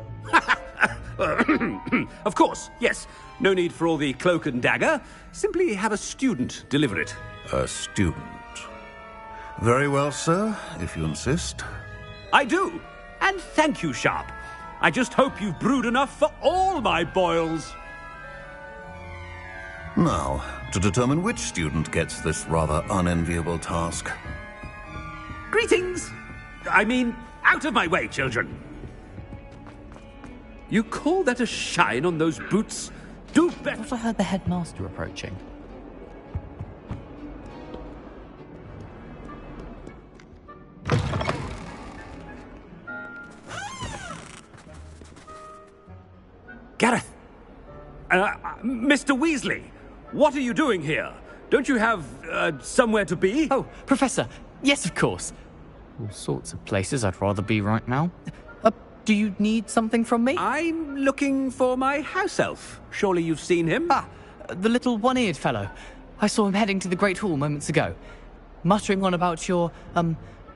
Of course, yes. No need for all the cloak and dagger. Simply have a student deliver it. A student. Very well, sir, if you insist. I do. And thank you, Sharp. I just hope you've brewed enough for all my boils. Now, to determine which student gets this rather unenviable task. Greetings! I mean, out of my way, children. You call that a shine on those boots? Do better. I thought I heard the headmaster approaching. Gareth! Mr. Weasley, what are you doing here? Don't you have, somewhere to be? Oh, Professor, yes, of course. All sorts of places I'd rather be right now. Do you need something from me? I'm looking for my house elf. Surely you've seen him? Ah, the little one-eared fellow. I saw him heading to the Great Hall moments ago, muttering on about your,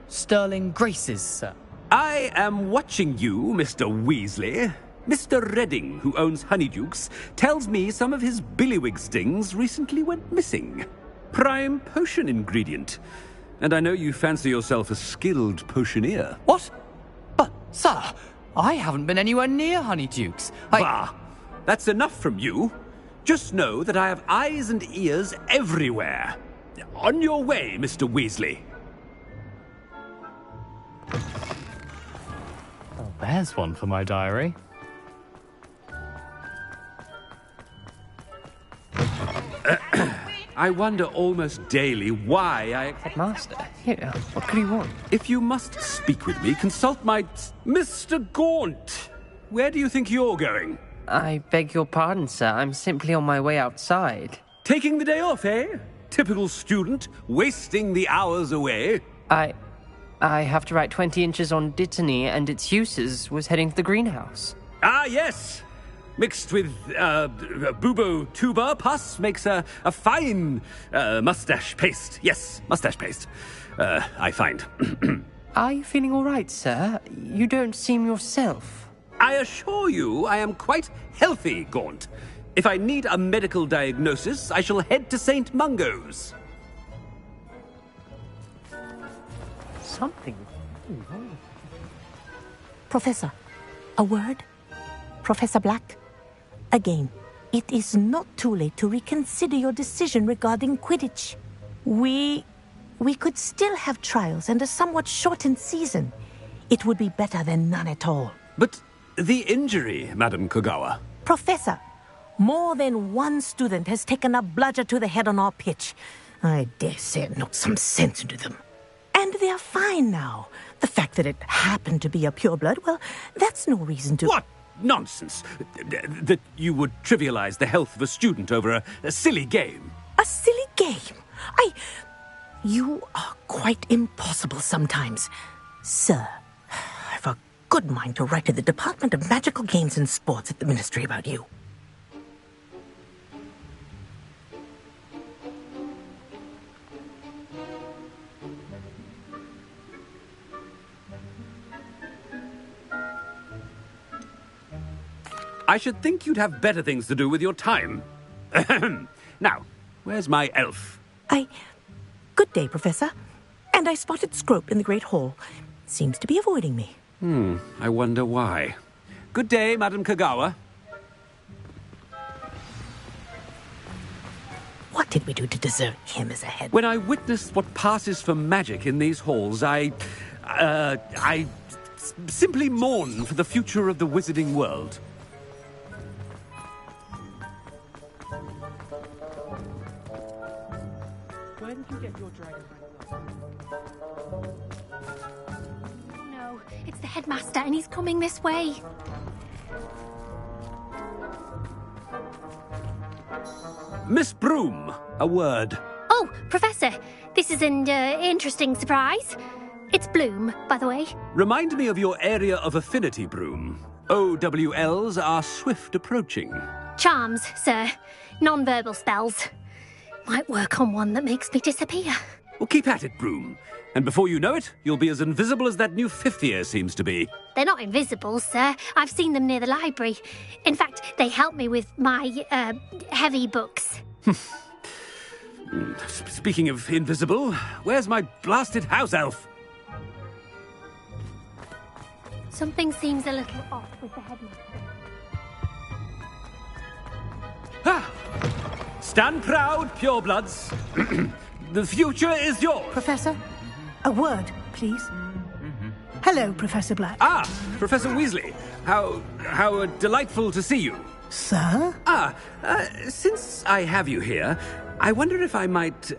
sterling graces, sir. I am watching you, Mr. Weasley. Mr. Redding, who owns Honeydukes, tells me some of his billywig stings recently went missing. Prime potion ingredient. And I know you fancy yourself a skilled potioneer. What? But, sir, I haven't been anywhere near Honeydukes. Bah! That's enough from you. Just know that I have eyes and ears everywhere. On your way, Mr. Weasley. Oh, there's one for my diary. I wonder almost daily why I... Headmaster, here, what could he want? If you must speak with me, consult my... Mr. Gaunt! Where do you think you're going? I beg your pardon, sir. I'm simply on my way outside. Taking the day off, eh? Typical student, wasting the hours away. I have to write 20 inches on Dittany and its uses. Was heading to the greenhouse. Ah, yes! Mixed with bubo tuber pus makes a fine mustache paste. Yes, mustache paste. I find. Are you feeling all right, sir? You don't seem yourself. I assure you I am quite healthy, Gaunt. If I need a medical diagnosis, I shall head to St. Mungo's. Something. Professor, a word? Professor Black? Again, it is not too late to reconsider your decision regarding Quidditch. We could still have trials and a somewhat shortened season. It would be better than none at all. But the injury, Madam Kogawa. Professor, more than one student has taken a bludger to the head on our pitch. I dare say it knocked some sense into them. And they're fine now. The fact that it happened to be a pureblood, well, that's no reason to... What? Nonsense. That you would trivialize the health of a student over a silly game. A silly game? You are quite impossible sometimes. Sir, I've a good mind to write to the Department of Magical Games and Sports at the Ministry about you. I should think you'd have better things to do with your time. Now, where's my elf? Good day, Professor. And I spotted Scrope in the Great Hall. Seems to be avoiding me. I wonder why. Good day, Madam Kogawa. What did we do to deserve him as a head? When I witness what passes for magic in these halls, I simply mourn for the future of the wizarding world. Where did you get your dragon? Oh no, it's the headmaster and he's coming this way. Miss Broom, a word. Oh, Professor, this is an interesting surprise. It's Bloom, by the way. Remind me of your area of affinity, Broom. OWLs are swift approaching. Charms, sir. Non-verbal spells. Might work on one that makes me disappear. Well, keep at it, Broom. And before you know it, you'll be as invisible as that new fifth year seems to be. They're not invisible, sir. I've seen them near the library. In fact, they help me with my, heavy books. Speaking of invisible, where's my blasted house elf? Something seems a little off with the headmaster. Stand proud, purebloods. The future is yours. Professor, a word, please. Hello, Professor Black. Ah, Professor Weasley. How delightful to see you. Sir? Since I have you here, I wonder if I might,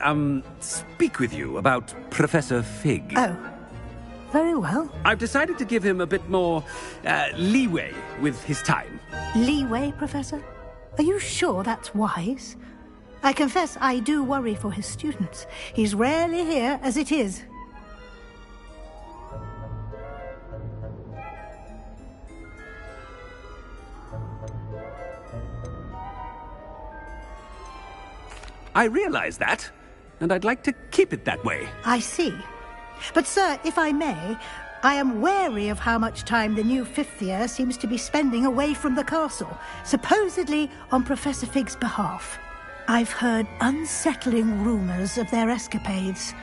speak with you about Professor Fig. Oh, very well. I've decided to give him a bit more, leeway with his time. Leeway, Professor? Are you sure that's wise? I confess I do worry for his students. He's rarely here as it is. I realize that, and I'd like to keep it that way. I see. But, sir, if I may, I am wary of how much time the new fifth year seems to be spending away from the castle, supposedly on Professor Fig's behalf. I've heard unsettling rumours of their escapades.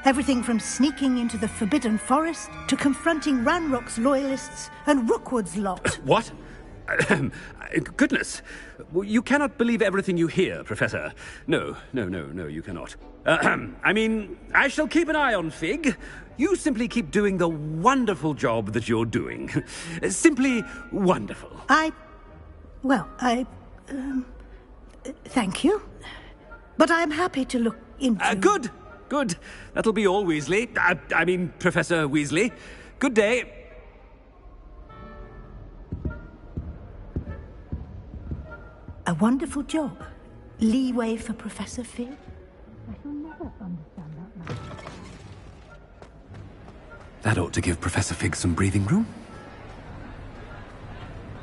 Everything from sneaking into the Forbidden Forest to confronting Ranrock's loyalists and Rookwood's lot. What? Goodness. You cannot believe everything you hear, Professor. No, you cannot. I mean, I shall keep an eye on Fig. You simply keep doing the wonderful job that you're doing. Simply wonderful. Thank you. But I'm happy to look into... Good. That'll be all, Weasley. I mean, Professor Weasley. Good day. A wonderful job. Leeway for Professor Fig. I shall never understand that man. That ought to give Professor Fig some breathing room.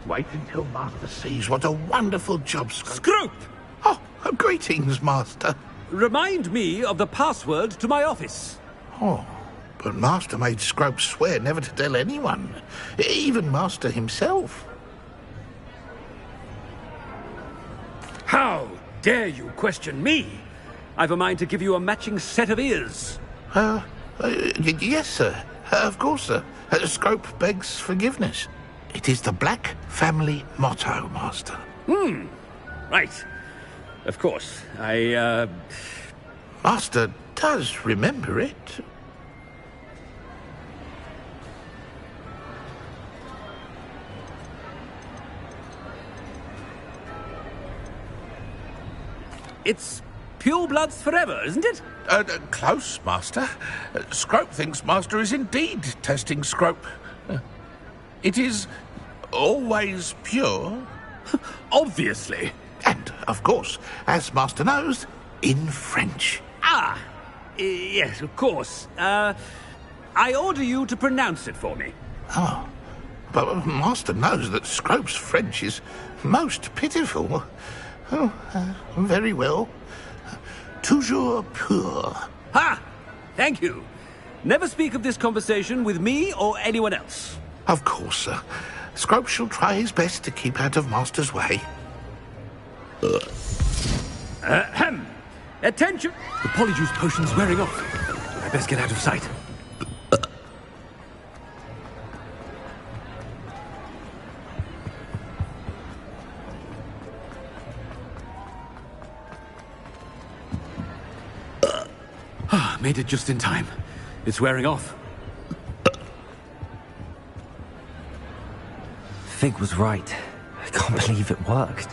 Wait until Master sees what a wonderful job, Scrope! Oh, greetings, Master. Remind me of the password to my office. Oh, but Master made Scrope swear never to tell anyone, even Master himself. How dare you question me? I've a mind to give you a matching set of ears. Yes, sir. Of course, sir. Scrope begs forgiveness. It is the Black family motto, Master. Right. Of course. Master does remember it. It's purebloods forever, isn't it? Close, Master. Scrope thinks Master is indeed testing Scrope. It is always pure. Obviously. And, of course, as Master knows, in French. Yes, of course. I order you to pronounce it for me. Oh, but Master knows that Scrope's French is most pitiful. Oh, very well. Toujours pur. Ha! Thank you. Never speak of this conversation with me or anyone else. Of course, sir. Scrope shall try his best to keep out of Master's way. Attention! The polyjuice potion's wearing off. I best get out of sight. Made it just in time. It's wearing off. Fig was right. I can't believe it worked.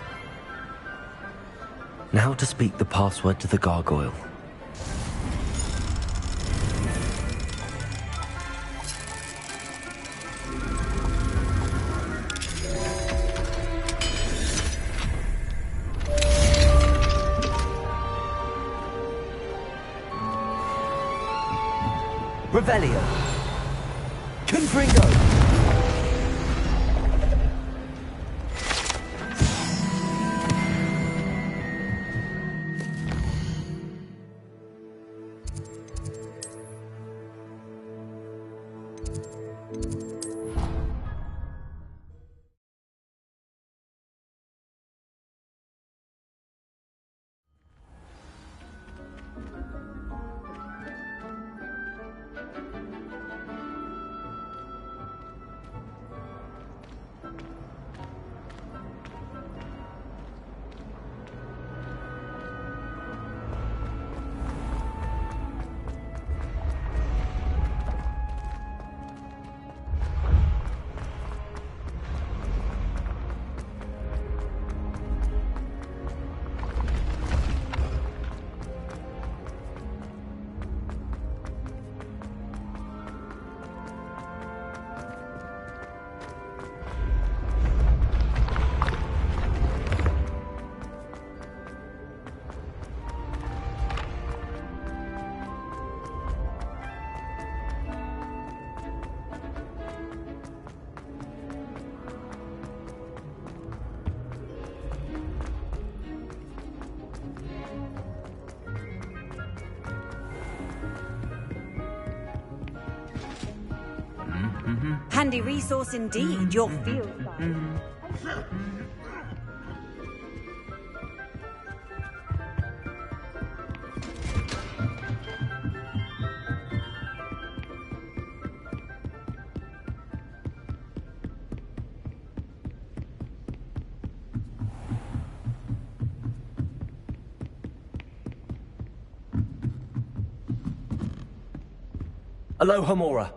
Now to speak the password to the gargoyle. Revelio. Confringo. Handy resource indeed, your field guide. Aloha Mora.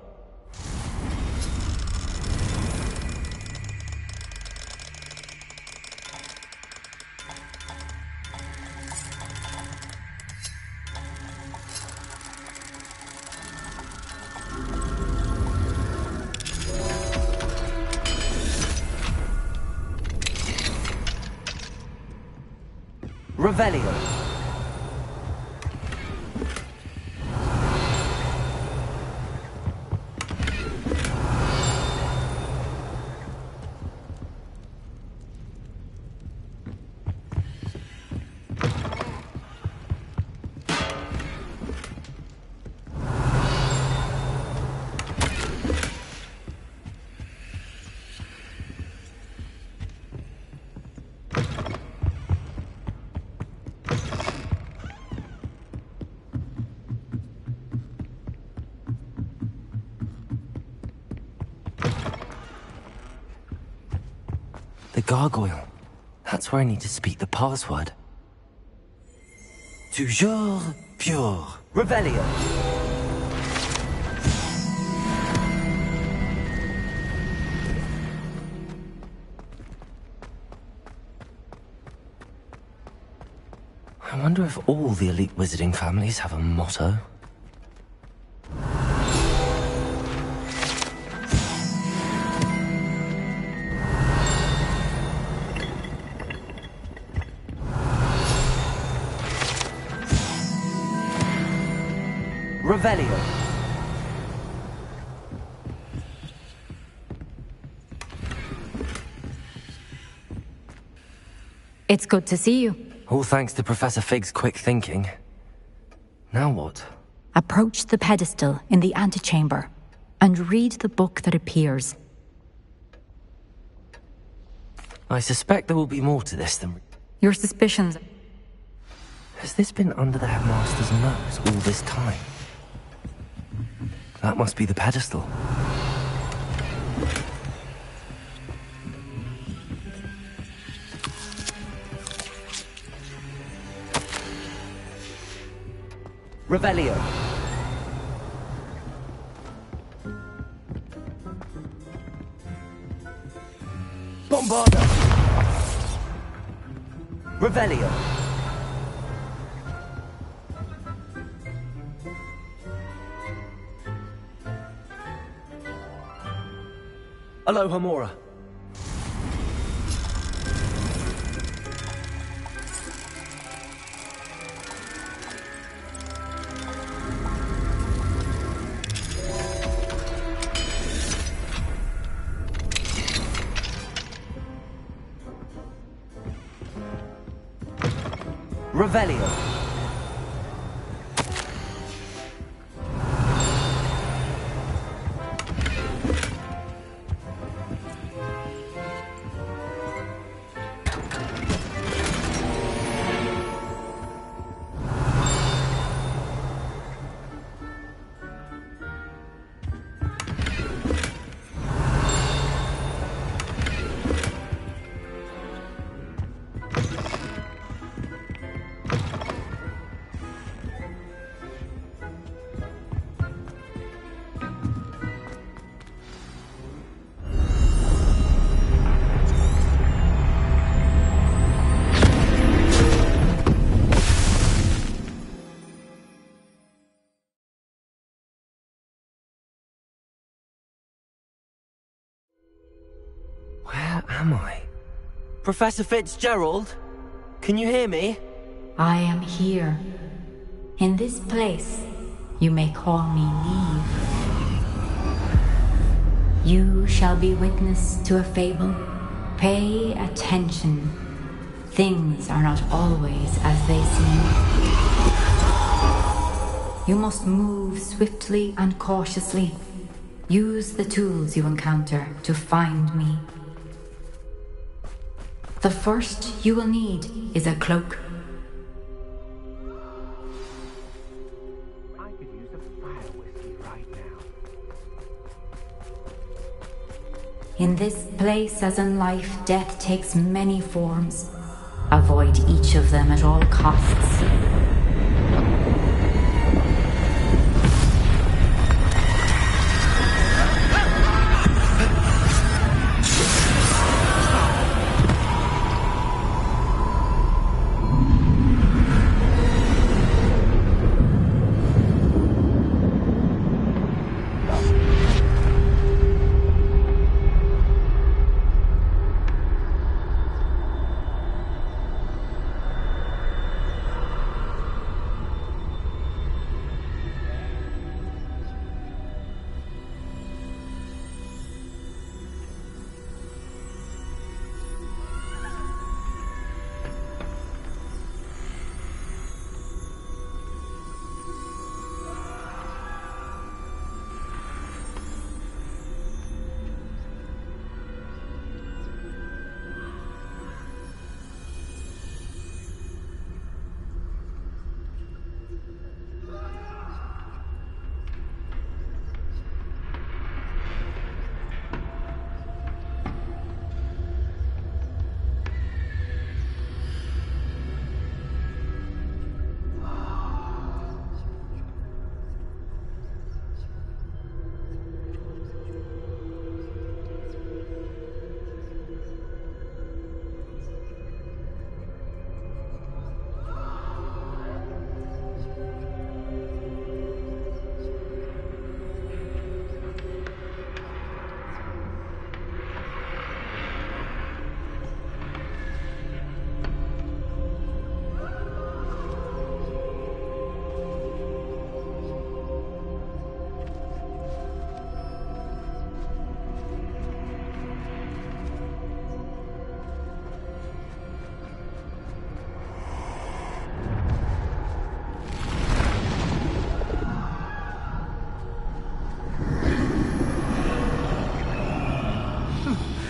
Revelio. The gargoyle. That's where I need to speak the password. Toujours pure. Revelio. I wonder if all the elite wizarding families have a motto. Revelio. It's good to see you. All thanks to Professor Fig's quick thinking. Now what? Approach the pedestal in the antechamber and read the book that appears. I suspect there will be more to this than... Your suspicions... Has this been under the headmaster's nose all this time? That must be the pedestal. Revelio. Bombarda. Revelio. Aloha Mora. Revelio. am I? Professor Fitzgerald? Can you hear me? I am here. In this place, you may call me Neve. You shall be witness to a fable. Pay attention. Things are not always as they seem. You must move swiftly and cautiously. Use the tools you encounter to find me. The first you will need is a cloak. I could use a fire whiskey right now. In this place, as in life, death takes many forms. Avoid each of them at all costs.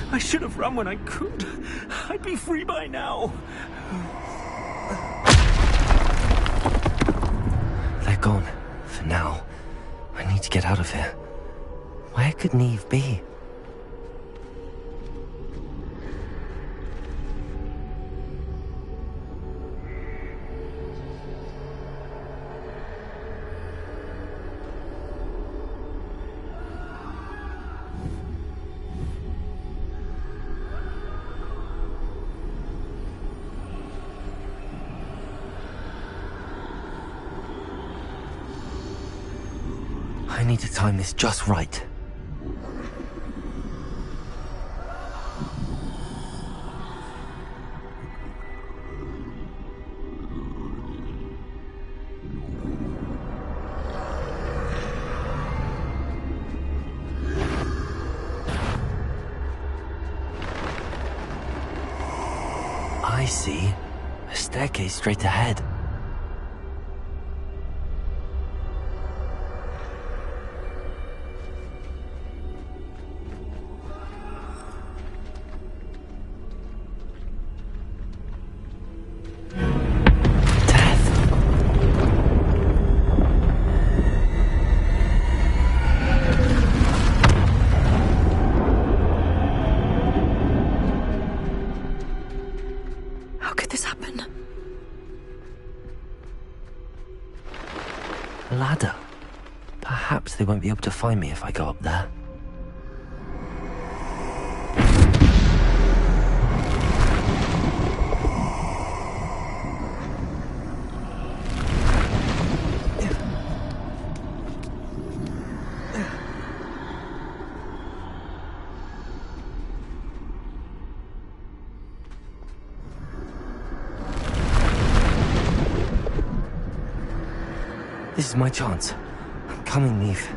I should have run when I could. I'd be free by now. They're gone. For now. I need to get out of here. Where could Neve be? I need to time this just right. I see. A staircase straight ahead. Ladder. Perhaps they won't be able to find me if I go up there. This is my chance. I'm coming, Neve.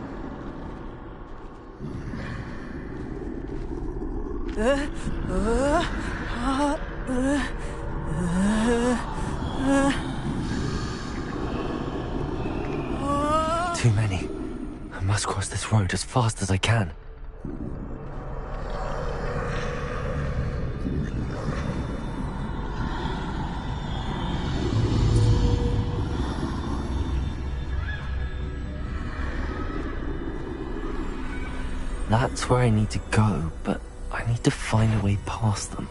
Too many. I must cross this road as fast as I can. That's where I need to go, but I need to find a way past them.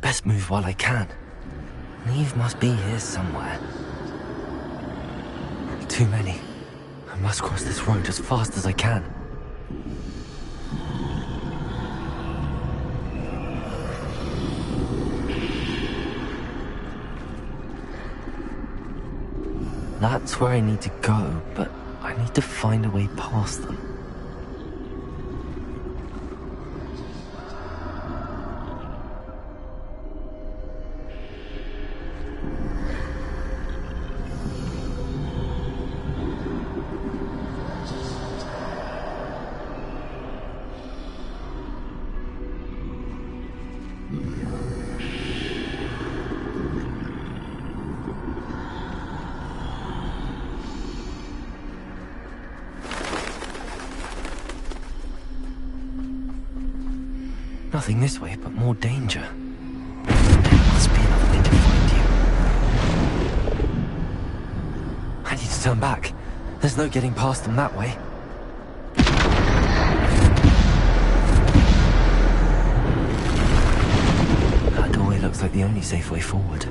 Best move while I can. Neve must be here somewhere. Too many. I must cross this road as fast as I can. That's where I need to go, but I need to find a way past them. Nothing this way, but more danger. There must be another way to find you. I need to turn back. There's no getting past them that way. That doorway looks like the only safe way forward.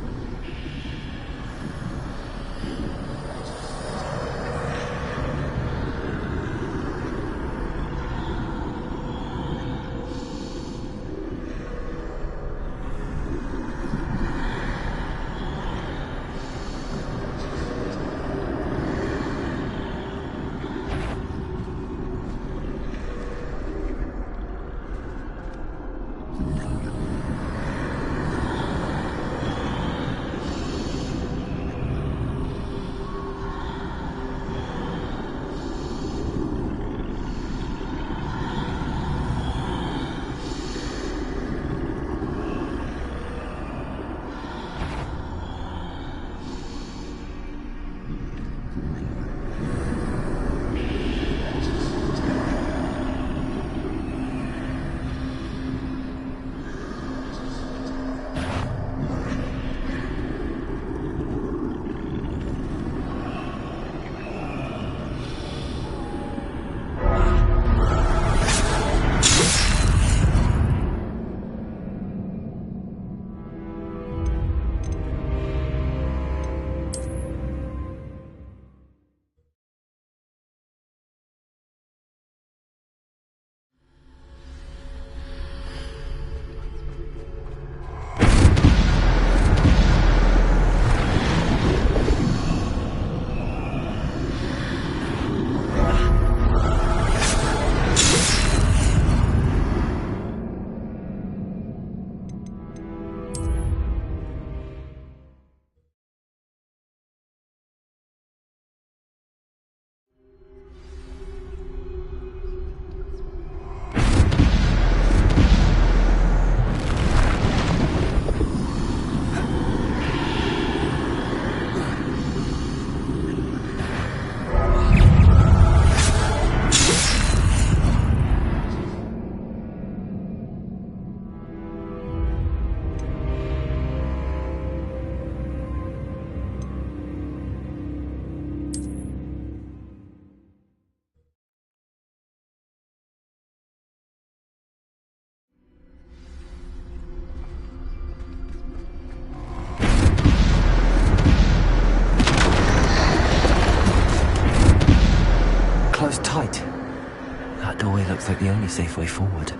only safe way forward.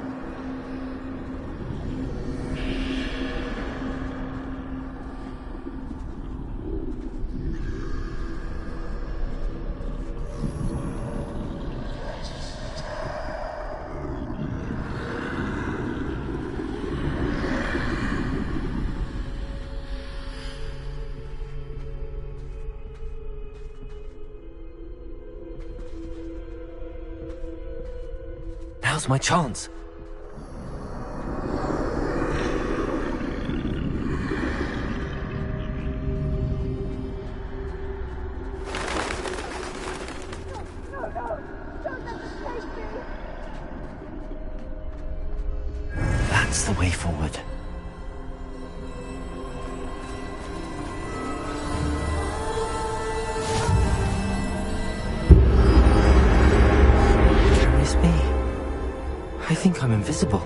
Now's my chance. That's the way forward. Curious me. I think I'm invisible.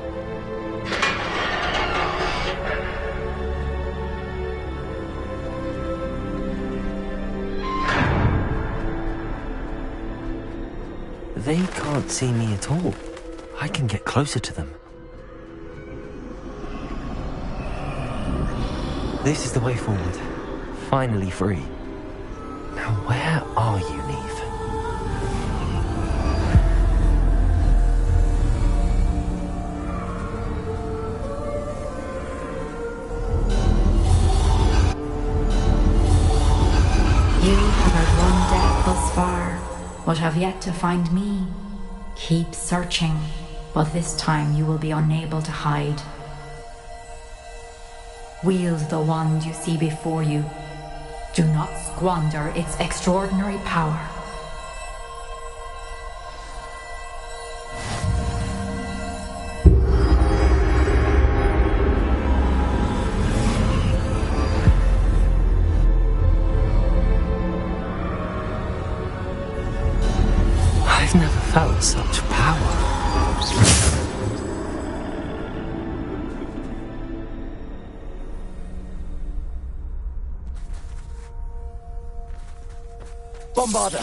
They can't see me at all. I can get closer to them. This is the way forward. Finally free. Now where are you, Neve? You have had one death thus far, but have yet to find me. Keep searching, but this time you will be unable to hide. Wield the wand you see before you. Do not squander its extraordinary power. I've never felt such power. Bombarder!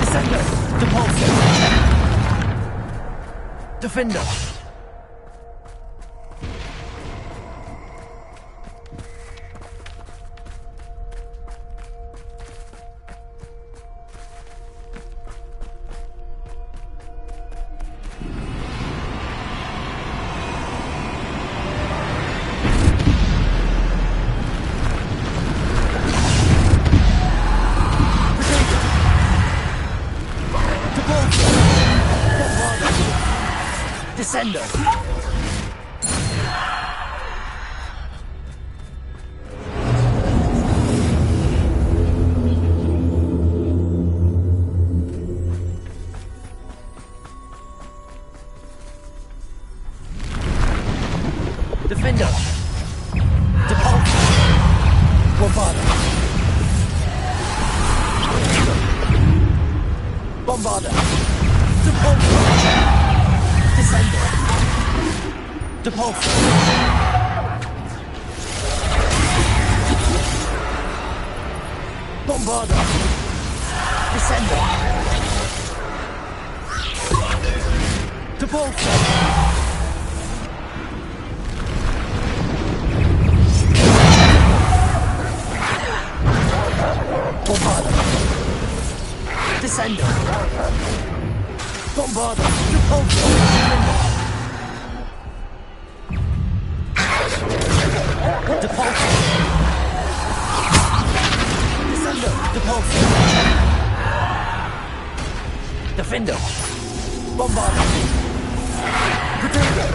Descender! Depulsor! Defender! Descender! Defender! Depulsor! Bombarder! Bombarder! Depulsor! Descender! Depulsor! Bombarder! Descender! Depulsor! Bombarder! Descender! Bombarder! Depulsor! Depulsor! Descender! Depulsor! Defender! Bombarder! Pretender!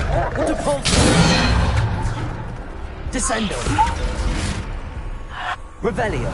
Depulsor! Descender! Revelio!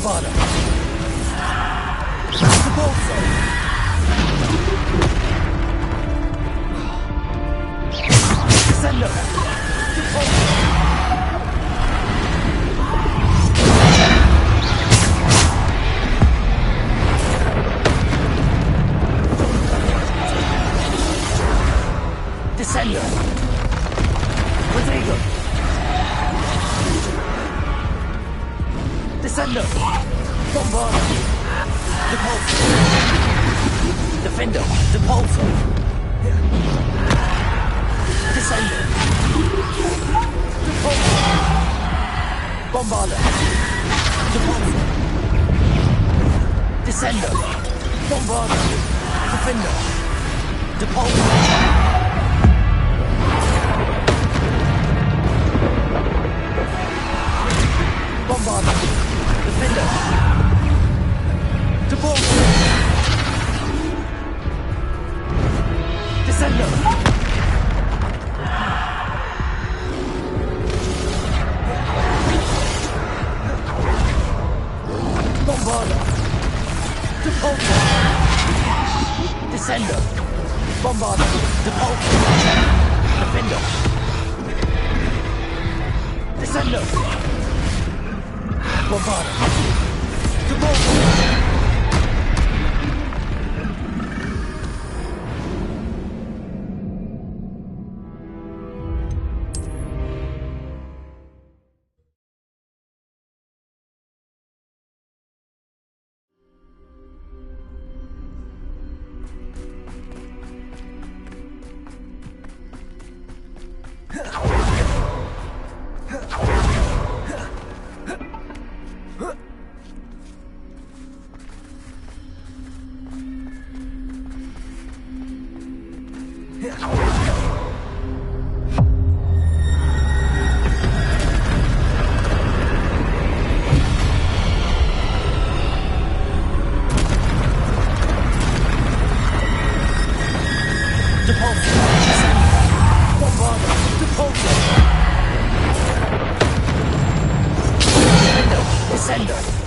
Bombarder. Depulso. Descendo. Depulso. Descendo. Rodrigo. Descendo. Bombarder. Depulso. Defender. Depulso. Descendo. Depulso. Bombarder. Depulso. Descendo. Bombarder. Defender. Depulso. Bombarder. Defender. Depulso. Descendo. Bombarder. Depulso. Descendo. Bombarder. Depulso. Defender. Descendo. Bombarder. Depulso.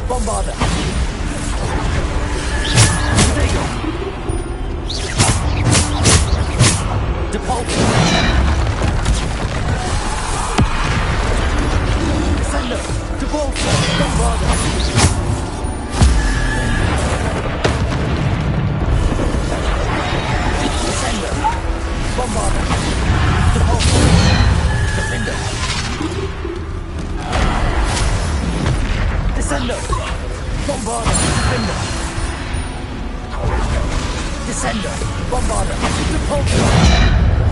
Bombarder. Depulso. Descendo. Depulso. Bombarder. Descendo. Bombarder. Depulso. Defender. Descendo. Bombarder. Defender. Descendo. Bombarder. Depulso.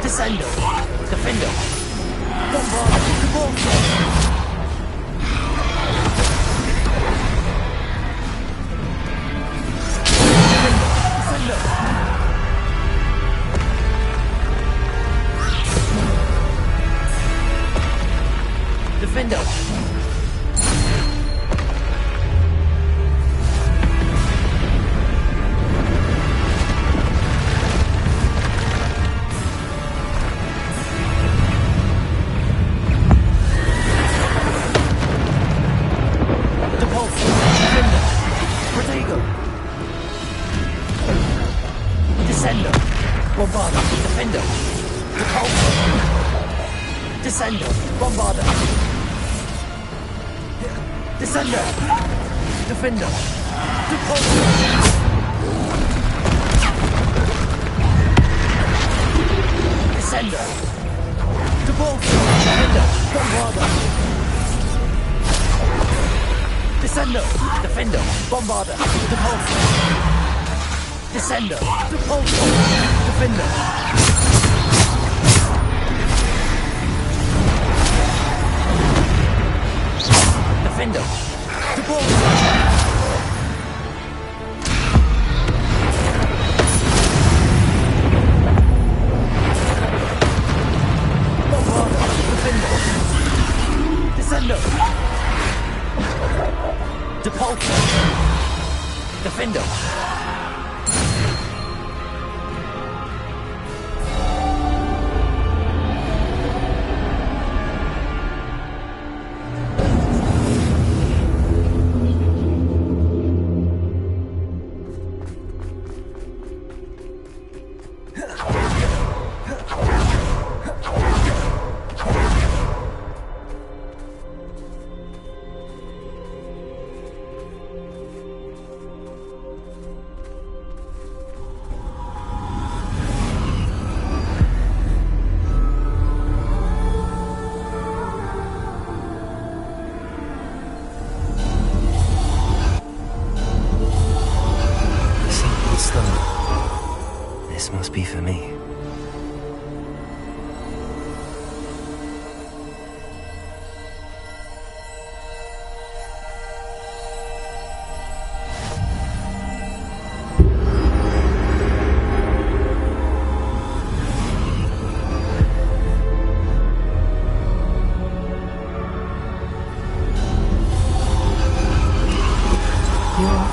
Descendo. Defender. Bombarder. Depulso. Descendo. Defender. Depulso. Defender. Protego. Descendo. Bombarder. Defender. Depulso. Descendo. Bombarder. Descendo. Defender. Depulso. Descendo. Depulso. Defender. Bombarder. Descendo. Defender. Bombarder. Depulso. Descendo. Depulso. Defender. Defender. Depulso. Bombarder. Defender. Descendo. Depulso. Defender. be for me.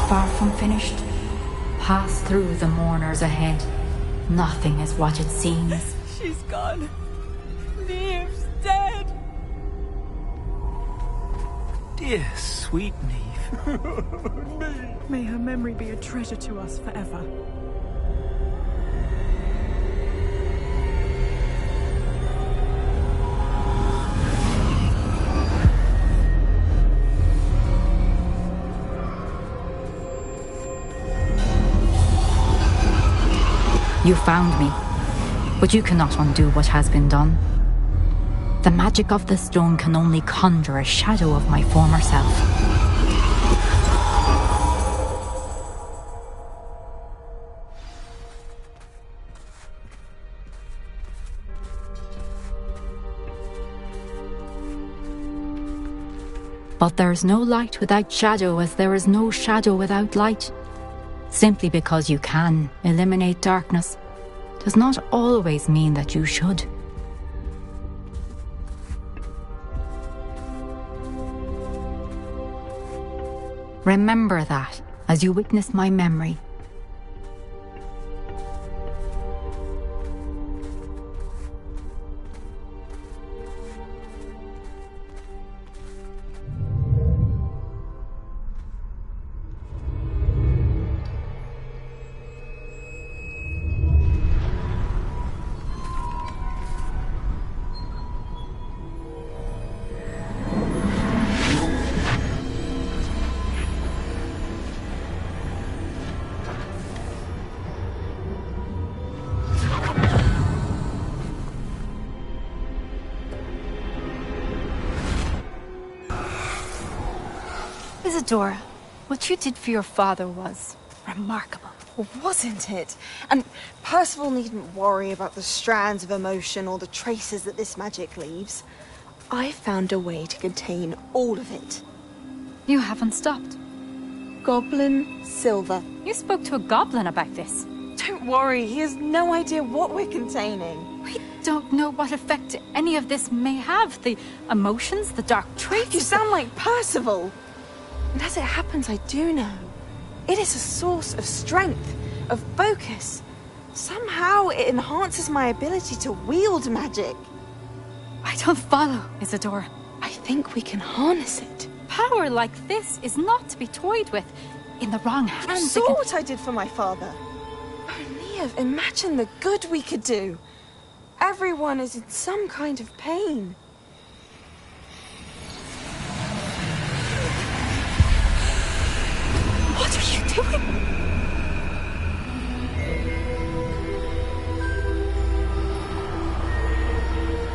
Far from finished. Pass through the mourners ahead. Nothing is what it seems. She's gone. Neve's dead. Dear sweet Neve. May her memory be a treasure to us forever. You found me, but you cannot undo what has been done. The magic of the stone can only conjure a shadow of my former self. But there is no light without shadow, as there is no shadow without light. Simply because you can eliminate darkness does not always mean that you should. Remember that as you witness my memory. Isadora, what you did for your father was remarkable. Wasn't it? And Percival needn't worry about the strands of emotion or the traces that this magic leaves. I found a way to contain all of it. You haven't stopped. Goblin Silver. You spoke to a goblin about this. Don't worry, he has no idea what we're containing. We don't know what effect any of this may have. The emotions, the dark traits. You sound like Percival. And as it happens, I do know. It is a source of strength, of focus. Somehow it enhances my ability to wield magic. I don't follow, Isadora. I think we can harness it. Power like this is not to be toyed with. In the wrong You hands, saw what I did for my father. Oh, Neve, imagine the good we could do. Everyone is in some kind of pain. What are you doing?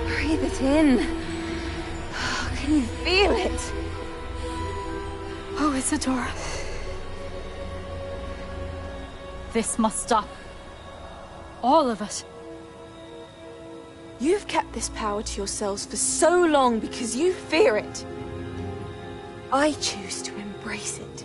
Breathe it in. Can you feel it? Oh, Isadora. This must stop. All of it. You've kept this power to yourselves for so long because you fear it. I choose to embrace it.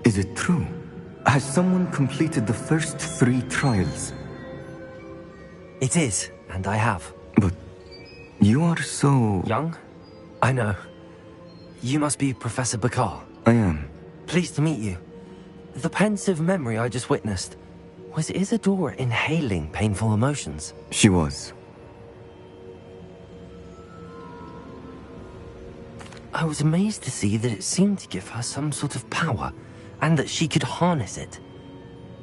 Is it true? Has someone completed the first 3 trials? It is, and I have. But you are so... young? I know. You must be Professor Bakar. I am. Pleased to meet you. The pensive memory I just witnessed, was Isadora inhaling painful emotions? She was. I was amazed to see that it seemed to give her some sort of power, and that she could harness it.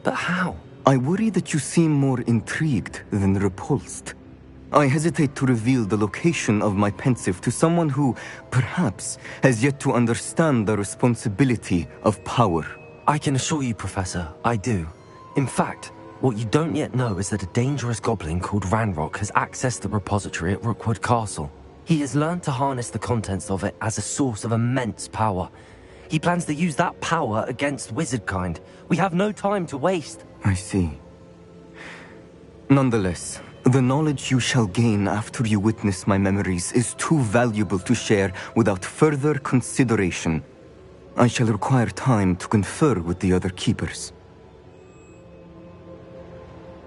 But how? I worry that you seem more intrigued than repulsed. I hesitate to reveal the location of my pensive to someone who, perhaps, has yet to understand the responsibility of power. I can assure you, Professor, I do. In fact, what you don't yet know is that a dangerous goblin called Ranrock has accessed the repository at Rookwood Castle. He has learned to harness the contents of it as a source of immense power. He plans to use that power against wizardkind. We have no time to waste. I see. Nonetheless, the knowledge you shall gain after you witness my memories is too valuable to share without further consideration. I shall require time to confer with the other keepers.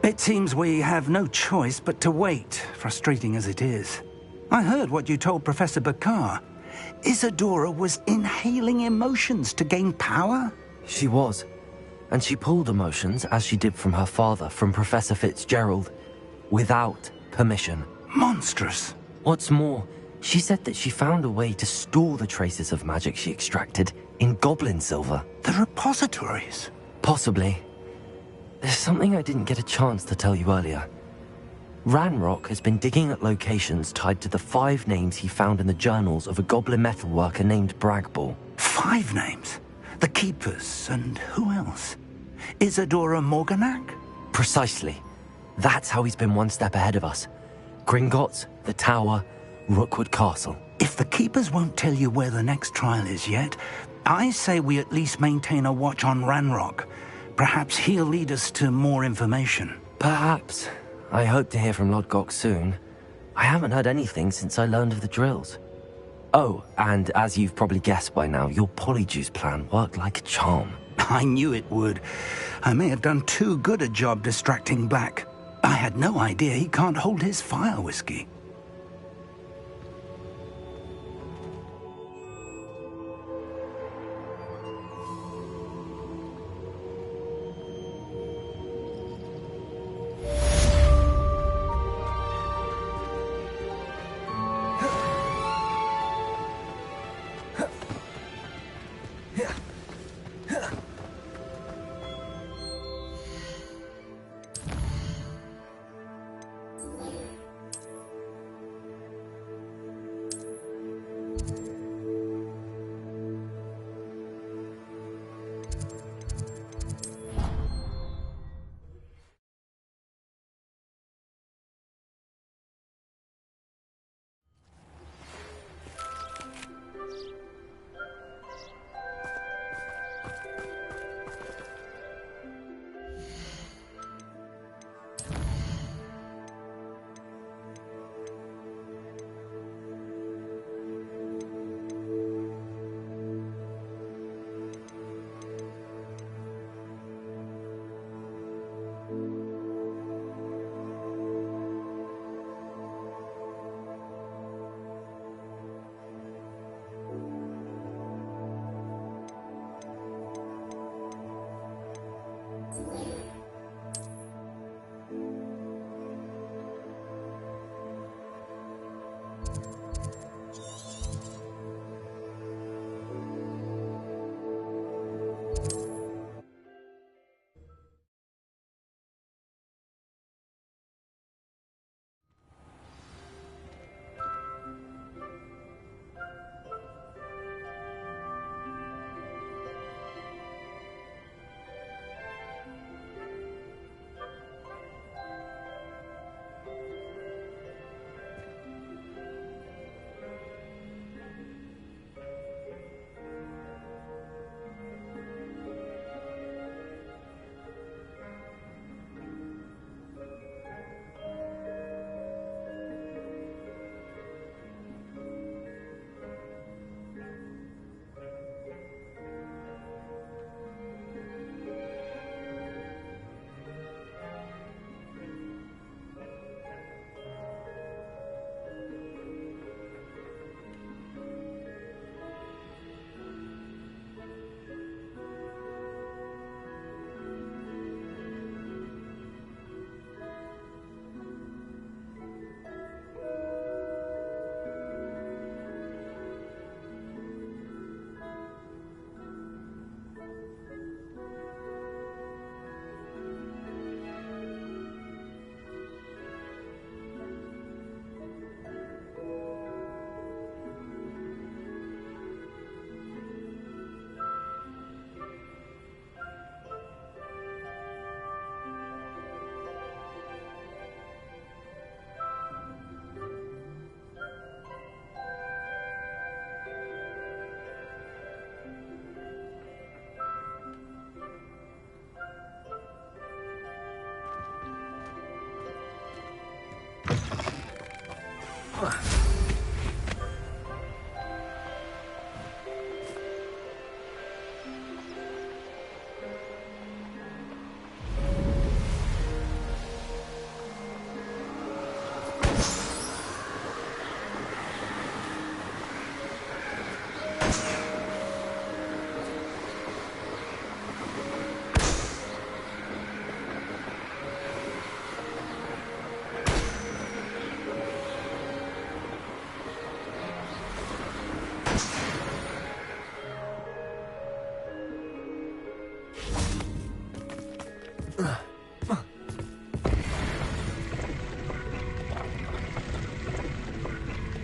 It seems we have no choice but to wait, frustrating as it is. I heard what you told Professor Bakar. Isadora was inhaling emotions to gain power? She was. And she pulled emotions, as she did from her father, from Professor Fitzgerald, without permission. Monstrous. What's more, she said that she found a way to store the traces of magic she extracted in goblin silver. The repositories? Possibly. There's something I didn't get a chance to tell you earlier. Ranrock has been digging at locations tied to the 5 names he found in the journals of a goblin metalworker named Bragball. 5 names? The Keepers, and who else? Isadora Morganac? Precisely. That's how he's been one step ahead of us. Gringotts, the Tower, Rookwood Castle. If the Keepers won't tell you where the next trial is yet, I say we at least maintain a watch on Ranrock. Perhaps he'll lead us to more information. Perhaps. I hope to hear from Lodgok soon. I haven't heard anything since I learned of the drills. Oh, and as you've probably guessed by now, your polyjuice plan worked like a charm. I knew it would. I may have done too good a job distracting Black. I had no idea he can't hold his fire whiskey.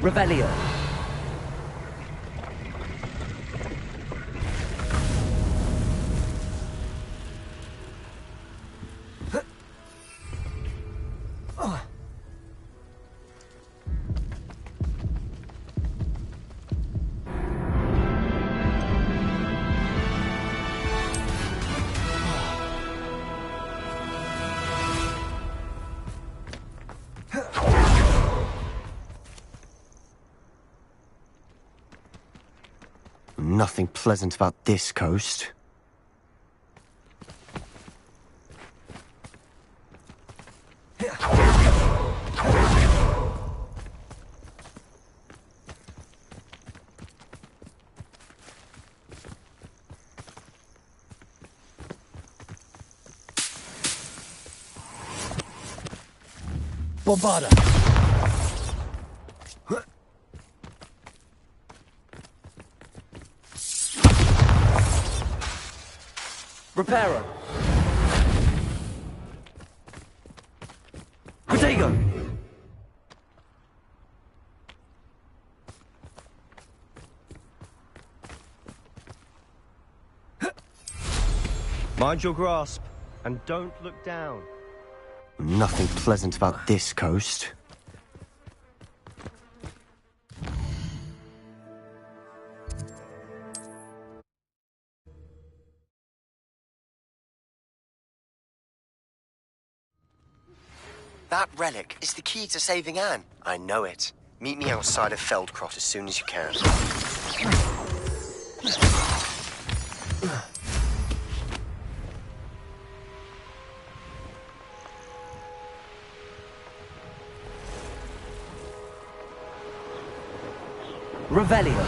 Revelio. Nothing pleasant about this coast. Bombarda! Reparo! Gggg! Mind your grasp, and don't look down. Nothing pleasant about this coast. That relic is the key to saving Anne. I know it. Meet me outside of Feldcroft as soon as you can. Revelio.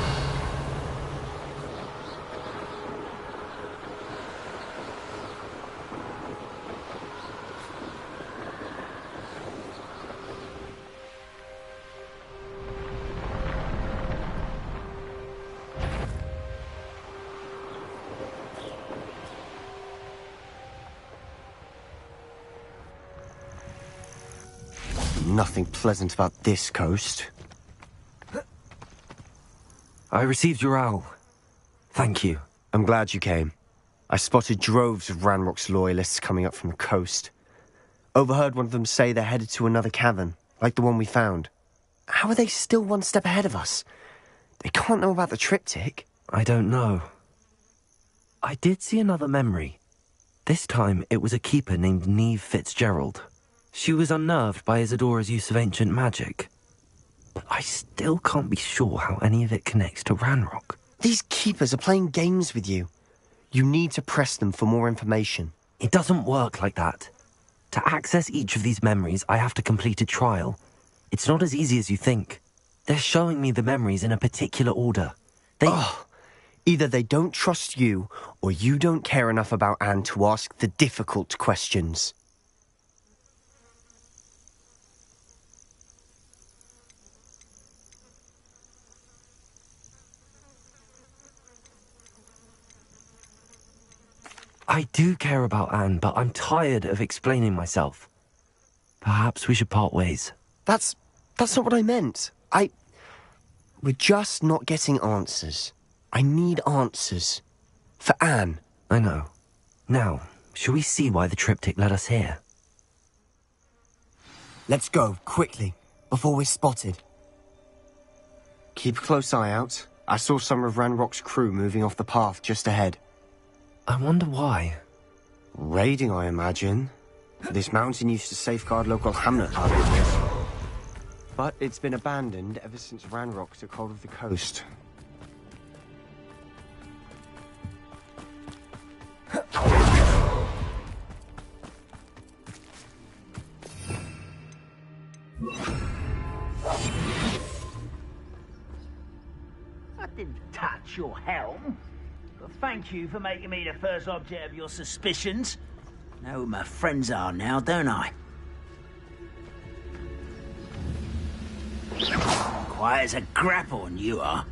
Nothing pleasant about this coast. I received your owl. Thank you. I'm glad you came. I spotted droves of Ranrock's loyalists coming up from the coast. Overheard one of them say they're headed to another cavern, like the one we found. How are they still one step ahead of us? They can't know about the triptych. I don't know. I did see another memory. This time it was a keeper named Neve Fitzgerald. She was unnerved by Isadora's use of ancient magic. But I still can't be sure how any of it connects to Ranrock. These keepers are playing games with you. You need to press them for more information. It doesn't work like that. To access each of these memories, I have to complete a trial. It's not as easy as you think. They're showing me the memories in a particular order. Either they don't trust you, or you don't care enough about Anne to ask the difficult questions. I do care about Anne, but I'm tired of explaining myself. Perhaps we should part ways. That's not what I meant. We're just not getting answers. I need answers. For Anne. I know. Now, shall we see why the triptych led us here? Let's go, quickly, before we're spotted. Keep a close eye out. I saw some of Ranrock's crew moving off the path just ahead. I wonder why. Raiding, I imagine. This mountain used to safeguard local hamlet libraries. But it's been abandoned ever since Ranrock took hold of the coast. I didn't touch your helm. But thank you for making me the first object of your suspicions. Know who my friends are now, don't I? Quiet as a grapple, you are.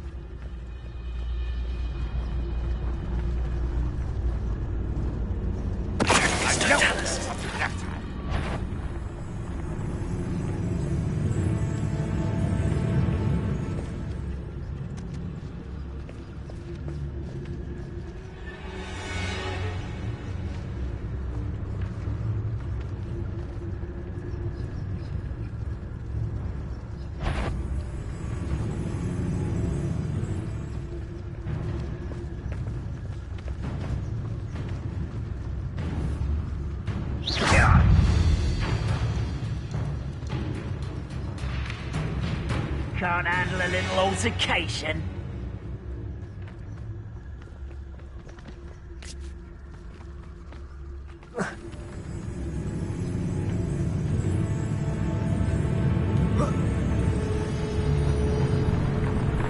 Can't handle a little altercation.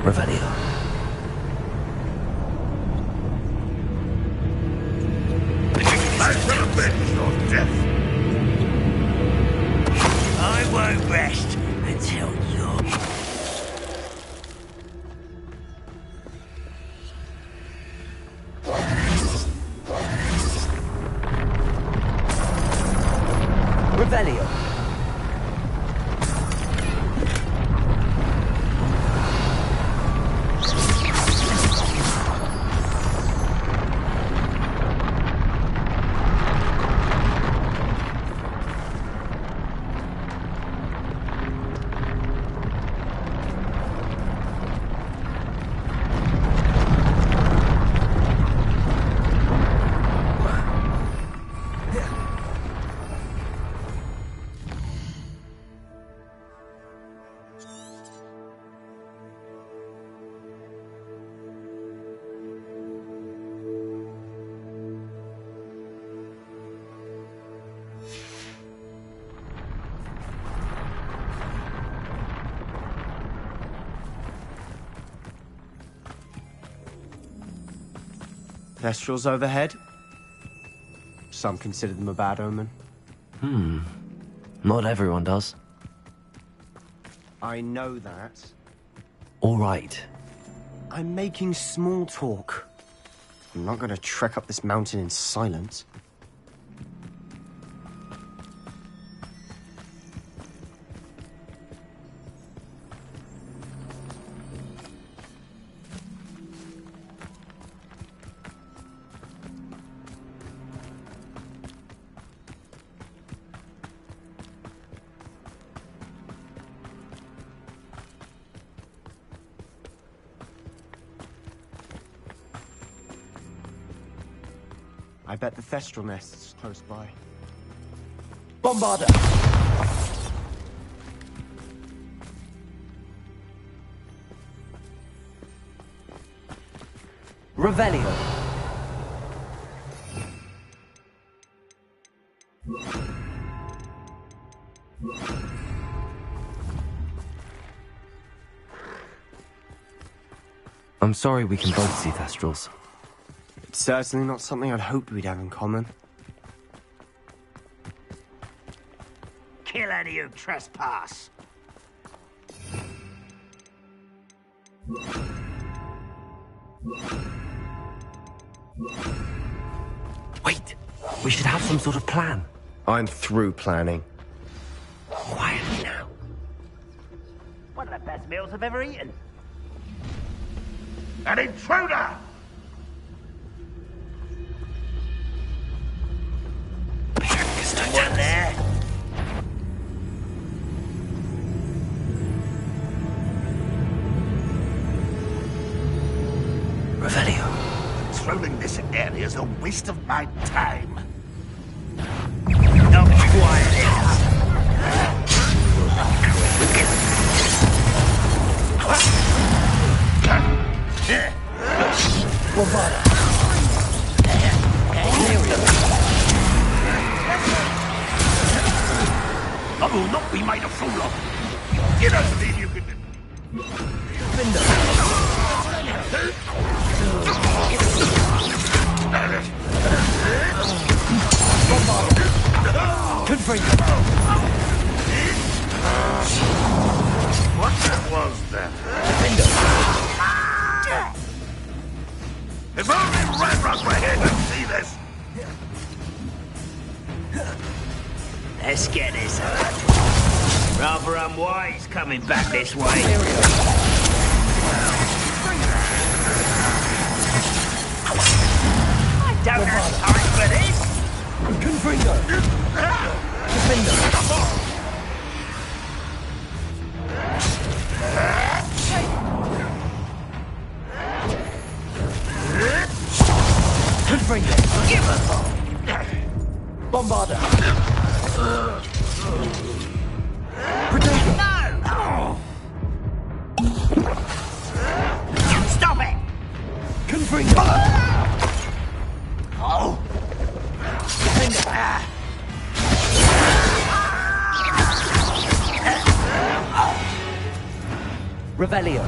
Revelio. I won't rest until you're... Revelio. Thestrals overhead. Some consider them a bad omen. Not everyone does. I know that. All right. I'm making small talk. I'm not going to trek up this mountain in silence. I bet the Thestral nest's close by. Bombarda! Revelio. I'm sorry we can both see Thestrals. It's certainly not something I'd hoped we'd have in common. Kill any who trespass. Wait, we should have some sort of plan. I'm through planning. Quietly now. One of the best meals I've ever eaten. An intruder! Someone there? Revelio. Patrolling this area is a waste of my time. Not quiet. I will not be made a fool of. You don't believe you can... What was that? If only Redrock were here to see this! Let's get this. Rather unwise coming back this way. I don't have time for this. Confringo! Defender! Confringo! Give us Bombarder! No! Stop it! Confringo! Oh! Revelio.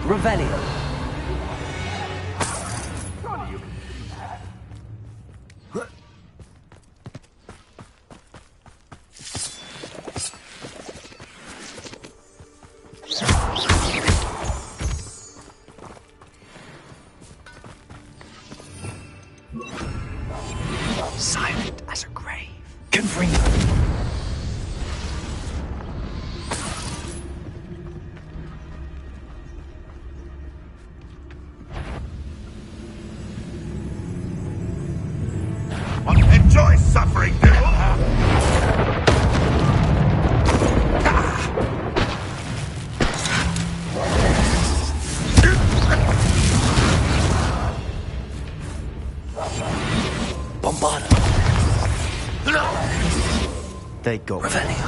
Revelio. Silent as a grave. Confringo! Enjoy suffering, devil! Bombarder! They got Revelio!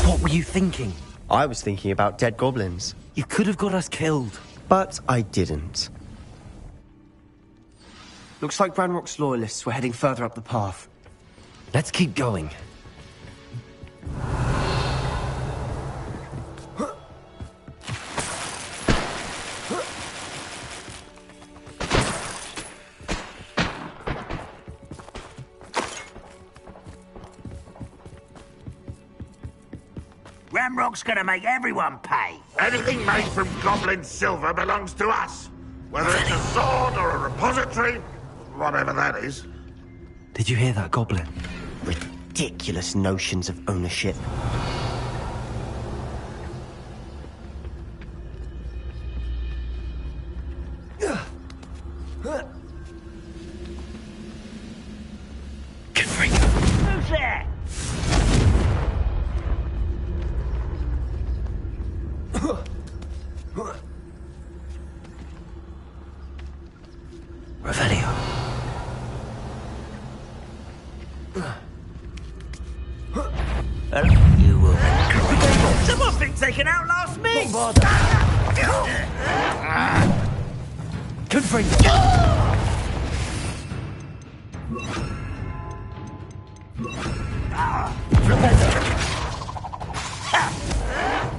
What were you thinking? I was thinking about dead goblins. You could have got us killed. But I didn't. Looks like Ranrock's loyalists were heading further up the path. Let's keep going. Ramrock's gonna make everyone pay. Anything made from goblin silver belongs to us. Whether it's a sword or a repository, whatever that is. Did you hear that, Goblin? Ridiculous notions of ownership. Who's there? Revelio. You will. Someone thinks they can outlast me! Confringo.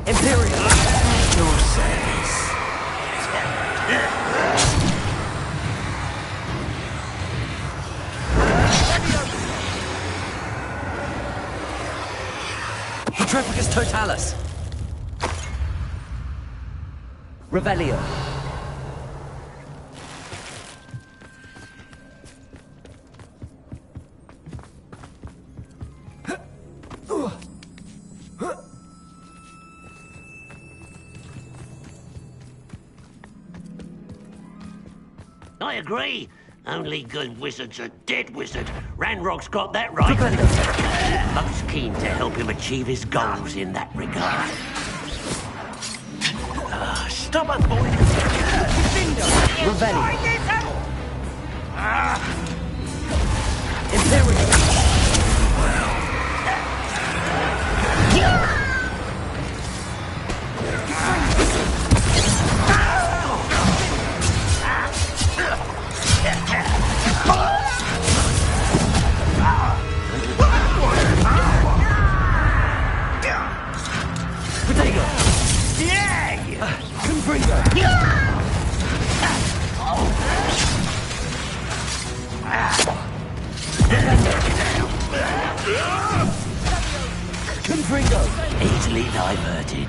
Imperial. Your sense. Petrificus Totalis. Revelio. I agree. Only good wizards are dead wizard. Ranrock's got that right. Most keen to help him achieve his goals in that regard. Stop avoiding Revelli. Easily diverted.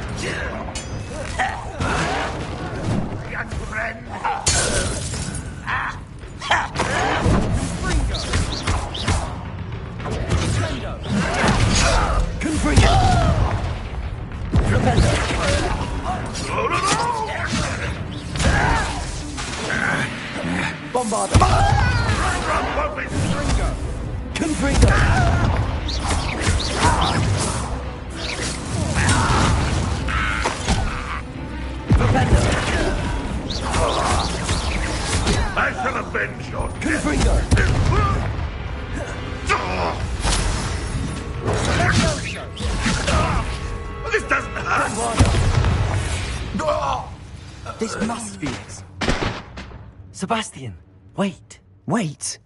I shall avenge your death. This doesn't hurt. This must be it. Sebastian, wait. Wait?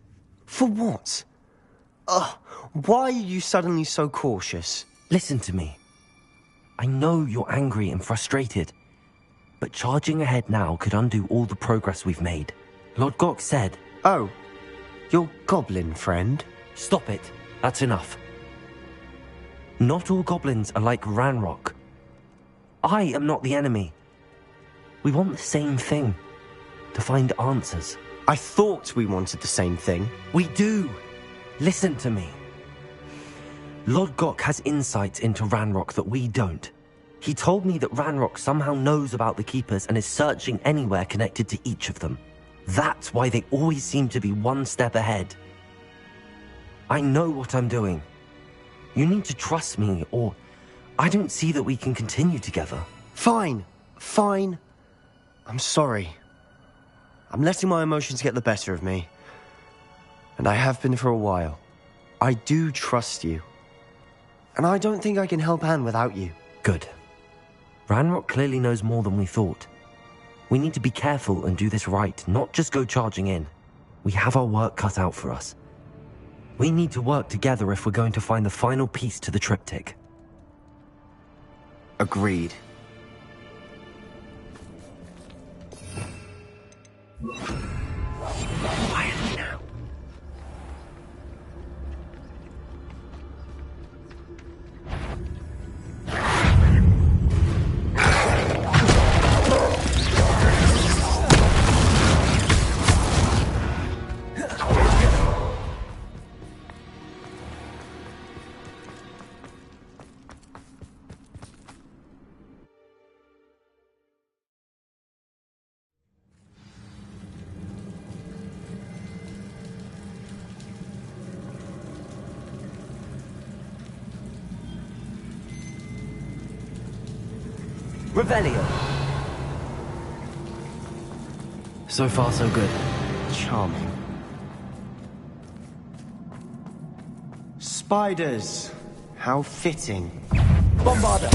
For what? Why are you suddenly so cautious? Listen to me. I know you're angry and frustrated, but charging ahead now could undo all the progress we've made. Lord Gggg said... Oh, your goblin friend? Stop it. That's enough. Not all goblins are like Ranrock. I am not the enemy. We want the same thing. To find answers. I thought we wanted the same thing. We do. Listen to me. Lord Gggg has insights into Ranrock that we don't. He told me that Ranrock somehow knows about the Keepers and is searching anywhere connected to each of them. That's why they always seem to be one step ahead. I know what I'm doing. You need to trust me, or I don't see that we can continue together. Fine. I'm sorry. I'm letting my emotions get the better of me. And I have been for a while. I do trust you. And I don't think I can help Anne without you. Good. Ranrock clearly knows more than we thought. We need to be careful and do this right, not just go charging in. We have our work cut out for us. We need to work together if we're going to find the final piece to the triptych. Agreed. Quietly now. Revelio. So far, so good. Charming. Spiders. How fitting. Bombarda.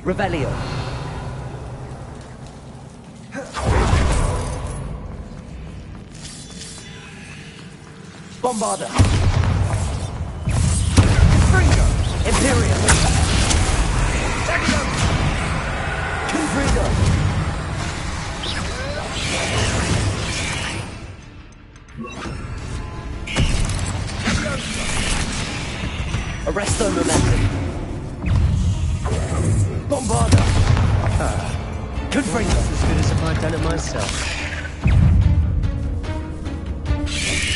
Revelio. Bombarder. Confringo. Imperial. Confringo. Arresto momentum. Bombarder. Confringo. As good as if I'd done it myself.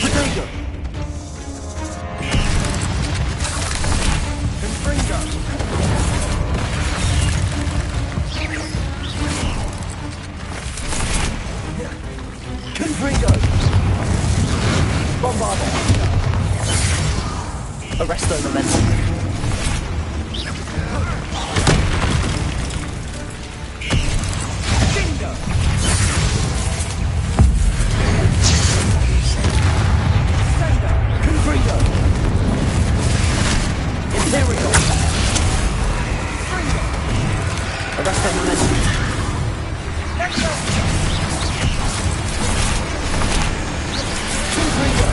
Potato. Confringo. Confringo. Bombarder. Arresto momentum. Bingo. Confringo. Imperial. Fringo. Arresto momentum. Confringo.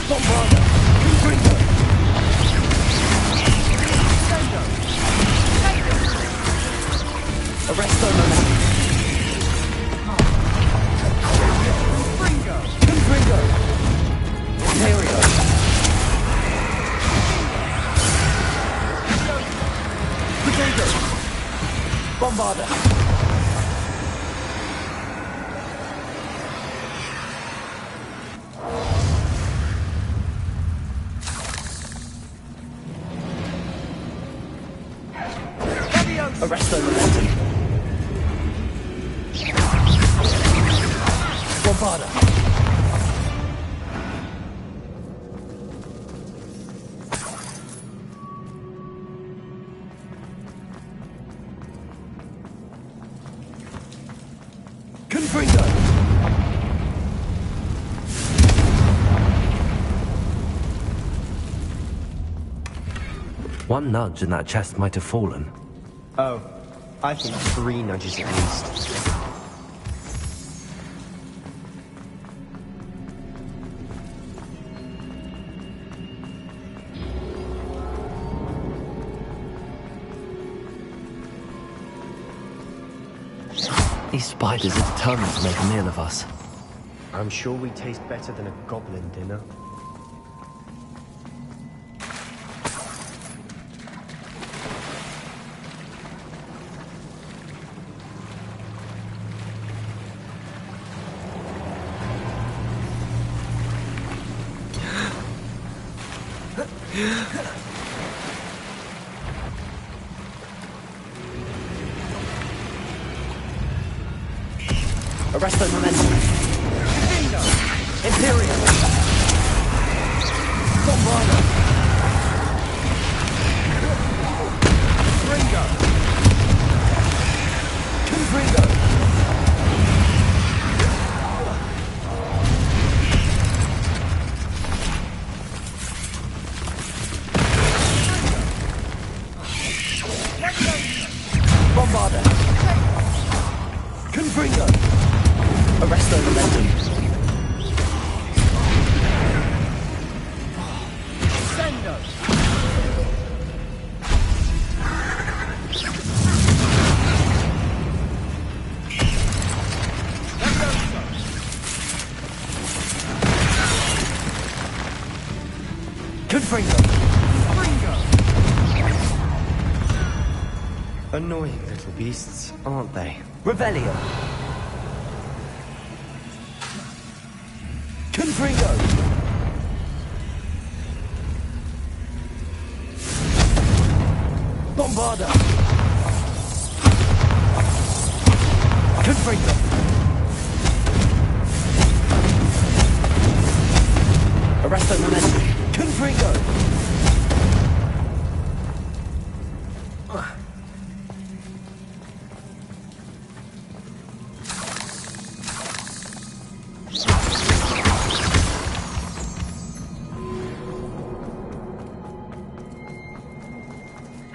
Bombarder. Confringo. Arresto momentum. Confringo. Confringo. Imperial. Potato. Bombarder. Arresto momentum. Bombarder. Confringo. One nudge and that chest might have fallen. Oh, I think 3 nudges at least. These spiders are determined to make a meal of us. I'm sure we taste better than a goblin dinner. Arresto momentum. Imperial. Bombarder. Confringo. Confringo. Bombarder. Confringo. Arresto momentum. Sendo. Confringo. Annoying little beasts, aren't they? Revelio. Confringo. Bombarder. Confringo. Arresto momentum. Confringo.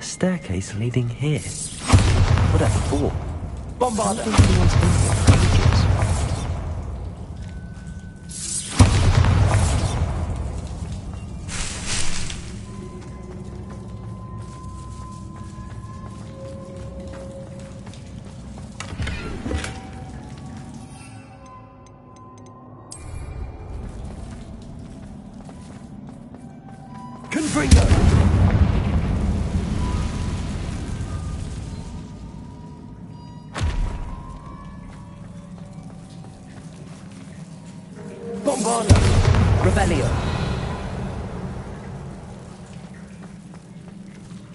Staircase leading here. Whatever for? Bombarder! Confringo! Bombarder! Revelio!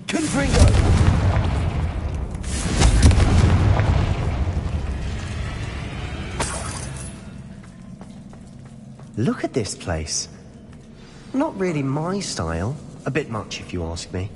Confringo! Look at this place. Not really my style. A bit much, if you ask me.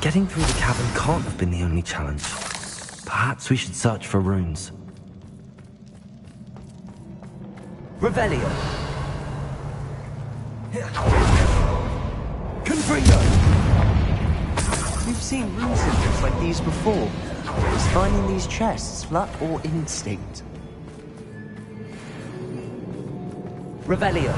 Getting through the cavern can't have been the only challenge. Perhaps we should search for runes. Revelio! Confringo! We've seen rune symbols like these before. Is finding these chests luck or instinct? Revelio!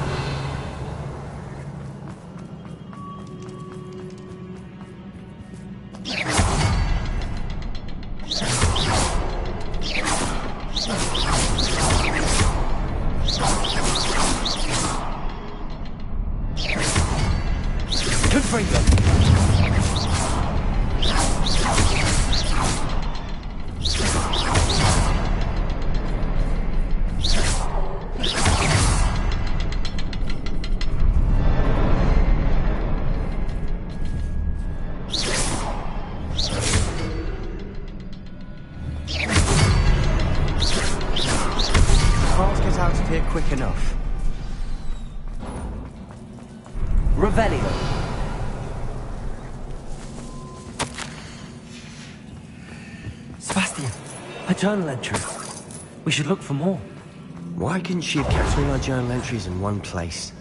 Quick enough. Revelio. Sebastian, a journal entry. We should look for more. Why couldn't she have kept all our journal entries in one place?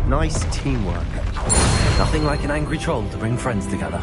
Nice teamwork. Nothing like an angry troll to bring friends together.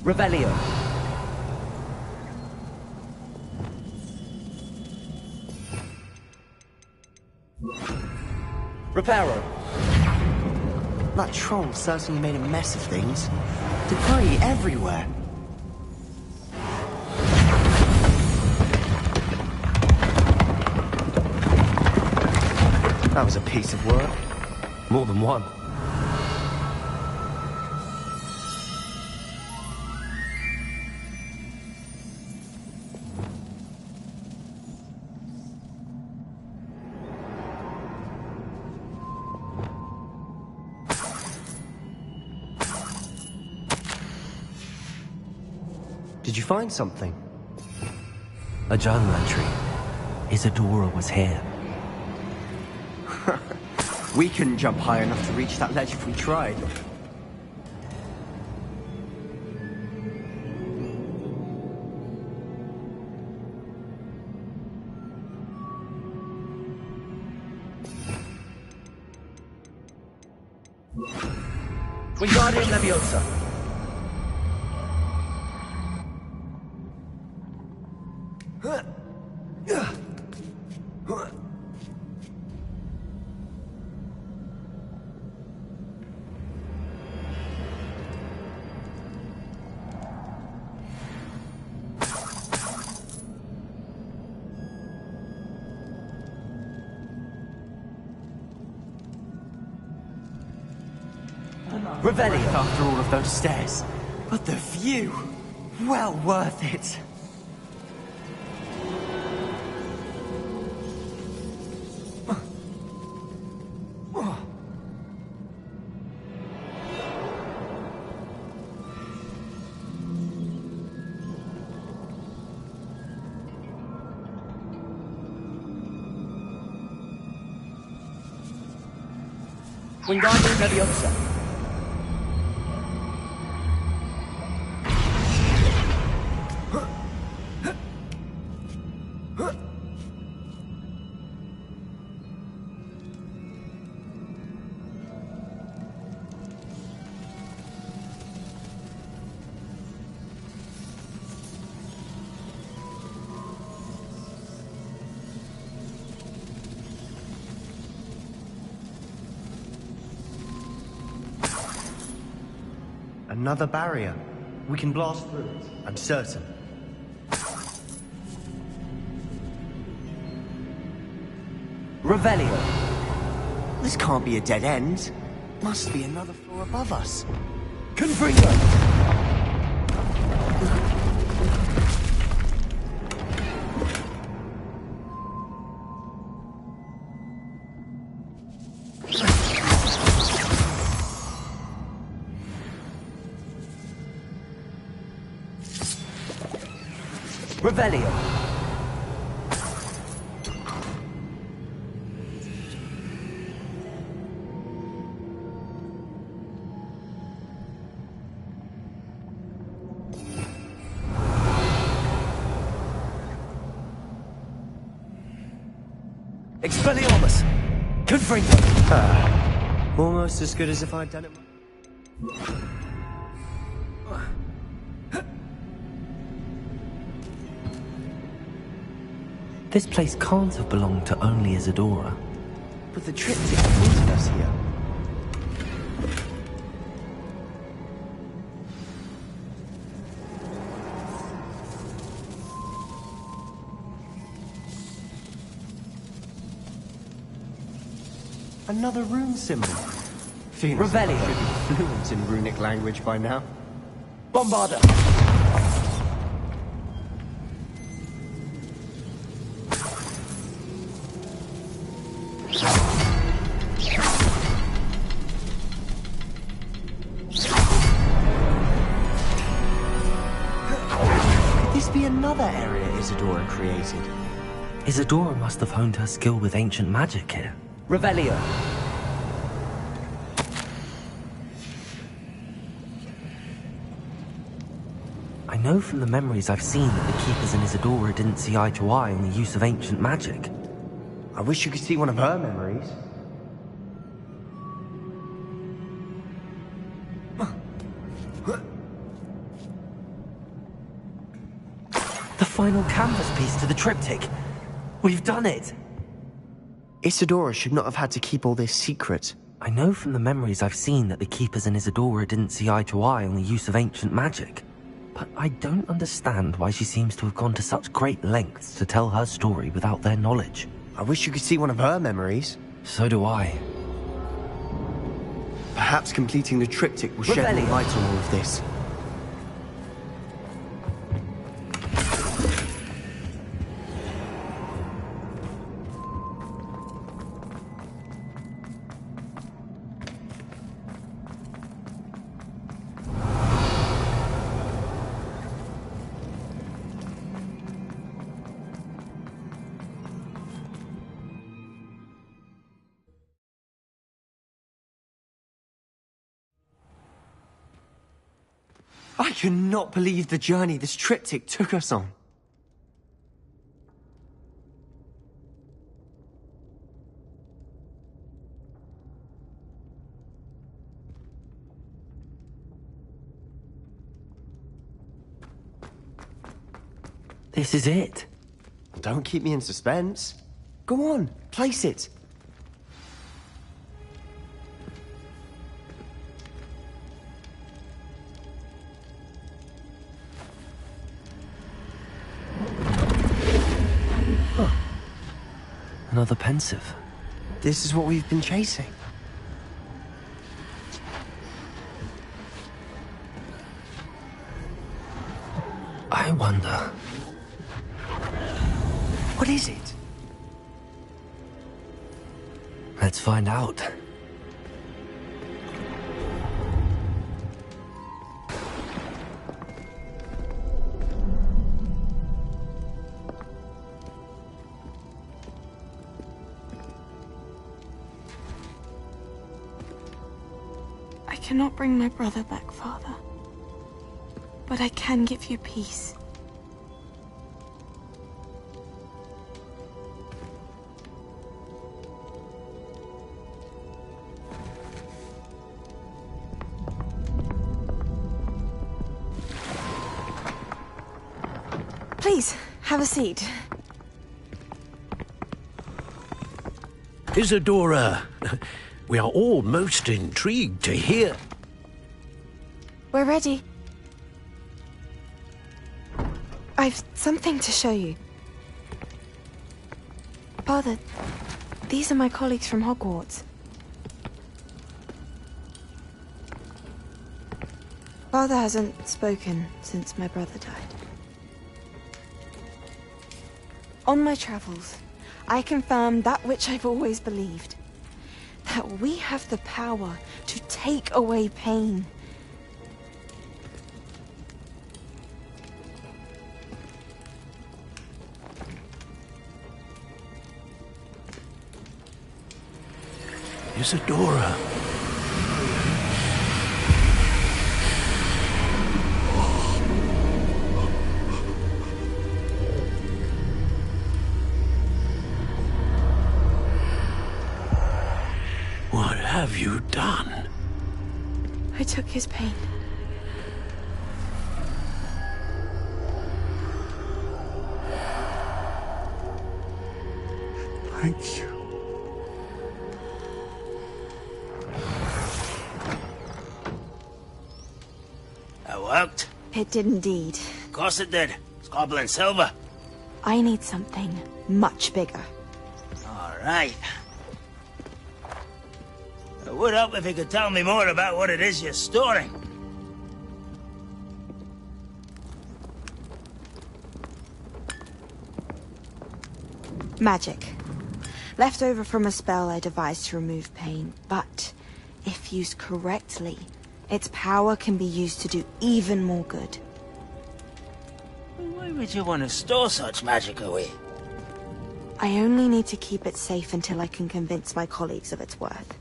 Revelio. Reparo. That troll certainly made a mess of things. Debris everywhere. That was a piece of work. More than one. Did you find something? A journal entry. Isadora was here. We couldn't jump high enough to reach that ledge if we tried. Wingardium Leviosa. Revelli after all of those stairs. But the view! Well worth it. Wingardium Leviosa. Another barrier. We can blast through it, I'm certain. Revelio. This can't be a dead end. Must be another floor above us. Confringo! Revelio. Expelliarmus. Confringo. Almost as good as if I'd done it. This place can't have belonged to only Isadora. But the triptych pointed us here. Another rune symbol. Phoenix should be fluent in runic language by now. Bombarda. Another area Isadora created. Isadora must have honed her skill with ancient magic here. Revelio. I know from the memories I've seen that the Keepers and Isadora didn't see eye to eye on the use of ancient magic. I wish you could see one of her memories. The final canvas piece to the triptych. We've done it! Isadora should not have had to keep all this secret. I know from the memories I've seen that the Keepers and Isadora didn't see eye to eye on the use of ancient magic. But I don't understand why she seems to have gone to such great lengths to tell her story without their knowledge. I wish you could see one of her memories. So do I. Perhaps completing the triptych will shed more light on all of this. I cannot believe the journey this triptych took us on. This is it. Don't keep me in suspense. Go on, place it. Another pensive. This is what we've been chasing. I wonder... What is it? Let's find out. I cannot bring my brother back, Father. But I can give you peace. Please, have a seat. Isadora, we are all most intrigued to hear. We're ready. I've something to show you. Father, these are my colleagues from Hogwarts. Father hasn't spoken since my brother died. On my travels, I confirmed that which I've always believed. That we have the power to take away pain. Isadora. What have you done? I took his pain. Thank you. That worked? It did indeed. Of course it did. It's goblin silver. I need something much bigger. All right. It would help if you could tell me more about what it is you're storing. Magic. Left over from a spell I devised to remove pain, but if used correctly, its power can be used to do even more good. Why would you want to store such magic away? I only need to keep it safe until I can convince my colleagues of its worth.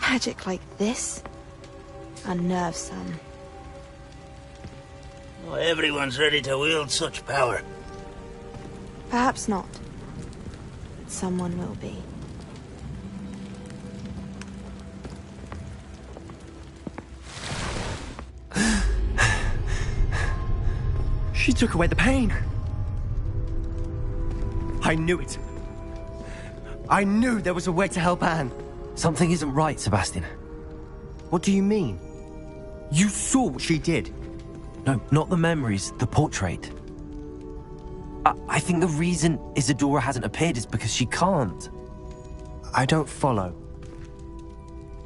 Magic like this unnerves some. Not everyone's ready to wield such power. Perhaps not. But someone will be. She took away the pain. I knew it. I knew there was a way to help Anne. Something isn't right, Sebastian. What do you mean? You saw what she did. No, not the memories, the portrait. I think the reason Isadora hasn't appeared is because she can't. I don't follow.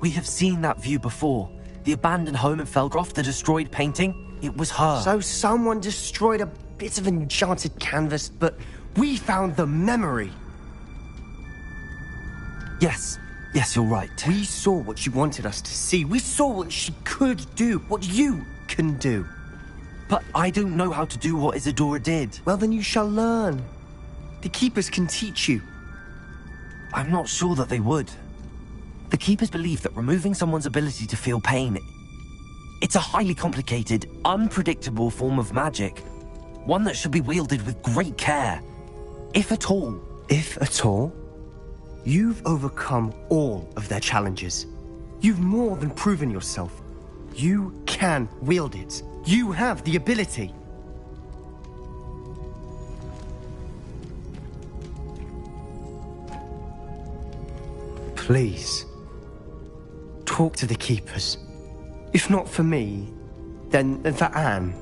We have seen that view before. The abandoned home in Feldcroft, the destroyed painting. It was her. So someone destroyed a bit of enchanted canvas, but we found the memory. Yes, you're right. We saw what she wanted us to see. We saw what she could do, what you can do. But I don't know how to do what Isadora did. Well, then you shall learn. The Keepers can teach you. I'm not sure that they would. The Keepers believe that removing someone's ability to feel pain, it's a highly complicated, unpredictable form of magic. One that should be wielded with great care. If at all. If at all? You've overcome all of their challenges. You've more than proven yourself. You can wield it. You have the ability. Please, talk to the Keepers. If not for me, then for Anne.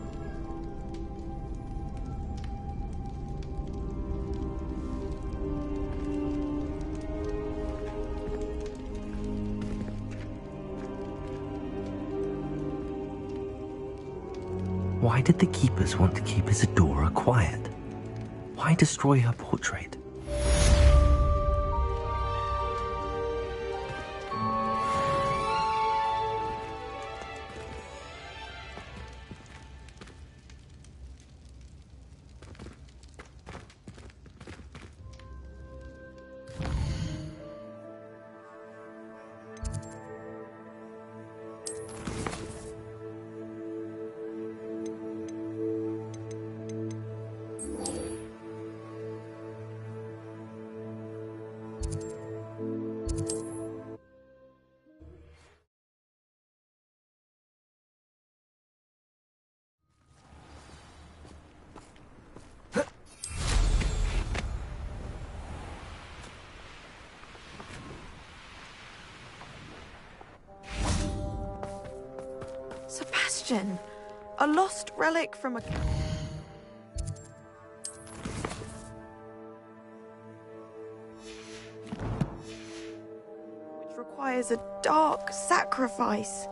Why did the Keepers want to keep Isadora quiet? Why destroy her portrait? Sebastian, a lost relic from a... which requires a dark sacrifice.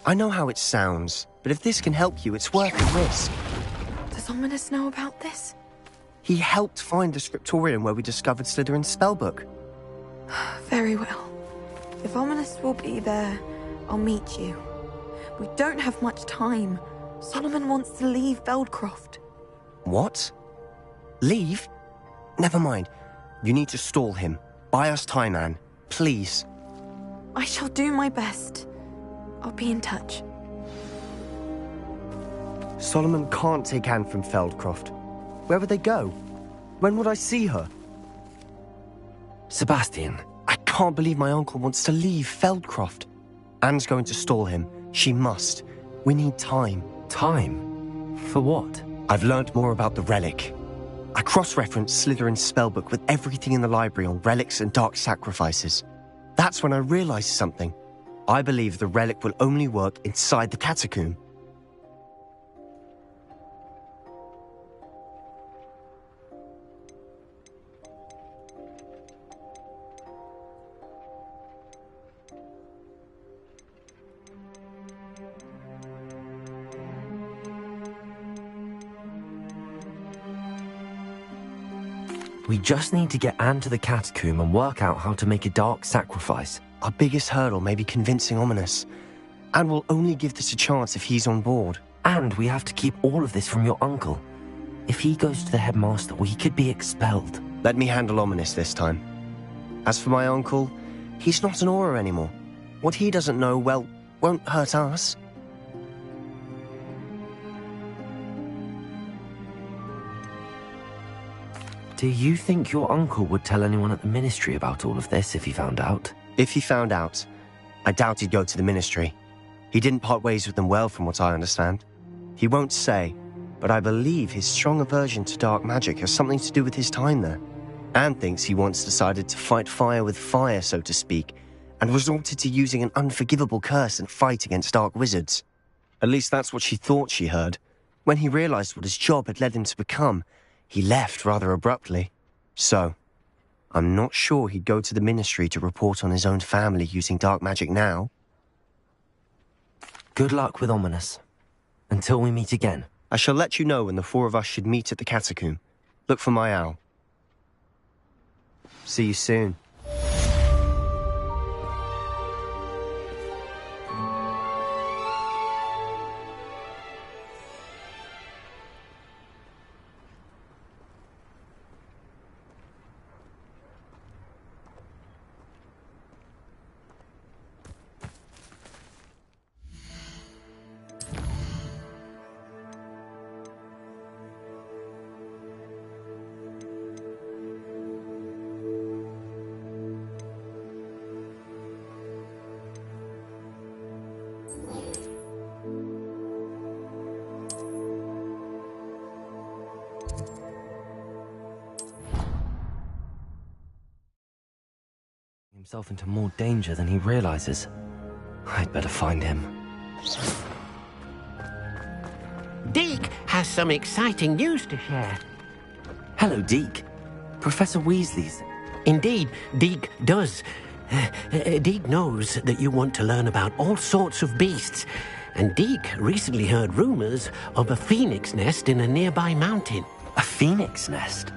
I know how it sounds, but if this can help you, it's worth the risk. Does Ominous know about this? He helped find the scriptorium where we discovered Slytherin's spellbook. Very well. If Ominous will be there, I'll meet you. We don't have much time. Solomon wants to leave Feldcroft. What? Leave? Never mind. You need to stall him. Buy us time, Anne. Please. I shall do my best. I'll be in touch. Solomon can't take Anne from Feldcroft. Where would they go? When would I see her? Sebastian. I can't believe my uncle wants to leave Feldcroft. Anne's going to stall him. She must. We need time. Time? For what? I've learned more about the relic. I cross-referenced Slytherin's spellbook with everything in the library on relics and dark sacrifices. That's when I realized something. I believe the relic will only work inside the catacomb. We just need to get Anne to the catacomb and work out how to make a dark sacrifice. Our biggest hurdle may be convincing Ominous. Anne will only give this a chance if he's on board. And we have to keep all of this from your uncle. If he goes to the headmaster, we could be expelled. Let me handle Ominous this time. As for my uncle, he's not an Auror anymore. What he doesn't know, well, won't hurt us. Do you think your uncle would tell anyone at the ministry about all of this if he found out? If he found out, I doubt he'd go to the ministry. He didn't part ways with them well, from what I understand. He won't say, but I believe his strong aversion to dark magic has something to do with his time there. Anne thinks he once decided to fight fire with fire, so to speak, and resorted to using an unforgivable curse in a fight against dark wizards. At least that's what she thought she heard. When he realized what his job had led him to become, he left rather abruptly. So, I'm not sure he'd go to the Ministry to report on his own family using dark magic now. Good luck with Ominous. Until we meet again. I shall let you know when the four of us should meet at the catacomb. Look for my owl. See you soon. Himself into more danger than he realizes. I'd better find him. Gggg has some exciting news to share. Hello, Gggg. Professor Weasley's. Indeed, Gggg does. Gggg knows that you want to learn about all sorts of beasts, and Gggg recently heard rumors of a phoenix nest in a nearby mountain. A phoenix nest?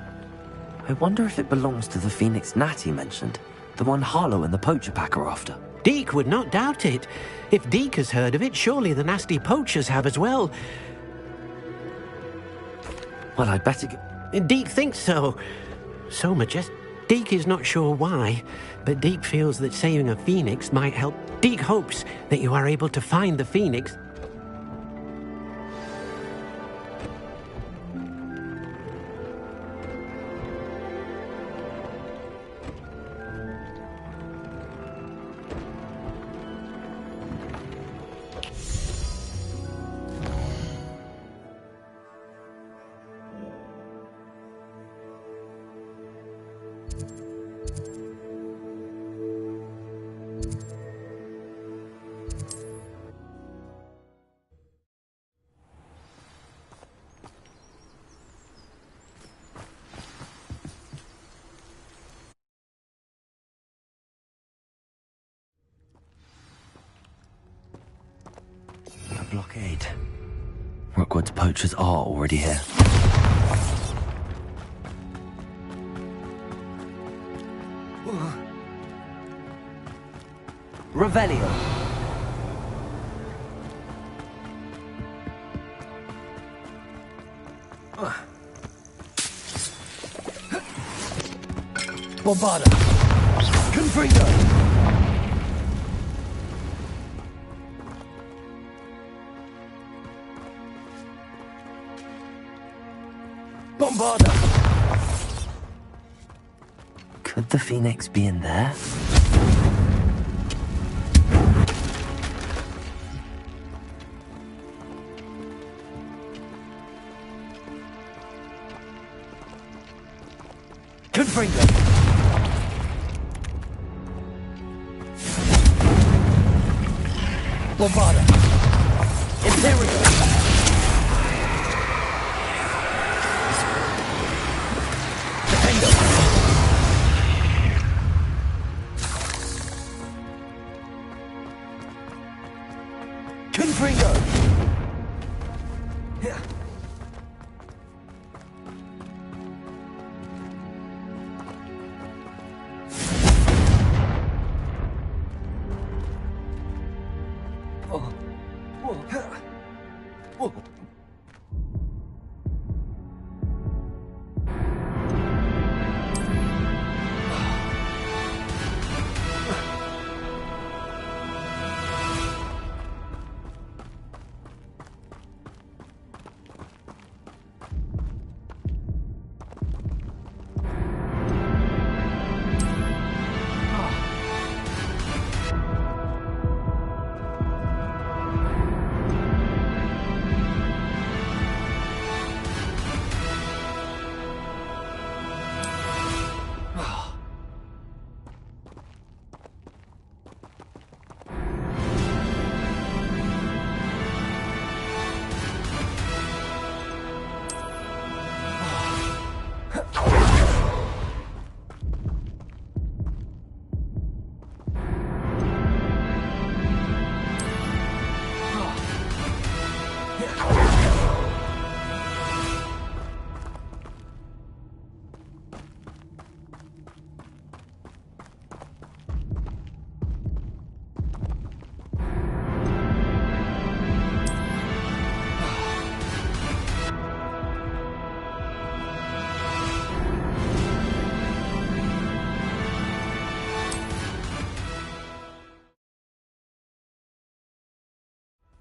I wonder if it belongs to the phoenix Natty mentioned. The one Harlow and the Poacher Pack are after. Gggg would not doubt it. If Gggg has heard of it, surely the nasty poachers have as well. Well, I'd better go. Gggg thinks so. So majestic. Gggg is not sure why, but Gggg feels that saving a phoenix might help. Gggg hopes that you are able to find the phoenix. Blockade. Rookwood's poachers are already here. Revelio. Bombarda. Confringo. Bombarda! Could the Phoenix be in there? Confringo! Bombarda! Imperial! Confringo!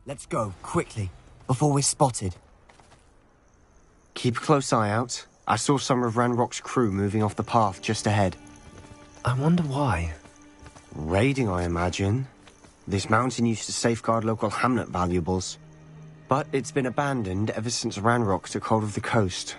Let's go, quickly, before we're spotted. Keep a close eye out. I saw some of Ranrock's crew moving off the path just ahead. I wonder why. Raiding, I imagine. This mountain used to safeguard local hamlet valuables. But it's been abandoned ever since Ranrock took hold of the coast,